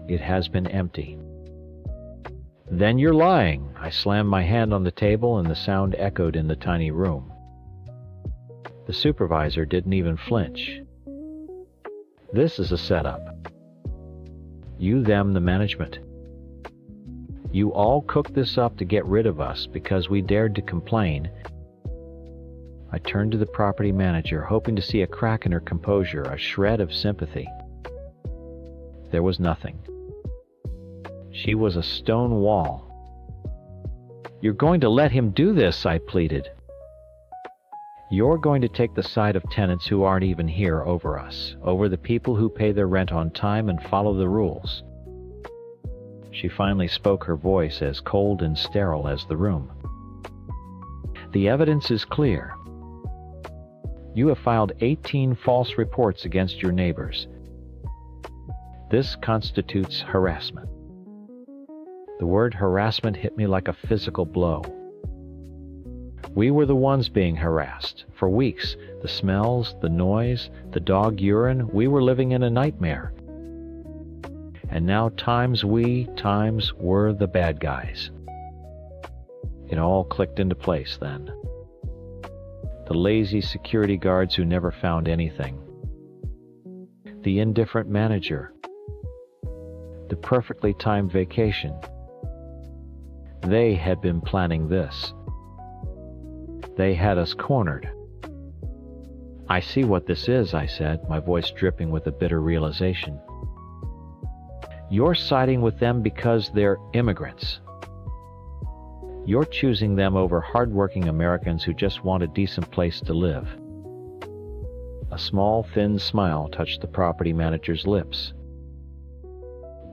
S3: It has been empty. "Then you're lying." I slammed my hand on the table and the sound echoed in the tiny room. The supervisor didn't even flinch. "This is a setup. You, them, the management. You all cooked this up to get rid of us because we dared to complain." I turned to the property manager, hoping to see a crack in her composure, a shred of sympathy. There was nothing. She was a stone wall. "You're going to let him do this," I pleaded. You're going to take the side of tenants who aren't even here over us, over the people who pay their rent on time and follow the rules." She finally spoke, her voice as cold and sterile as the room. "The evidence is clear. You have filed 18 false reports against your neighbors. This constitutes harassment." The word harassment hit me like a physical blow. We were the ones being harassed. For weeks, the smells, the noise, the dog urine, we were living in a nightmare. And now times were the bad guys. It all clicked into place then. The lazy security guards who never found anything. The indifferent manager. The perfectly timed vacation. They had been planning this. They had us cornered. "I see what this is," I said, my voice dripping with a bitter realization. "You're siding with them because they're immigrants. You're choosing them over hardworking Americans who just want a decent place to live." A small, thin smile touched the property manager's lips.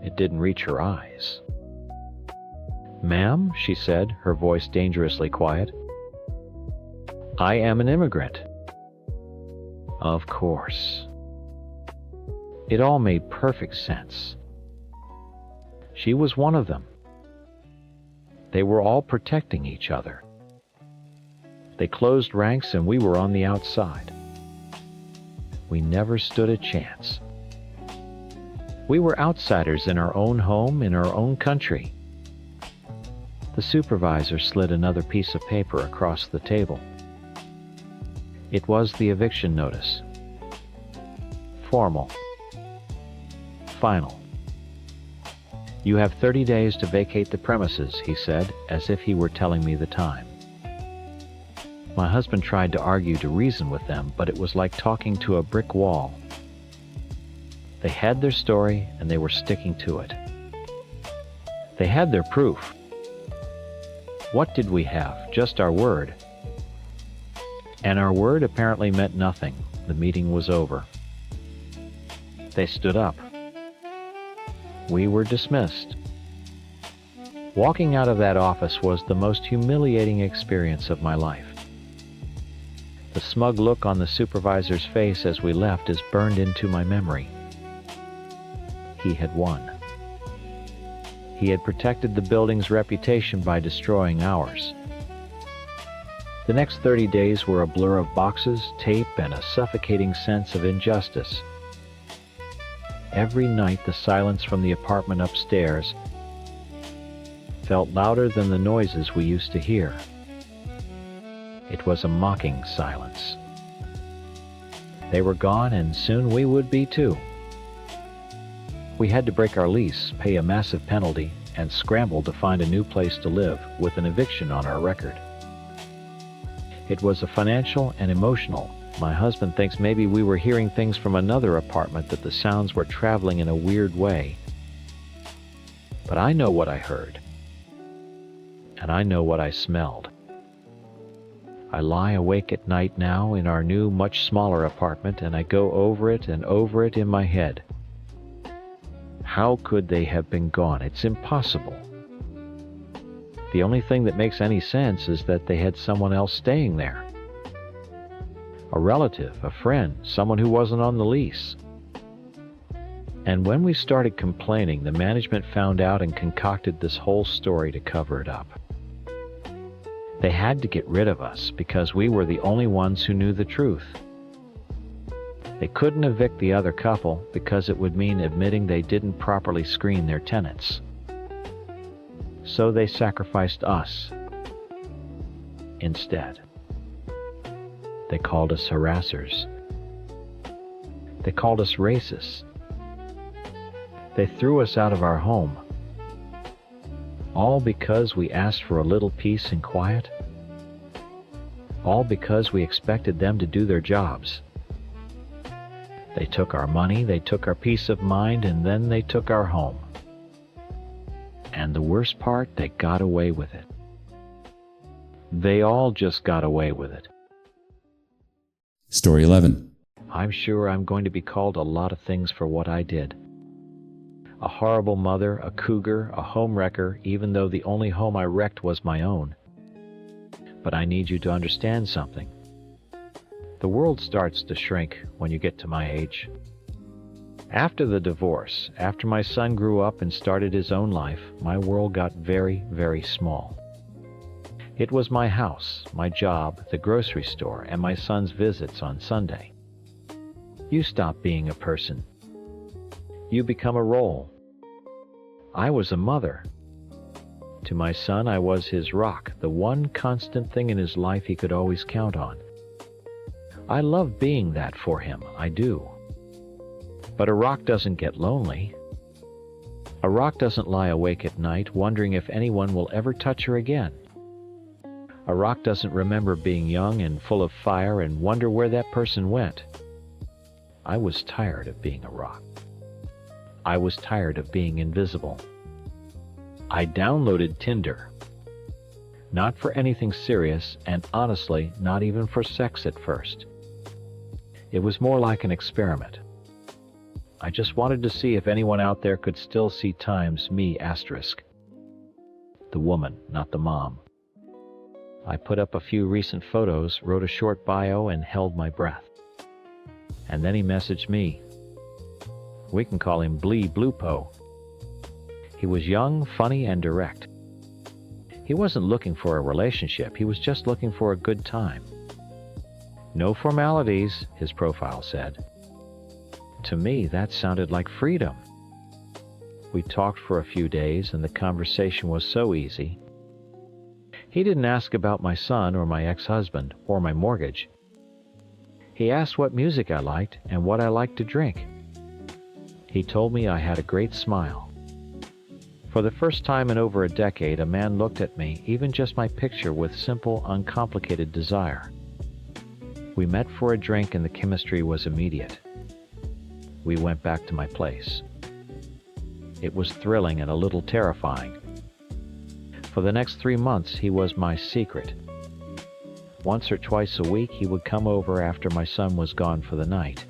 S3: It didn't reach her eyes. "Ma'am," she said, her voice dangerously quiet, "I am an immigrant." Of course. It all made perfect sense. She was one of them. They were all protecting each other. They closed ranks and we were on the outside. We never stood a chance. We were outsiders in our own home, in our own country. The supervisor slid another piece of paper across the table. It was the eviction notice. Formal. Final. "You have 30 days to vacate the premises," he said, as if he were telling me the time. My husband tried to argue, to reason with them, but it was like talking to a brick wall. They had their story, and they were sticking to it. They had their proof. What did we have? Just our word. And our word apparently meant nothing. The meeting was over. They stood up. We were dismissed. Walking out of that office was the most humiliating experience of my life. The smug look on the supervisor's face as we left is burned into my memory. He had won. He had protected the building's reputation by destroying ours. The next 30 days were a blur of boxes, tape, and a suffocating sense of injustice. Every night the silence from the apartment upstairs felt louder than the noises we used to hear. It was a mocking silence. They were gone, and soon we would be too. We had to break our lease, pay a massive penalty, and scramble to find a new place to live with an eviction on our record. It was a financial and emotional. My husband thinks maybe we were hearing things from another apartment, that the sounds were traveling in a weird way. But I know what I heard. And I know what I smelled. I lie awake at night now in our new, much smaller apartment, and I go over it and over it in my head. How could they have been gone? It's impossible. The only thing that makes any sense is that they had someone else staying there. A relative, a friend, someone who wasn't on the lease. And when we started complaining, the management found out and concocted this whole story to cover it up. They had to get rid of us because we were the only ones who knew the truth. They couldn't evict the other couple because it would mean admitting they didn't properly screen their tenants. So they sacrificed us instead. They called us harassers. They called us racists. They threw us out of our home. All because we asked for a little peace and quiet. All because we expected them to do their jobs. They took our money, they took our peace of mind, and then they took our home. And the worst part, they got away with it. They all just got away with it.
S2: Story 11.
S3: I'm sure I'm going to be called a lot of things for what I did. A horrible mother, a cougar, a home wrecker, even though the only home I wrecked was my own. But I need you to understand something. The world starts to shrink when you get to my age. After the divorce, after my son grew up and started his own life, my world got very, very small. It was my house, my job, the grocery store, and my son's visits on Sunday. You stop being a person. You become a role. I was a mother. To my son, I was his rock, the one constant thing in his life he could always count on. I love being that for him, I do. But a rock doesn't get lonely. A rock doesn't lie awake at night wondering if anyone will ever touch her again. A rock doesn't remember being young and full of fire and wonder where that person went. I was tired of being a rock. I was tired of being invisible. I downloaded Tinder. Not for anything serious, and honestly, not even for sex at first. It was more like an experiment. I just wanted to see if anyone out there could still see times me asterisk. The woman, not the mom. I put up a few recent photos, wrote a short bio, and held my breath. And then he messaged me. We can call him Blee Bluepo. He was young, funny, and direct. He wasn't looking for a relationship, he was just looking for a good time. No formalities, his profile said. To me, that sounded like freedom. We talked for a few days, and the conversation was so easy. He didn't ask about my son or my ex-husband or my mortgage. He asked what music I liked and what I liked to drink. He told me I had a great smile. For the first time in over a decade, a man looked at me, even just my picture, with simple, uncomplicated desire. We met for a drink and the chemistry was immediate. We went back to my place. It was thrilling and a little terrifying. For the next 3 months, he was my secret. Once or twice a week, he would come over after my son was gone for the night.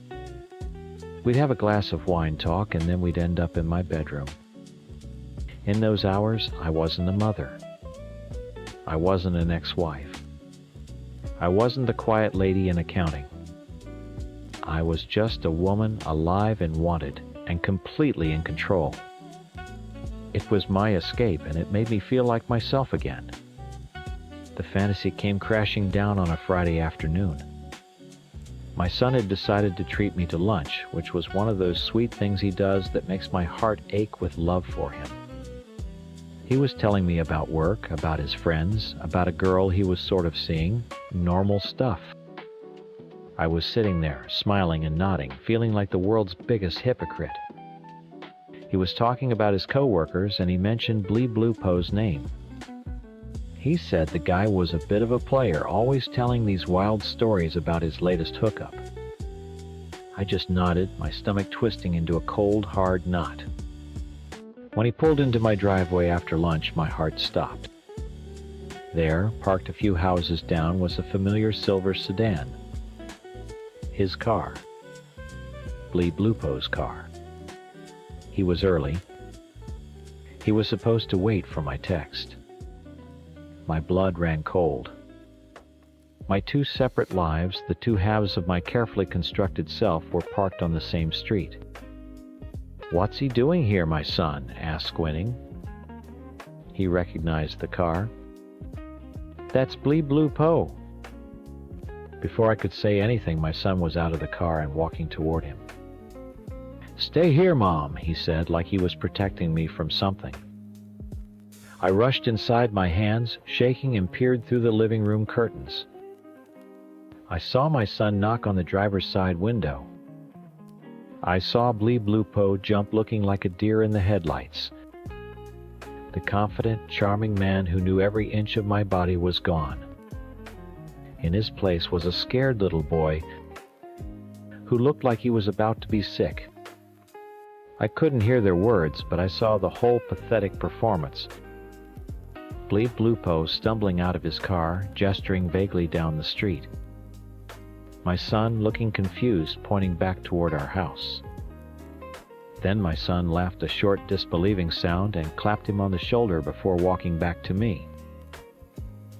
S3: We'd have a glass of wine talk, and then we'd end up in my bedroom. In those hours, I wasn't a mother. I wasn't an ex-wife. I wasn't the quiet lady in accounting. I was just a woman alive and wanted, and completely in control. It was my escape, and it made me feel like myself again. The fantasy came crashing down on a Friday afternoon. My son had decided to treat me to lunch, which was one of those sweet things he does that makes my heart ache with love for him. He was telling me about work, about his friends, about a girl he was sort of seeing, normal stuff. I was sitting there, smiling and nodding, feeling like the world's biggest hypocrite. He was talking about his coworkers, and he mentioned Blee Bluepo's name. He said the guy was a bit of a player, always telling these wild stories about his latest hookup. I just nodded, my stomach twisting into a cold, hard knot. When he pulled into my driveway after lunch, my heart stopped. There, parked a few houses down, was a familiar silver sedan. His car. Blee Bluepo's car. He was early. He was supposed to wait for my text. My blood ran cold. My two separate lives, the two halves of my carefully constructed self, were parked on the same street. "What's he doing here, my son?" asked squinting. He recognized the car. "That's Blee Bluepo." Before I could say anything, my son was out of the car and walking toward him. "Stay here, Mom," he said, like he was protecting me from something. I rushed inside, my hands shaking, and peered through the living room curtains. I saw my son knock on the driver's side window. I saw Blee Bluepo jump, looking like a deer in the headlights. The confident, charming man who knew every inch of my body was gone. In his place was a scared little boy who looked like he was about to be sick. I couldn't hear their words, but I saw the whole pathetic performance. Blee Bluepo stumbling out of his car, gesturing vaguely down the street. my son looking confused, pointing back toward our house. Then my son laughed a short, disbelieving sound and clapped him on the shoulder before walking back to me.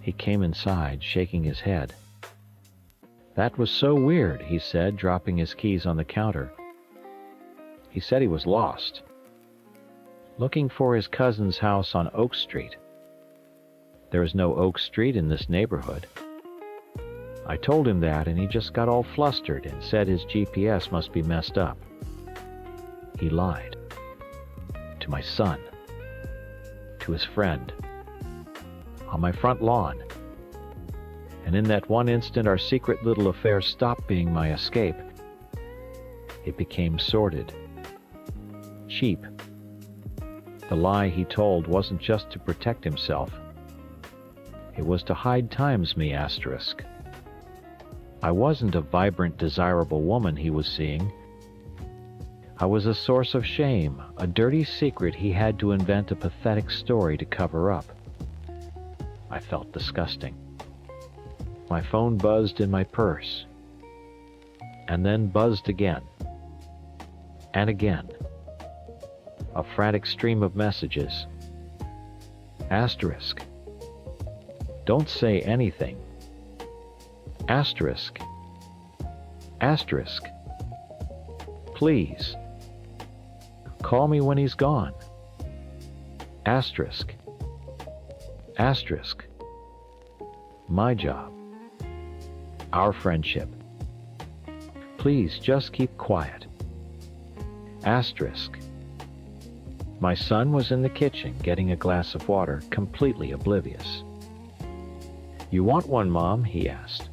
S3: He came inside, shaking his head. "That was so weird," he said, dropping his keys on the counter. He said he was lost, looking for his cousin's house on Oak Street. There is no Oak Street in this neighborhood. I told him that, and he just got all flustered and said his GPS must be messed up. He lied. To my son. To his friend. On my front lawn. And in that one instant, our secret little affair stopped being my escape. It became sordid. Cheap. The lie he told wasn't just to protect himself. It was to hide times me asterisk. I wasn't a vibrant, desirable woman he was seeing. I was a source of shame, a dirty secret he had to invent a pathetic story to cover up. I felt disgusting. My phone buzzed in my purse, and then buzzed again, and again. A frantic stream of messages. Asterisk. Don't say anything. Asterisk. Asterisk. Please. Call me when he's gone. Asterisk. Asterisk. My job. Our friendship. Please just keep quiet. Asterisk. My son was in the kitchen getting a glass of water, completely oblivious. "You want one, Mom?" he asked.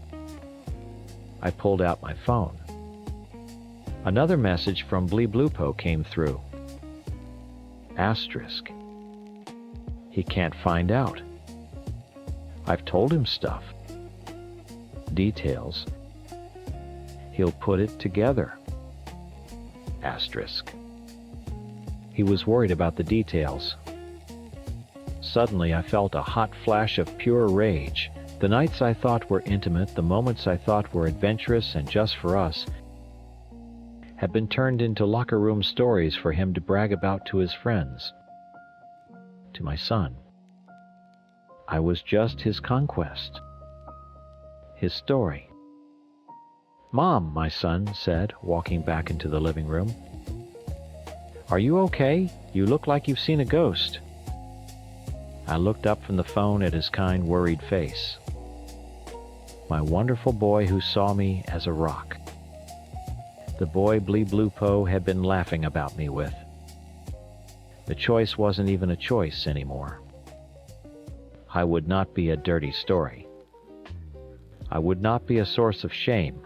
S3: I pulled out my phone. Another message from Bluepo came through. Asterisk. He can't find out. I've told him stuff. Details. He'll put it together. Asterisk. He was worried about the details. Suddenly I felt a hot flash of pure rage. The nights I thought were intimate, the moments I thought were adventurous and just for us, had been turned into locker room stories for him to brag about to his friends. To my son. I was just his conquest. His story. "Mom," my son said, walking back into the living room. "Are you okay? You look like you've seen a ghost." I looked up from the phone at his kind, worried face. My wonderful boy who saw me as a rock. The boy Bluepo had been laughing about me with. The choice wasn't even a choice anymore. I would not be a dirty story. I would not be a source of shame.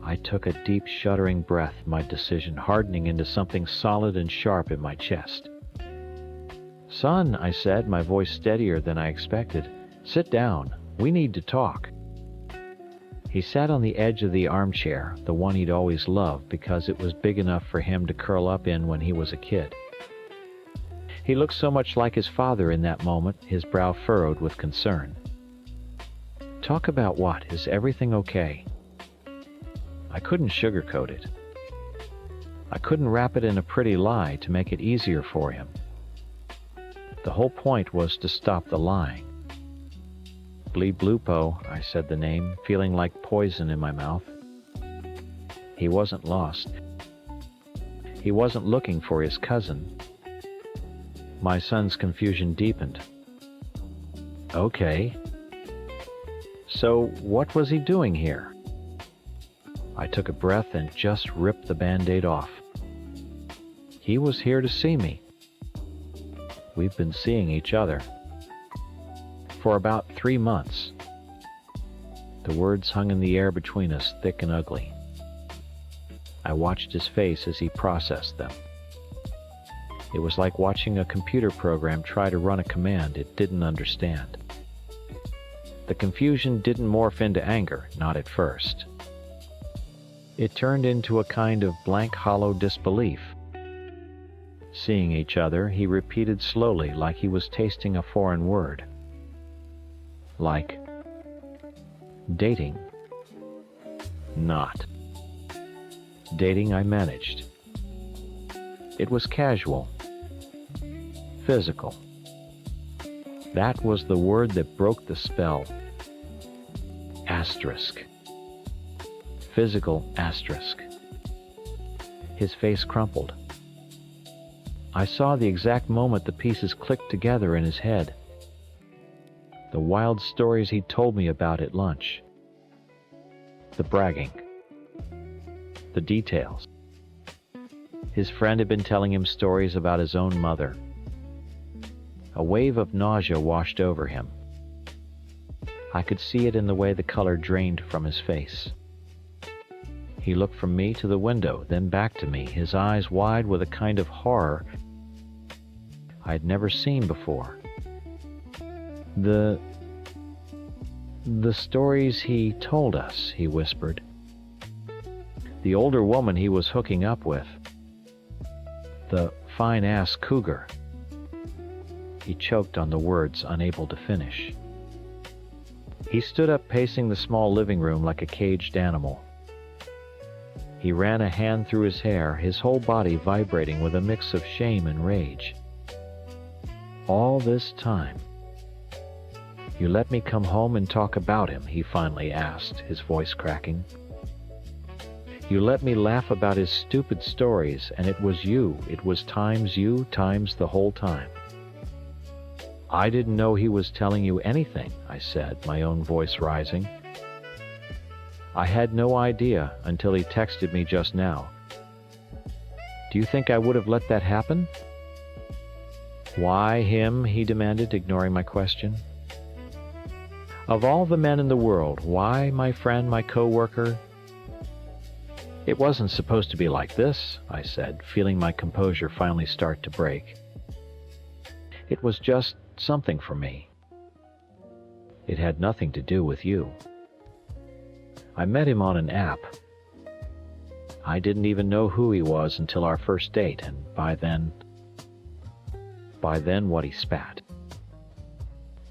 S3: I took a deep, shuddering breath, my decision hardening into something solid and sharp in my chest. "Son," I said, my voice steadier than I expected, "sit down. We need to talk." He sat on the edge of the armchair, the one he'd always loved because it was big enough for him to curl up in when he was a kid. He looked so much like his father in that moment, his brow furrowed with concern. "Talk about what? Is everything okay?" I couldn't sugarcoat it. I couldn't wrap it in a pretty lie to make it easier for him. The whole point was to stop the lying. Bluepo, I said the name, feeling like poison in my mouth. He wasn't lost. He wasn't looking for his cousin. My son's confusion deepened. "Okay. So what was he doing here?" I took a breath and just ripped the Band-Aid off. "He was here to see me. We've been seeing each other. For about 3 months." The words hung in the air between us, thick and ugly. I watched his face as he processed them. It was like watching a computer program try to run a command it didn't understand. The confusion didn't morph into anger, not at first. It turned into a kind of blank, hollow disbelief. Seeing each other, he repeated slowly like he was tasting a foreign word. Like dating. not. Dating I managed. It was casual, physical. That was the word that broke the spell. Asterisk. Physical asterisk. His face crumpled. I saw the exact moment the pieces clicked together in his head. The wild stories he told me about at lunch. The bragging. The details. His friend had been telling him stories about his own mother. A wave of nausea washed over him. I could see it in the way the color drained from his face. He looked from me to the window, then back to me, his eyes wide with a kind of horror I had never seen before. The stories he told us, he whispered. The older woman he was hooking up with. The fine-ass cougar. He choked on the words, unable to finish. He stood up, pacing the small living room like a caged animal. He ran a hand through his hair, his whole body vibrating with a mix of shame and rage. All this time. You let me come home and talk about him, he finally asked, his voice cracking. You let me laugh about his stupid stories, and it was you times the whole time. I didn't know he was telling you anything, I said, my own voice rising. I had no idea until he texted me just now. Do you think I would have let that happen? Why him? He demanded, ignoring my question. Of all the men in the world, why my friend, my co-worker? It wasn't supposed to be like this, I said, feeling my composure finally start to break. It was just something for me. It had nothing to do with you. I met him on an app. I didn't even know who he was until our first date, and by then what he spat.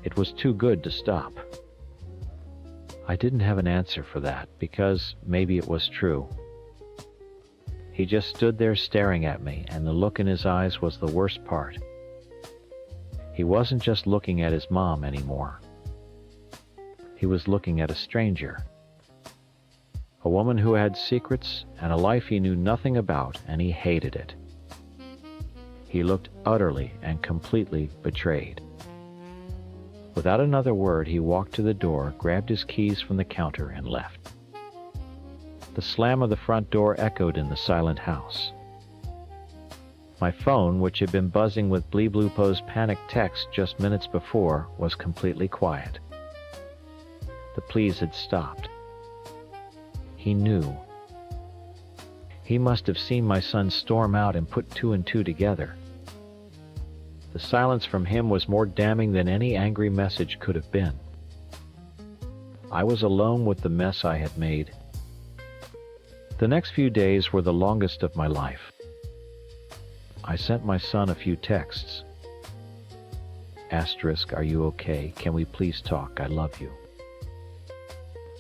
S3: It was too good to stop. I didn't have an answer for that, because maybe it was true. He just stood there staring at me, and the look in his eyes was the worst part. He wasn't just looking at his mom anymore. He was looking at a stranger. A woman who had secrets and a life he knew nothing about, and he hated it. He looked utterly and completely betrayed. Without another word, he walked to the door, grabbed his keys from the counter, and left. The slam of the front door echoed in the silent house. My phone, which had been buzzing with Bleeblupo's panicked text just minutes before, was completely quiet. The pleas had stopped. He knew. He must have seen my son storm out and put two and two together. The silence from him was more damning than any angry message could have been. I was alone with the mess I had made. The next few days were the longest of my life. I sent my son a few texts. Asterisk, are you okay? Can we please talk? I love you.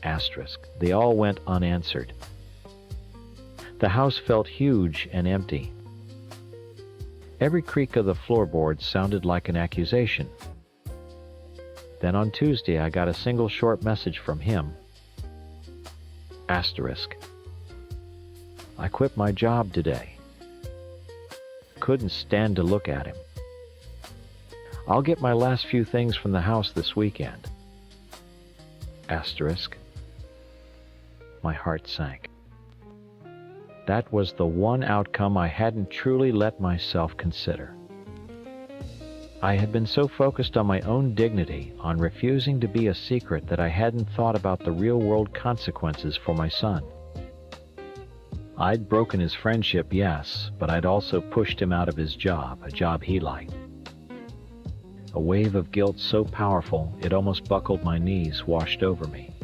S3: Asterisk, they all went unanswered. The house felt huge and empty. Every creak of the floorboards sounded like an accusation. Then on Tuesday I got a single short message from him. Asterisk, I quit my job today. Couldn't stand to look at him. I'll get my last few things from the house this weekend. Asterisk. My heart sank. That was the one outcome I hadn't truly let myself consider. I had been so focused on my own dignity, on refusing to be a secret, that I hadn't thought about the real-world consequences for my son. I'd broken his friendship, yes, but I'd also pushed him out of his job, a job he liked. A wave of guilt so powerful it almost buckled my knees washed over me.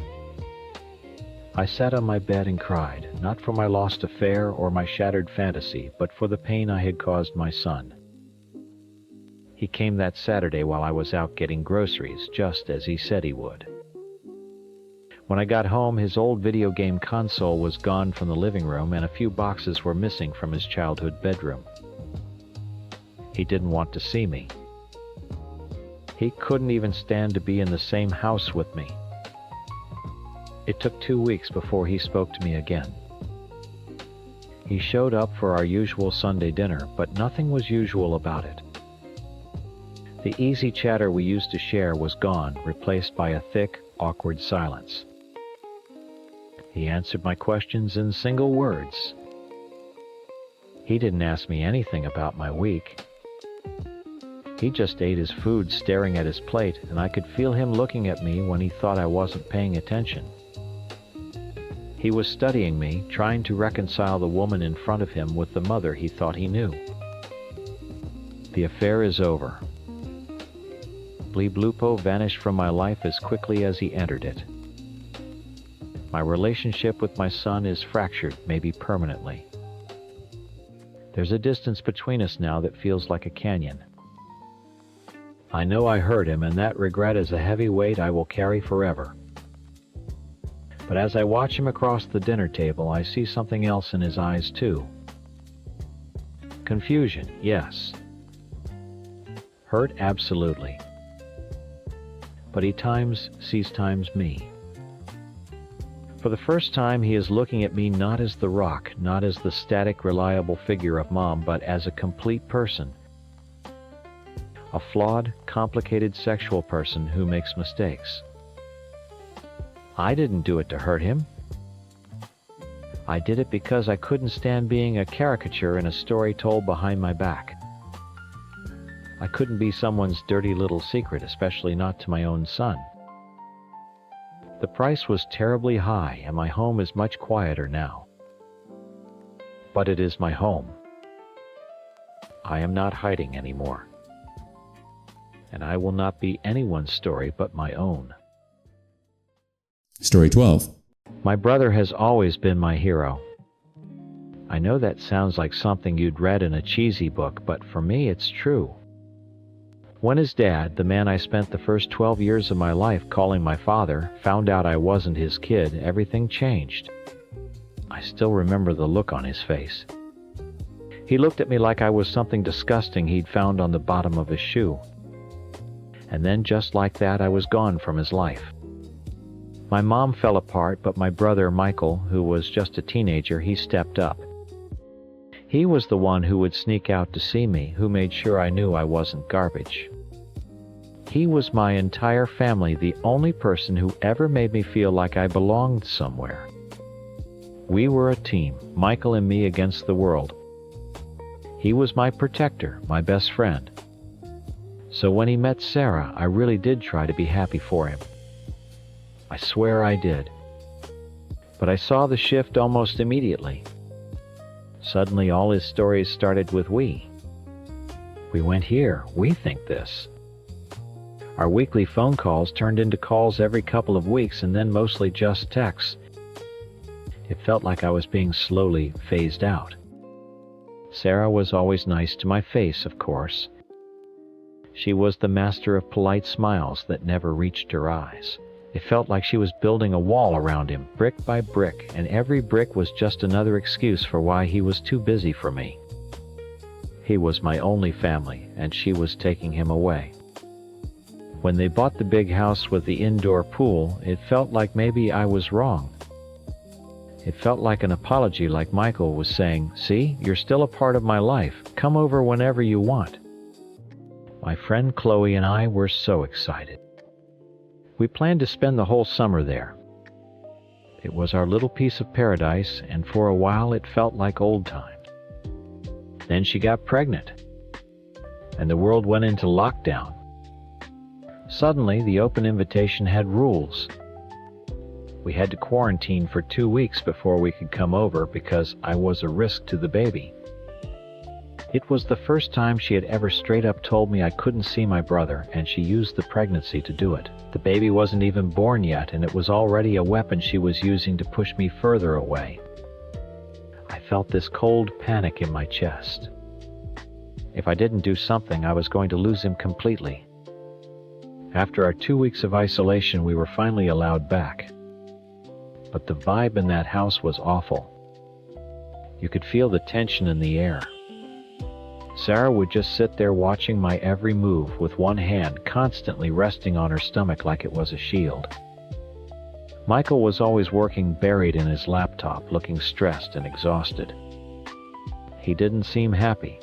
S3: I sat on my bed and cried, not for my lost affair or my shattered fantasy, but for the pain I had caused my son. He came that Saturday while I was out getting groceries, just as he said he would. When I got home, his old video game console was gone from the living room and a few boxes were missing from his childhood bedroom. He didn't want to see me. He couldn't even stand to be in the same house with me. It took 2 weeks before he spoke to me again. He showed up for our usual Sunday dinner, but nothing was usual about it. The easy chatter we used to share was gone, replaced by a thick, awkward silence. He answered my questions in single words. He didn't ask me anything about my week. He just ate his food staring at his plate, and I could feel him looking at me when he thought I wasn't paying attention. He was studying me, trying to reconcile the woman in front of him with the mother he thought he knew. The affair is over. Lupo vanished from my life as quickly as he entered it. My relationship with my son is fractured, maybe permanently. There's a distance between us now that feels like a canyon. I know I hurt him, and that regret is a heavy weight I will carry forever. But as I watch him across the dinner table, I see something else in his eyes too. Confusion, yes. Hurt, absolutely. But he sees times me. For the first time, he is looking at me not as the rock, not as the static, reliable figure of Mom, but as a complete person. A flawed, complicated sexual person who makes mistakes. I didn't do it to hurt him. I did it because I couldn't stand being a caricature in a story told behind my back. I couldn't be someone's dirty little secret, especially not to my own son. The price was terribly high, and my home is much quieter now. But it is my home. I am not hiding anymore. And I will not be anyone's story but my own.
S2: Story 12.
S3: My brother has always been my hero. I know that sounds like something you'd read in a cheesy book, but for me it's true. When his dad, the man I spent the first 12 years of my life calling my father, found out I wasn't his kid, everything changed. I still remember the look on his face. He looked at me like I was something disgusting he'd found on the bottom of his shoe. And then just like that, I was gone from his life. My mom fell apart, but my brother Michael, who was just a teenager, he stepped up. He was the one who would sneak out to see me, who made sure I knew I wasn't garbage. He was my entire family, the only person who ever made me feel like I belonged somewhere. We were a team, Michael and me against the world. He was my protector, my best friend. So when he met Sarah, I really did try to be happy for him. I swear I did. But I saw the shift almost immediately. Suddenly all his stories started with we. We went here, we think this. Our weekly phone calls turned into calls every couple of weeks, and then mostly just texts. It felt like I was being slowly phased out. Sarah was always nice to my face, of course. She was the master of polite smiles that never reached her eyes. It felt like she was building a wall around him, brick by brick, and every brick was just another excuse for why he was too busy for me. He was my only family, and she was taking him away. When they bought the big house with the indoor pool, it felt like maybe I was wrong. It felt like an apology, like Michael was saying, "See, you're still a part of my life. Come over whenever you want." My friend Chloe and I were so excited. We planned to spend the whole summer there. It was our little piece of paradise, and for a while it felt like old times. Then she got pregnant, and the world went into lockdown. Suddenly, the open invitation had rules. We had to quarantine for 2 weeks before we could come over because I was a risk to the baby. It was the first time she had ever straight up told me I couldn't see my brother, and she used the pregnancy to do it. The baby wasn't even born yet, and it was already a weapon she was using to push me further away. I felt this cold panic in my chest. If I didn't do something, I was going to lose him completely. After our 2 weeks of isolation, we were finally allowed back. but the vibe in that house was awful. You could feel the tension in the air. Sarah would just sit there watching my every move with one hand constantly resting on her stomach like it was a shield. Michael was always working buried in his laptop, looking stressed and exhausted. He didn't seem happy.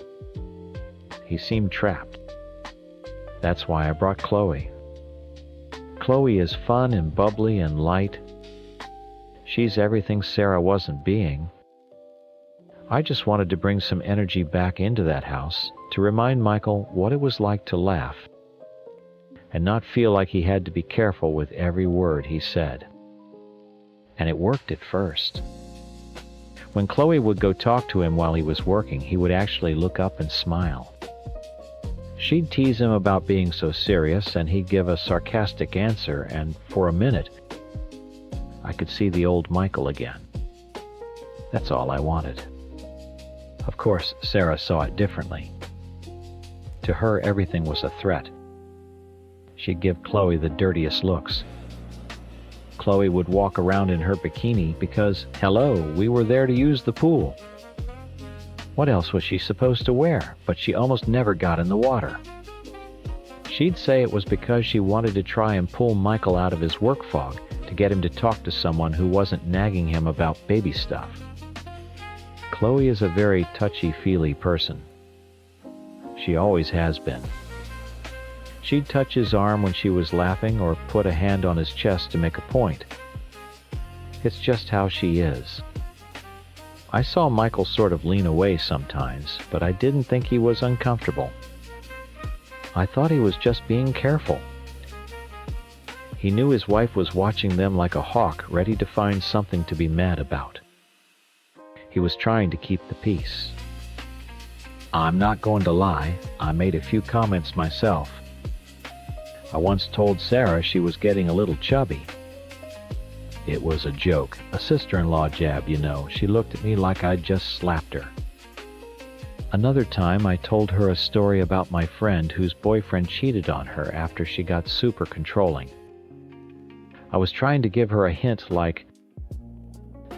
S3: He seemed trapped. That's why I brought Chloe. Chloe is fun and bubbly and light. She's everything Sarah wasn't being. I just wanted to bring some energy back into that house to remind Michael what it was like to laugh and not feel like he had to be careful with every word he said. And it worked at first. When Chloe would go talk to him while he was working, he would actually look up and smile. She'd tease him about being so serious, and he'd give a sarcastic answer, and for a minute, I could see the old Michael again. That's all I wanted. Of course, Sarah saw it differently. To her, everything was a threat. She'd give Chloe the dirtiest looks. Chloe would walk around in her bikini because, hello, we were there to use the pool. What else was she supposed to wear? But she almost never got in the water. She'd say it was because she wanted to try and pull Michael out of his work fog to get him to talk to someone who wasn't nagging him about baby stuff. Chloe is a very touchy-feely person. She always has been. She'd touch his arm when she was laughing or put a hand on his chest to make a point. It's just how she is. I saw Michael sort of lean away sometimes, but I didn't think he was uncomfortable. I thought he was just being careful. He knew his wife was watching them like a hawk, ready to find something to be mad about. He was trying to keep the peace. I'm not going to lie, I made a few comments myself. I once told Sarah she was getting a little chubby. It was a joke, a sister-in-law jab, you know. She looked at me like I'd just slapped her. Another time I told her a story about my friend whose boyfriend cheated on her after she got super controlling. I was trying to give her a hint like,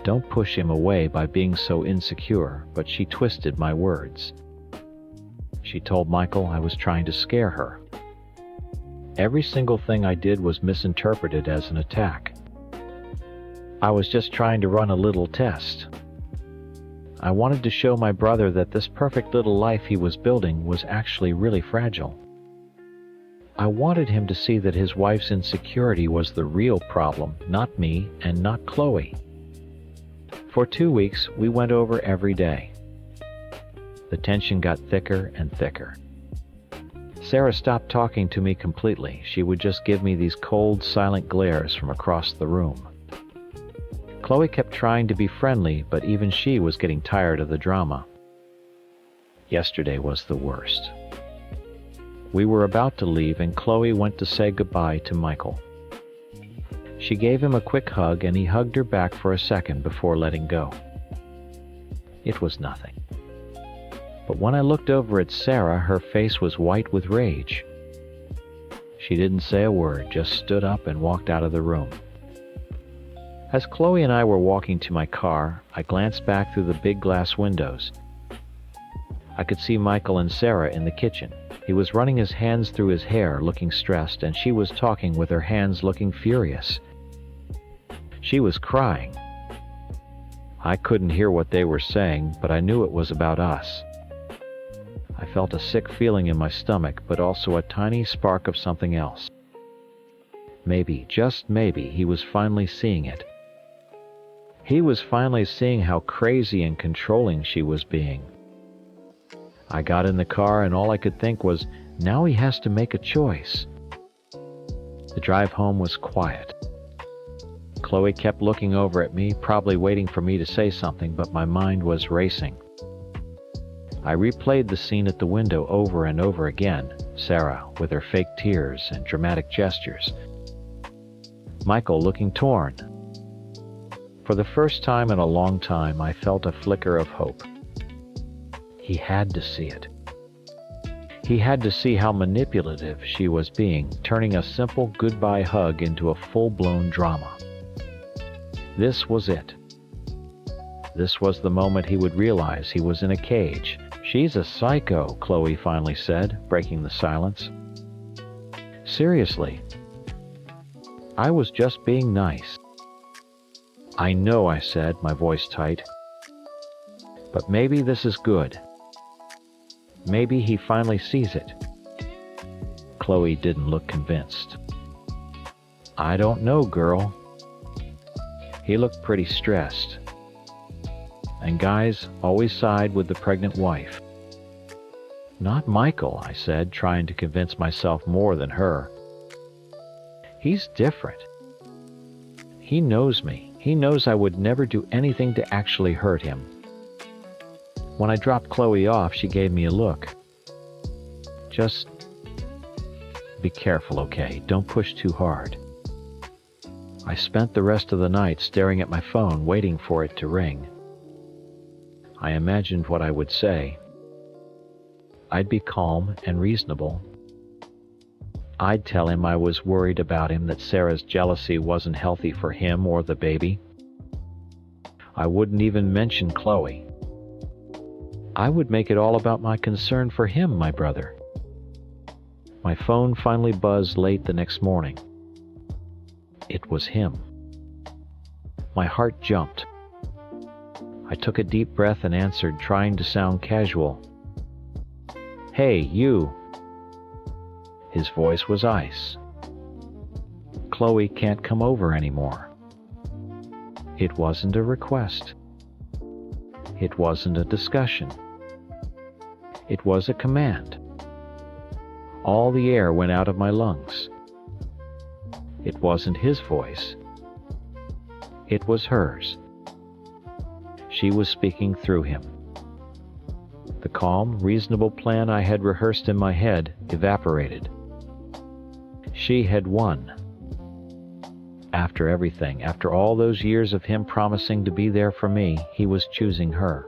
S3: don't push him away by being so insecure, but she twisted my words. She told Michael I was trying to scare her. Every single thing I did was misinterpreted as an attack. I was just trying to run a little test. I wanted to show my brother that this perfect little life he was building was actually really fragile. I wanted him to see that his wife's insecurity was the real problem, not me and not Chloe. For 2 weeks, we went over every day. The tension got thicker and thicker. Sarah stopped talking to me completely. She would just give me these cold, silent glares from across the room. Chloe kept trying to be friendly, but even she was getting tired of the drama. Yesterday was the worst. We were about to leave, and Chloe went to say goodbye to Michael. She gave him a quick hug, and he hugged her back for a second before letting go. It was nothing. But when I looked over at Sarah, her face was white with rage. She didn't say a word, just stood up and walked out of the room. As Chloe and I were walking to my car, I glanced back through the big glass windows. I could see Michael and Sarah in the kitchen. He was running his hands through his hair, looking stressed, and she was talking with her hands looking furious. She was crying. I couldn't hear what they were saying, but I knew it was about us. I felt a sick feeling in my stomach, but also a tiny spark of something else. Maybe, just maybe, he was finally seeing it. He was finally seeing how crazy and controlling she was being. I got in the car and all I could think was, now he has to make a choice. The drive home was quiet. Chloe kept looking over at me, probably waiting for me to say something, but my mind was racing. I replayed the scene at the window over and over again, Sarah with her fake tears and dramatic gestures. Michael looking torn. For the first time in a long time, I felt a flicker of hope. He had to see it. He had to see how manipulative she was being, turning a simple goodbye hug into a full-blown drama. This was it. This was the moment he would realize he was in a cage. "She's a psycho," Chloe finally said, breaking the silence. "Seriously. I was just being nice." "I know," I said, my voice tight. "But maybe this is good. Maybe he finally sees it." Chloe didn't look convinced. "I don't know, girl." He looked pretty stressed. And guys always side with the pregnant wife. "Not Michael," I said, trying to convince myself more than her. "He's different. He knows me. He knows I would never do anything to actually hurt him." When I dropped Chloe off, she gave me a look. "Just be careful, okay? Don't push too hard." I spent the rest of the night staring at my phone, waiting for it to ring. I imagined what I would say. I'd be calm and reasonable. I'd tell him I was worried about him, that Sarah's jealousy wasn't healthy for him or the baby. I wouldn't even mention Chloe. I would make it all about my concern for him, my brother. My phone finally buzzed late the next morning. It was him. My heart jumped. I took a deep breath and answered, trying to sound casual. "Hey, you." His voice was ice. "Chloe can't come over anymore." It wasn't a request. It wasn't a discussion. It was a command. All the air went out of my lungs. It wasn't his voice. It was hers. She was speaking through him. The calm, reasonable plan I had rehearsed in my head evaporated. She had won. After everything, after all those years of him promising to be there for me, he was choosing her.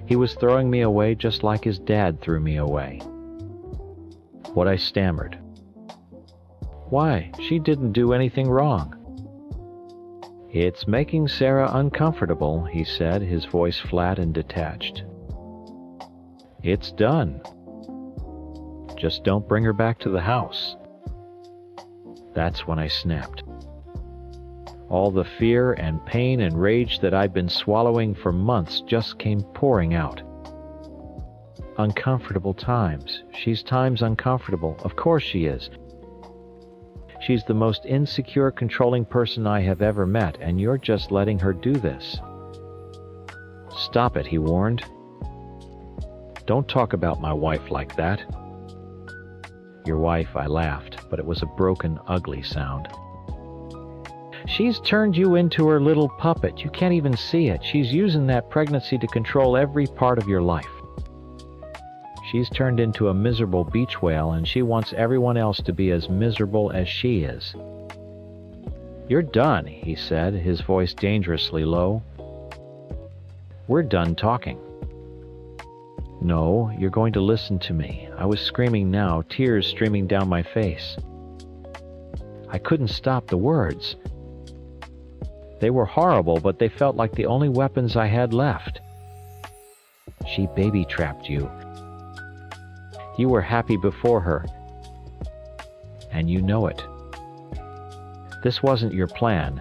S3: He was throwing me away just like his dad threw me away. What I stammered. "Why, she didn't do anything wrong." "It's making Sarah uncomfortable," he said, his voice flat and detached. "It's done. Just don't bring her back to the house." That's when I snapped. All the fear and pain and rage that I'd been swallowing for months just came pouring out. Uncomfortable times. She's times uncomfortable. Of course she is. She's the most insecure, controlling person I have ever met, and you're just letting her do this. "Stop it," he warned. "Don't talk about my wife like that." "Your wife," I laughed, but it was a broken, ugly sound. "She's turned you into her little puppet. You can't even see it. She's using that pregnancy to control every part of your life. She's turned into a miserable beach whale, and she wants everyone else to be as miserable as she is." "You're done," he said, his voice dangerously low. "We're done talking." "No, you're going to listen to me." I was screaming now, tears streaming down my face. I couldn't stop the words. They were horrible, but they felt like the only weapons I had left. "She baby-trapped you. You were happy before her, and you know it. This wasn't your plan.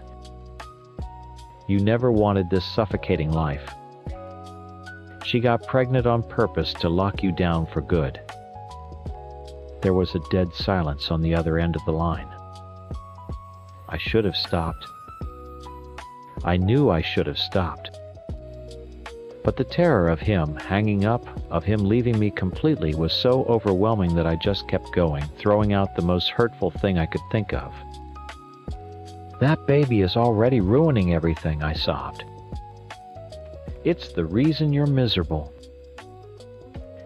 S3: You never wanted this suffocating life. She got pregnant on purpose to lock you down for good." There was a dead silence on the other end of the line. I should have stopped. I knew I should have stopped. But the terror of him hanging up, of him leaving me completely, was so overwhelming that I just kept going, throwing out the most hurtful thing I could think of. "That baby is already ruining everything," I sobbed. "It's the reason you're miserable.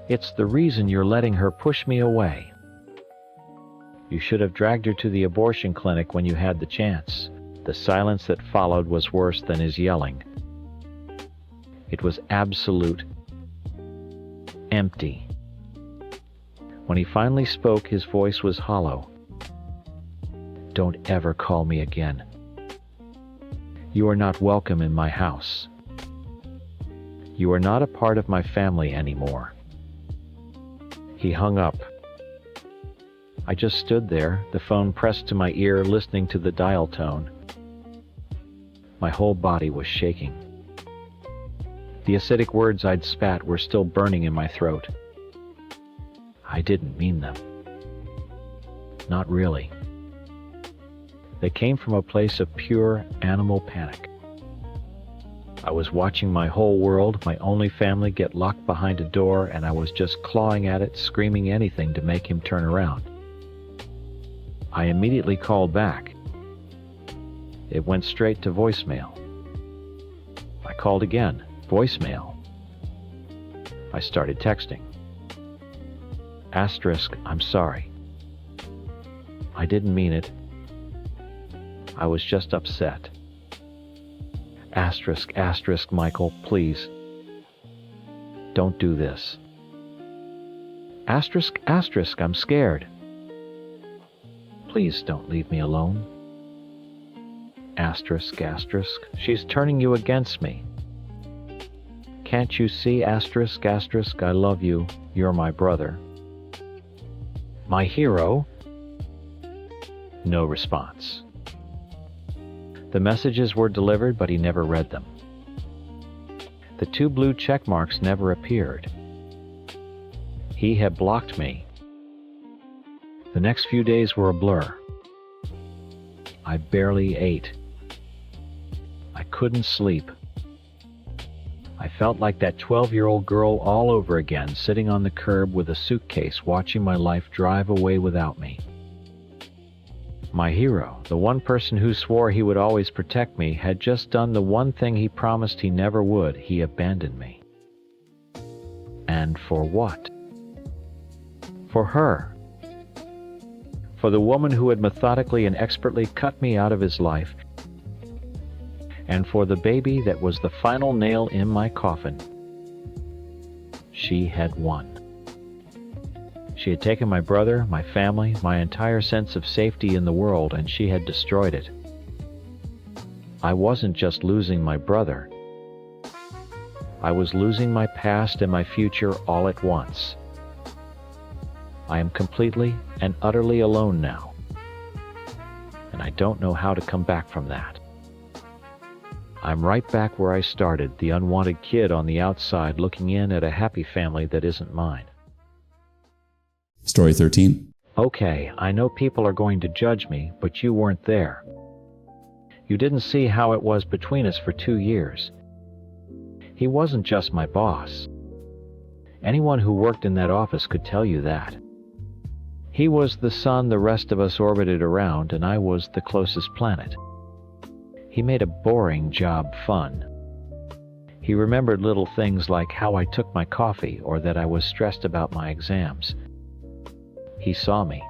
S3: It's the reason you're letting her push me away. You should have dragged her to the abortion clinic when you had the chance." The silence that followed was worse than his yelling. It was absolute, empty. When he finally spoke, his voice was hollow. "Don't ever call me again." You are not welcome in my house. You are not a part of my family anymore." He hung up. I just stood there, the phone pressed to my ear, listening to the dial tone. My whole body was shaking. The acidic words I'd spat were still burning in my throat. I didn't mean them. Not really. They came from a place of pure animal panic. I was watching my whole world, my only family, get locked behind a door, and I was just clawing at it, screaming anything to make him turn around. I immediately called back. It went straight to voicemail. I called again. Voicemail. I started texting. Asterisk, I'm sorry. I didn't mean it. I was just upset. Asterisk, asterisk, Michael, please. Don't do this. Asterisk, asterisk, I'm scared. Please don't leave me alone. Asterisk, asterisk, she's turning you against me. Can't you see, asterisk, asterisk, I love you, you're my brother. My hero? No response. The messages were delivered, but he never read them. The 2 blue check marks never appeared. He had blocked me. The next few days were a blur. I barely ate. I couldn't sleep. I felt like that 12-year-old girl all over again, sitting on the curb with a suitcase, watching my life drive away without me. My hero, the one person who swore he would always protect me, had just done the one thing he promised he never would. He abandoned me. And for what? For her. For the woman who had methodically and expertly cut me out of his life. And for the baby that was the final nail in my coffin. She had won. She had taken my brother, my family, my entire sense of safety in the world, and she had destroyed it. I wasn't just losing my brother. I was losing my past and my future all at once. I am completely and utterly alone now. And I don't know how to come back from that. I'm right back where I started, the unwanted kid on the outside looking in at a happy family that isn't mine.
S2: Story 13.
S3: Okay, I know people are going to judge me, but you weren't there. You didn't see how it was between us for 2 years. He wasn't just my boss. Anyone who worked in that office could tell you that. He was the sun the rest of us orbited around, and I was the closest planet. He made a boring job fun. He remembered little things like how I took my coffee or that I was stressed about my exams. He saw me.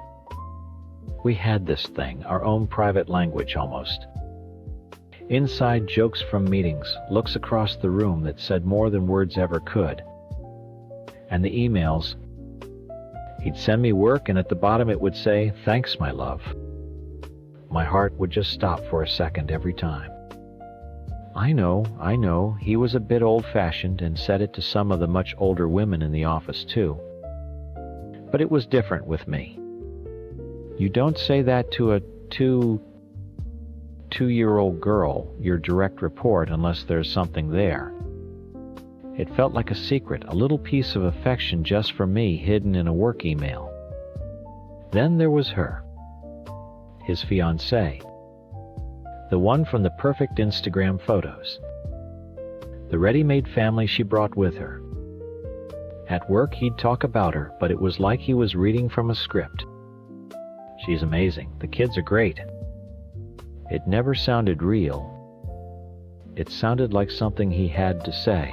S3: We had this thing, our own private language almost. Inside jokes from meetings, looks across the room that said more than words ever could. And the emails. He'd send me work, and at the bottom it would say, "Thanks, my love." My heart would just stop for a second every time. I know, he was a bit old-fashioned and said it to some of the much older women in the office too. But it was different with me. You don't say that to a two-year-old girl, your direct report, unless there's something there. It felt like a secret, a little piece of affection just for me hidden in a work email. Then there was her. His fiancée. The one from the perfect Instagram photos. The ready-made family she brought with her. At work he'd talk about her, but it was like he was reading from a script. She's amazing. The kids are great. It never sounded real. It sounded like something he had to say.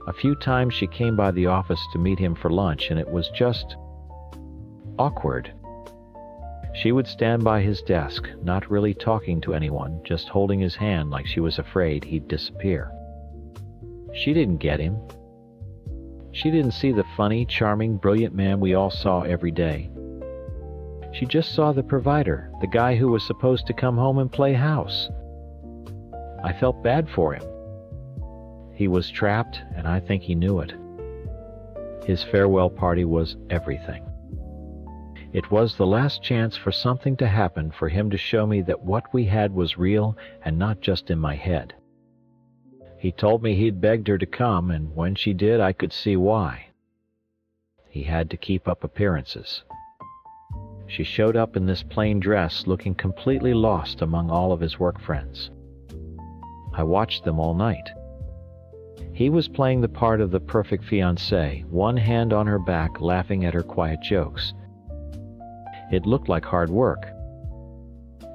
S3: A few times she came by the office to meet him for lunch, and it was just awkward. She would stand by his desk, not really talking to anyone, just holding his hand like she was afraid he'd disappear. She didn't get him. She didn't see the funny, charming, brilliant man we all saw every day. She just saw the provider, the guy who was supposed to come home and play house. I felt bad for him. He was trapped, and I think he knew it. His farewell party was everything. It was the last chance for something to happen, for him to show me that what we had was real and not just in my head. He told me he'd begged her to come, and when she did, I could see why. He had to keep up appearances. She showed up in this plain dress, looking completely lost among all of his work friends. I watched them all night. He was playing the part of the perfect fiancé, one hand on her back, laughing at her quiet jokes. It looked like hard work,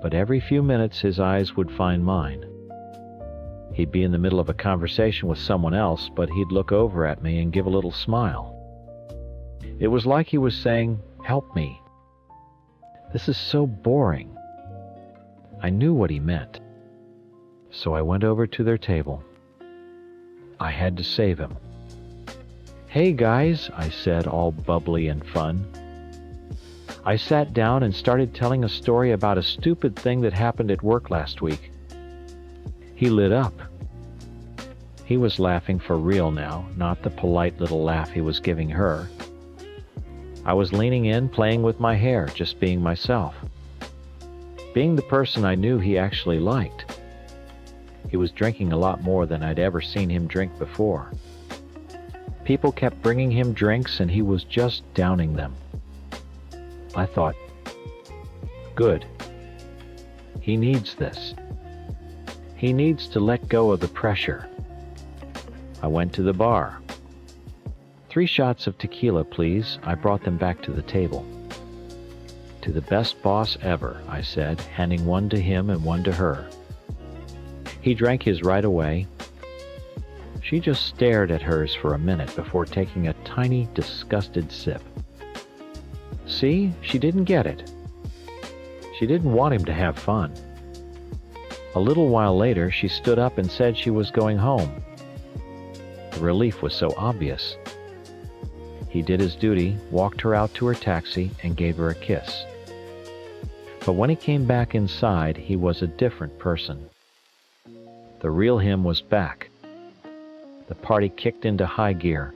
S3: but every few minutes his eyes would find mine. He'd be in the middle of a conversation with someone else, but he'd look over at me and give a little smile. It was like he was saying, "Help me. This is so boring." I knew what he meant, so I went over to their table. I had to save him. "Hey guys," I said, all bubbly and fun. I sat down and started telling a story about a stupid thing that happened at work last week. He lit up. He was laughing for real now, not the polite little laugh he was giving her. I was leaning in, playing with my hair, just being myself. Being the person I knew he actually liked. He was drinking a lot more than I'd ever seen him drink before. People kept bringing him drinks and he was just downing them. I thought, good. He needs this. He needs to let go of the pressure. I went to the bar. 3 shots of tequila, please. I brought them back to the table. To the best boss ever, I said, handing one to him and one to her. He drank his right away. She just stared at hers for a minute before taking a tiny, disgusted sip. See, she didn't get it. She didn't want him to have fun. A little while later, she stood up and said she was going home. The relief was so obvious. He did his duty, walked her out to her taxi, and gave her a kiss. But when he came back inside, he was a different person. The real him was back. The party kicked into high gear.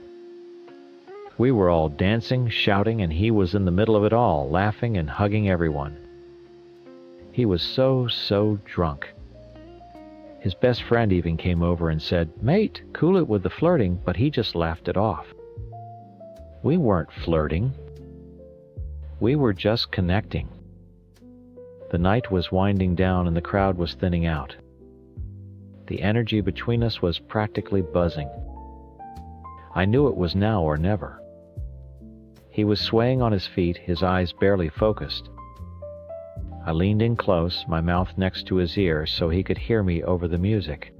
S3: We were all dancing, shouting, and he was in the middle of it all, laughing and hugging everyone. He was so drunk. His best friend even came over and said, "Mate, cool it with the flirting," but he just laughed it off. We weren't flirting. We were just connecting. The night was winding down and the crowd was thinning out. The energy between us was practically buzzing. I knew it was now or never. He was swaying on his feet, his eyes barely focused. I leaned in close, my mouth next to his ear, so he could hear me over the music.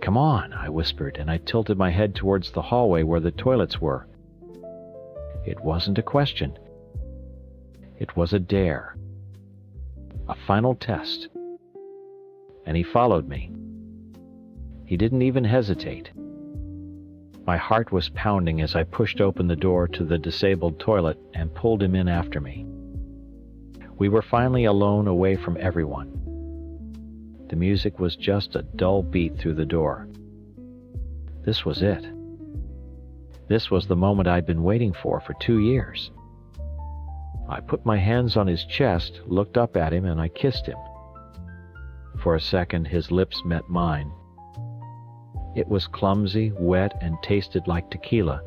S3: "Come on," I whispered, and I tilted my head towards the hallway where the toilets were. It wasn't a question. It was a dare. A final test. And he followed me. He didn't even hesitate. My heart was pounding as I pushed open the door to the disabled toilet and pulled him in after me. We were finally alone, away from everyone. The music was just a dull beat through the door. This was it. This was the moment I'd been waiting for 2 years. I put my hands on his chest, looked up at him, and I kissed him. For a second, his lips met mine. It was clumsy, wet, and tasted like tequila.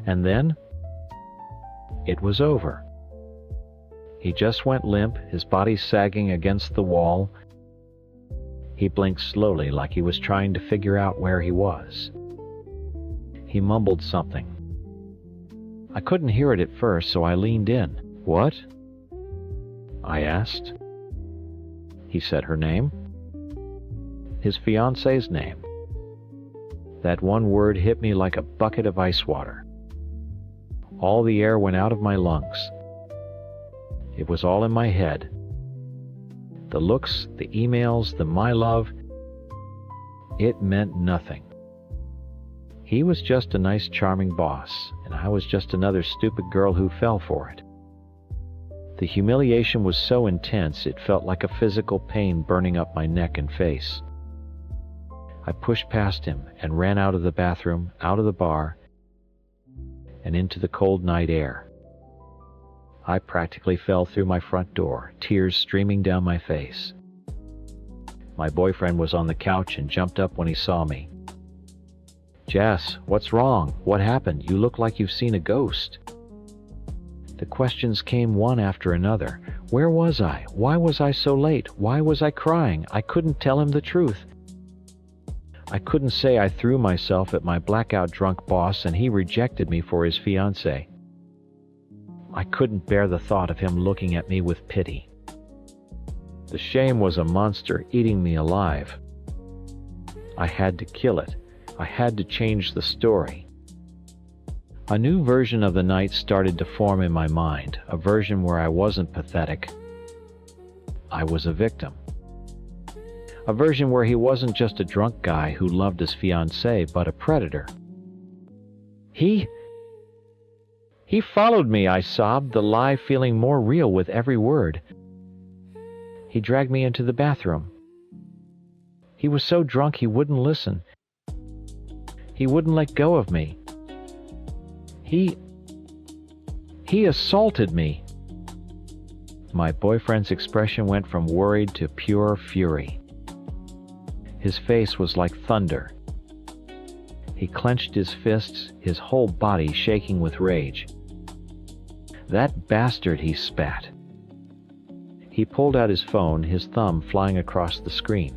S3: And then, it was over. He just went limp, his body sagging against the wall. He blinked slowly, like he was trying to figure out where he was. He mumbled something. I couldn't hear it at first, so I leaned in. "What?" I asked. He said her name. His fiancée's name. That one word hit me like a bucket of ice water. All the air went out of my lungs. It was all in my head. The looks, the emails, the "my love," it meant nothing. He was just a nice, charming boss, and I was just another stupid girl who fell for it. The humiliation was so intense it felt like a physical pain burning up my neck and face. I pushed past him and ran out of the bathroom, out of the bar, and into the cold night air. I practically fell through my front door, tears streaming down my face. My boyfriend was on the couch and jumped up when he saw me. "Jess, what's wrong? What happened? You look like you've seen a ghost." The questions came one after another. Where was I? Why was I so late? Why was I crying? I couldn't tell him the truth. I couldn't say I threw myself at my blackout drunk boss and he rejected me for his fiancée. I couldn't bear the thought of him looking at me with pity. The shame was a monster eating me alive. I had to kill it. I had to change the story. A new version of the night started to form in my mind, a version where I wasn't pathetic. I was a victim. A version where he wasn't just a drunk guy who loved his fiancée, but a predator. He followed me, I sobbed, the lie feeling more real with every word. He dragged me into the bathroom. He was so drunk he wouldn't listen. He wouldn't let go of me. He assaulted me. My boyfriend's expression went from worried to pure fury. His face was like thunder. He clenched his fists, his whole body shaking with rage. "That bastard," he spat. He pulled out his phone, his thumb flying across the screen.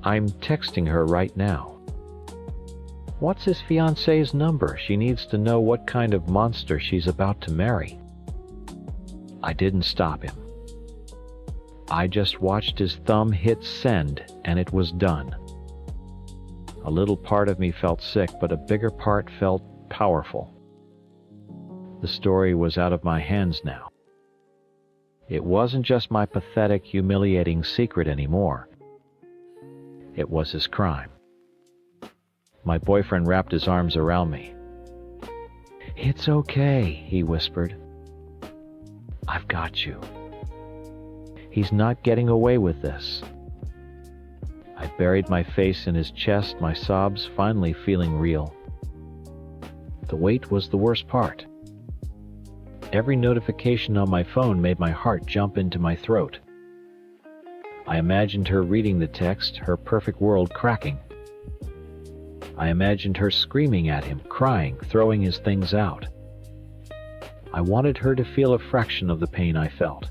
S3: "I'm texting her right now." What's his fiancée's number? She needs to know what kind of monster she's about to marry. I didn't stop him. I just watched his thumb hit send, and it was done. A little part of me felt sick, but a bigger part felt powerful. The story was out of my hands now. It wasn't just my pathetic, humiliating secret anymore. It was his crime. My boyfriend wrapped his arms around me. "It's okay," he whispered. "I've got you. He's not getting away with this." I buried my face in his chest, my sobs finally feeling real. The wait was the worst part. Every notification on my phone made my heart jump into my throat. I imagined her reading the text, her perfect world cracking. I imagined her screaming at him, crying, throwing his things out. I wanted her to feel a fraction of the pain I felt.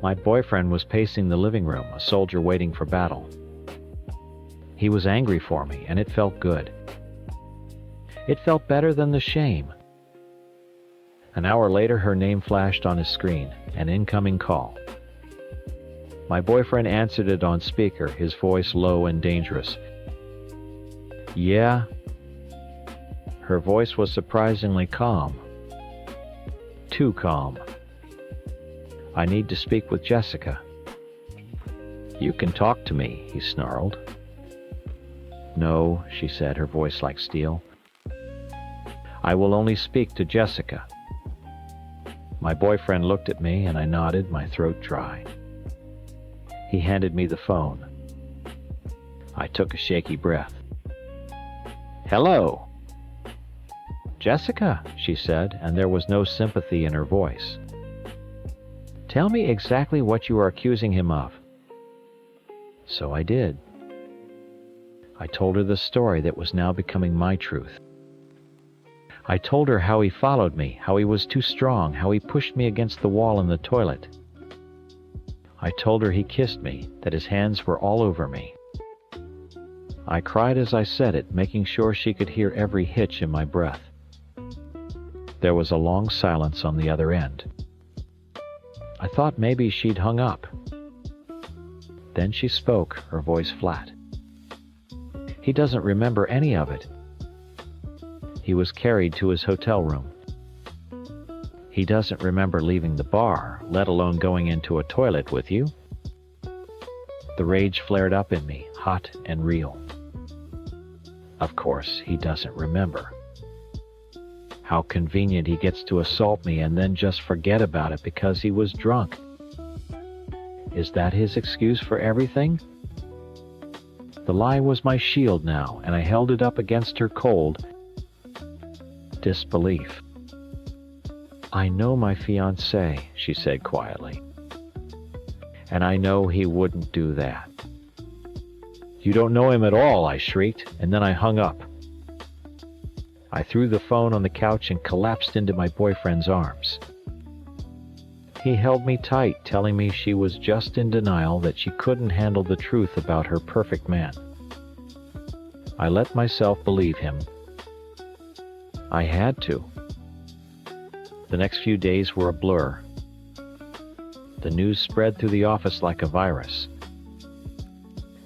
S3: My boyfriend was pacing the living room, a soldier waiting for battle. He was angry for me, and it felt good. It felt better than the shame. An hour later, her name flashed on his screen, an incoming call. My boyfriend answered it on speaker, his voice low and dangerous. "Yeah?" Her voice was surprisingly calm. Too calm. "I need to speak with Jessica." "You can talk to me," he snarled. "No," she said, her voice like steel. "I will only speak to Jessica." My boyfriend looked at me and I nodded, my throat dry. He handed me the phone. I took a shaky breath. "Hello." "Jessica," she said, and there was no sympathy in her voice. "Tell me exactly what you are accusing him of." So I did. I told her the story that was now becoming my truth. I told her how he followed me, how he was too strong, how he pushed me against the wall in the toilet. I told her he kissed me, that his hands were all over me. I cried as I said it, making sure she could hear every hitch in my breath. There was a long silence on the other end. I thought maybe she'd hung up. Then she spoke, her voice flat. "He doesn't remember any of it. He was carried to his hotel room. He doesn't remember leaving the bar, let alone going into a toilet with you." The rage flared up in me, hot and real. Of course, he doesn't remember. How convenient he gets to assault me and then just forget about it because he was drunk. Is that his excuse for everything? The lie was my shield now, and I held it up against her cold disbelief. "I know my fiancé," she said quietly. "And I know he wouldn't do that." "You don't know him at all," I shrieked, and then I hung up. I threw the phone on the couch and collapsed into my boyfriend's arms. He held me tight, telling me she was just in denial, that she couldn't handle the truth about her perfect man. I let myself believe him. I had to. The next few days were a blur. The news spread through the office like a virus.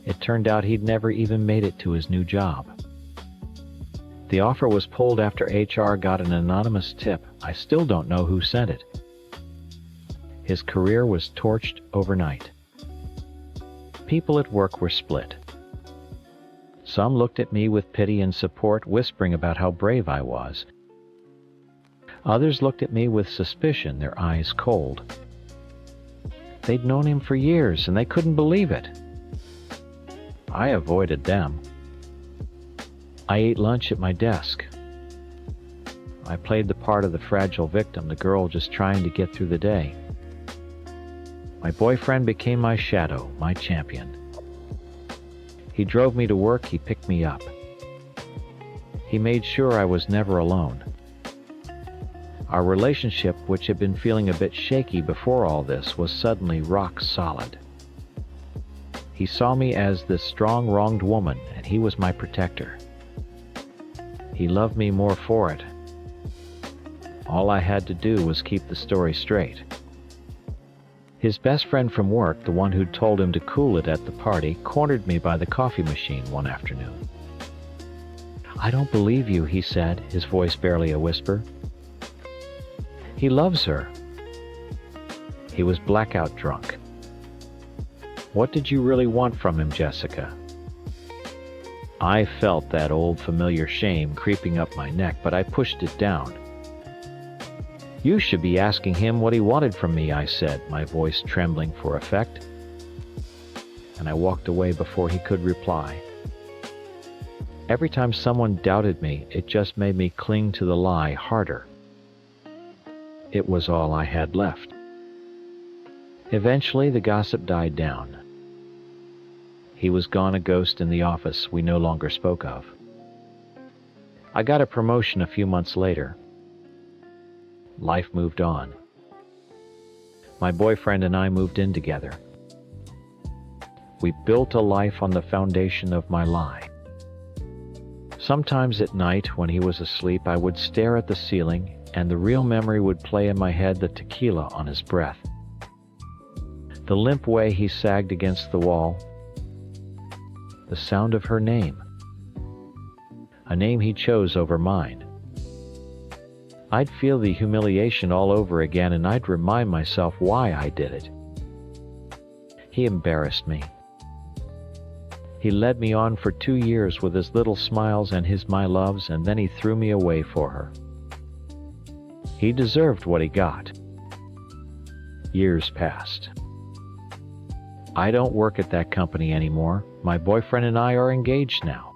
S3: It turned out he'd never even made it to his new job. The offer was pulled after HR got an anonymous tip. I still don't know who sent it. His career was torched overnight. People at work were split. Some looked at me with pity and support, whispering about how brave I was. Others looked at me with suspicion, their eyes cold. They'd known him for years, and they couldn't believe it. I avoided them. I ate lunch at my desk. I played the part of the fragile victim, the girl just trying to get through the day. My boyfriend became my shadow, my champion. He drove me to work, he picked me up. He made sure I was never alone. Our relationship, which had been feeling a bit shaky before all this, was suddenly rock solid. He saw me as this strong, wronged woman, and he was my protector. He loved me more for it. All I had to do was keep the story straight. His best friend from work, the one who'd told him to cool it at the party, cornered me by the coffee machine one afternoon. "I don't believe you," he said, his voice barely a whisper. "He loves her." He was blackout drunk. "What did you really want from him, Jessica?" I felt that old familiar shame creeping up my neck, but I pushed it down. "You should be asking him what he wanted from me," I said, my voice trembling for effect. And I walked away before he could reply. Every time someone doubted me, it just made me cling to the lie harder. It was all I had left. Eventually, the gossip died down. He was gone, a ghost in the office we no longer spoke of. I got a promotion a few months later. Life moved on. My boyfriend and I moved in together. We built a life on the foundation of my lie. Sometimes at night, when he was asleep, I would stare at the ceiling, and the real memory would play in my head, the tequila on his breath, the limp way he sagged against the wall, the sound of her name, a name he chose over mine. I'd feel the humiliation all over again, and I'd remind myself why I did it. He embarrassed me. He led me on for 2 years with his little smiles and his my loves, and then he threw me away for her. He deserved what he got. Years passed. I don't work at that company anymore. My boyfriend and I are engaged now.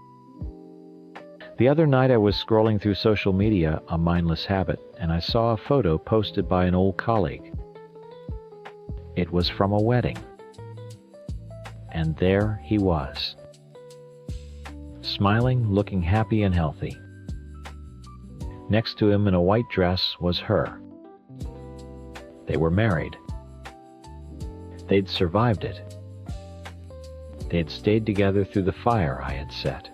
S3: The other night I was scrolling through social media, a mindless habit, and I saw a photo posted by an old colleague. It was from a wedding. And there he was, smiling, looking happy and healthy. Next to him in a white dress was her. They were married. They'd survived it. They had stayed together through the fire I had set.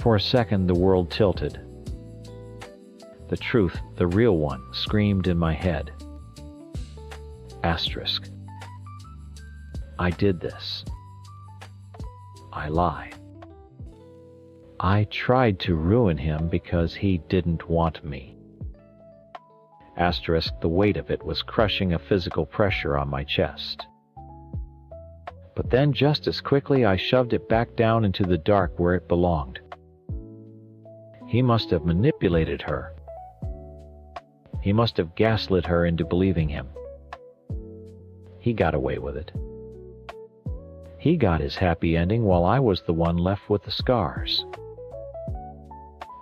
S3: For a second, the world tilted. The truth, the real one, screamed in my head. Asterisk. I did this. I lie. I tried to ruin him because he didn't want me. Asterisk, the weight of it was crushing a physical pressure on my chest. But then just as quickly I shoved it back down into the dark where it belonged. He must have manipulated her. He must have gaslit her into believing him. He got away with it. He got his happy ending while I was the one left with the scars.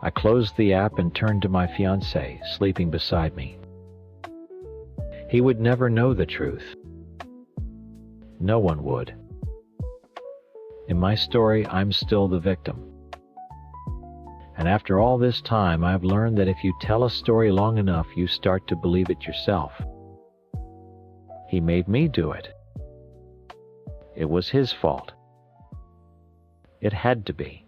S3: I closed the app and turned to my fiancé, sleeping beside me. He would never know the truth. No one would. In my story, I'm still the victim. And after all this time, I've learned that if you tell a story long enough, you start to believe it yourself. He made me do it. It was his fault. It had to be.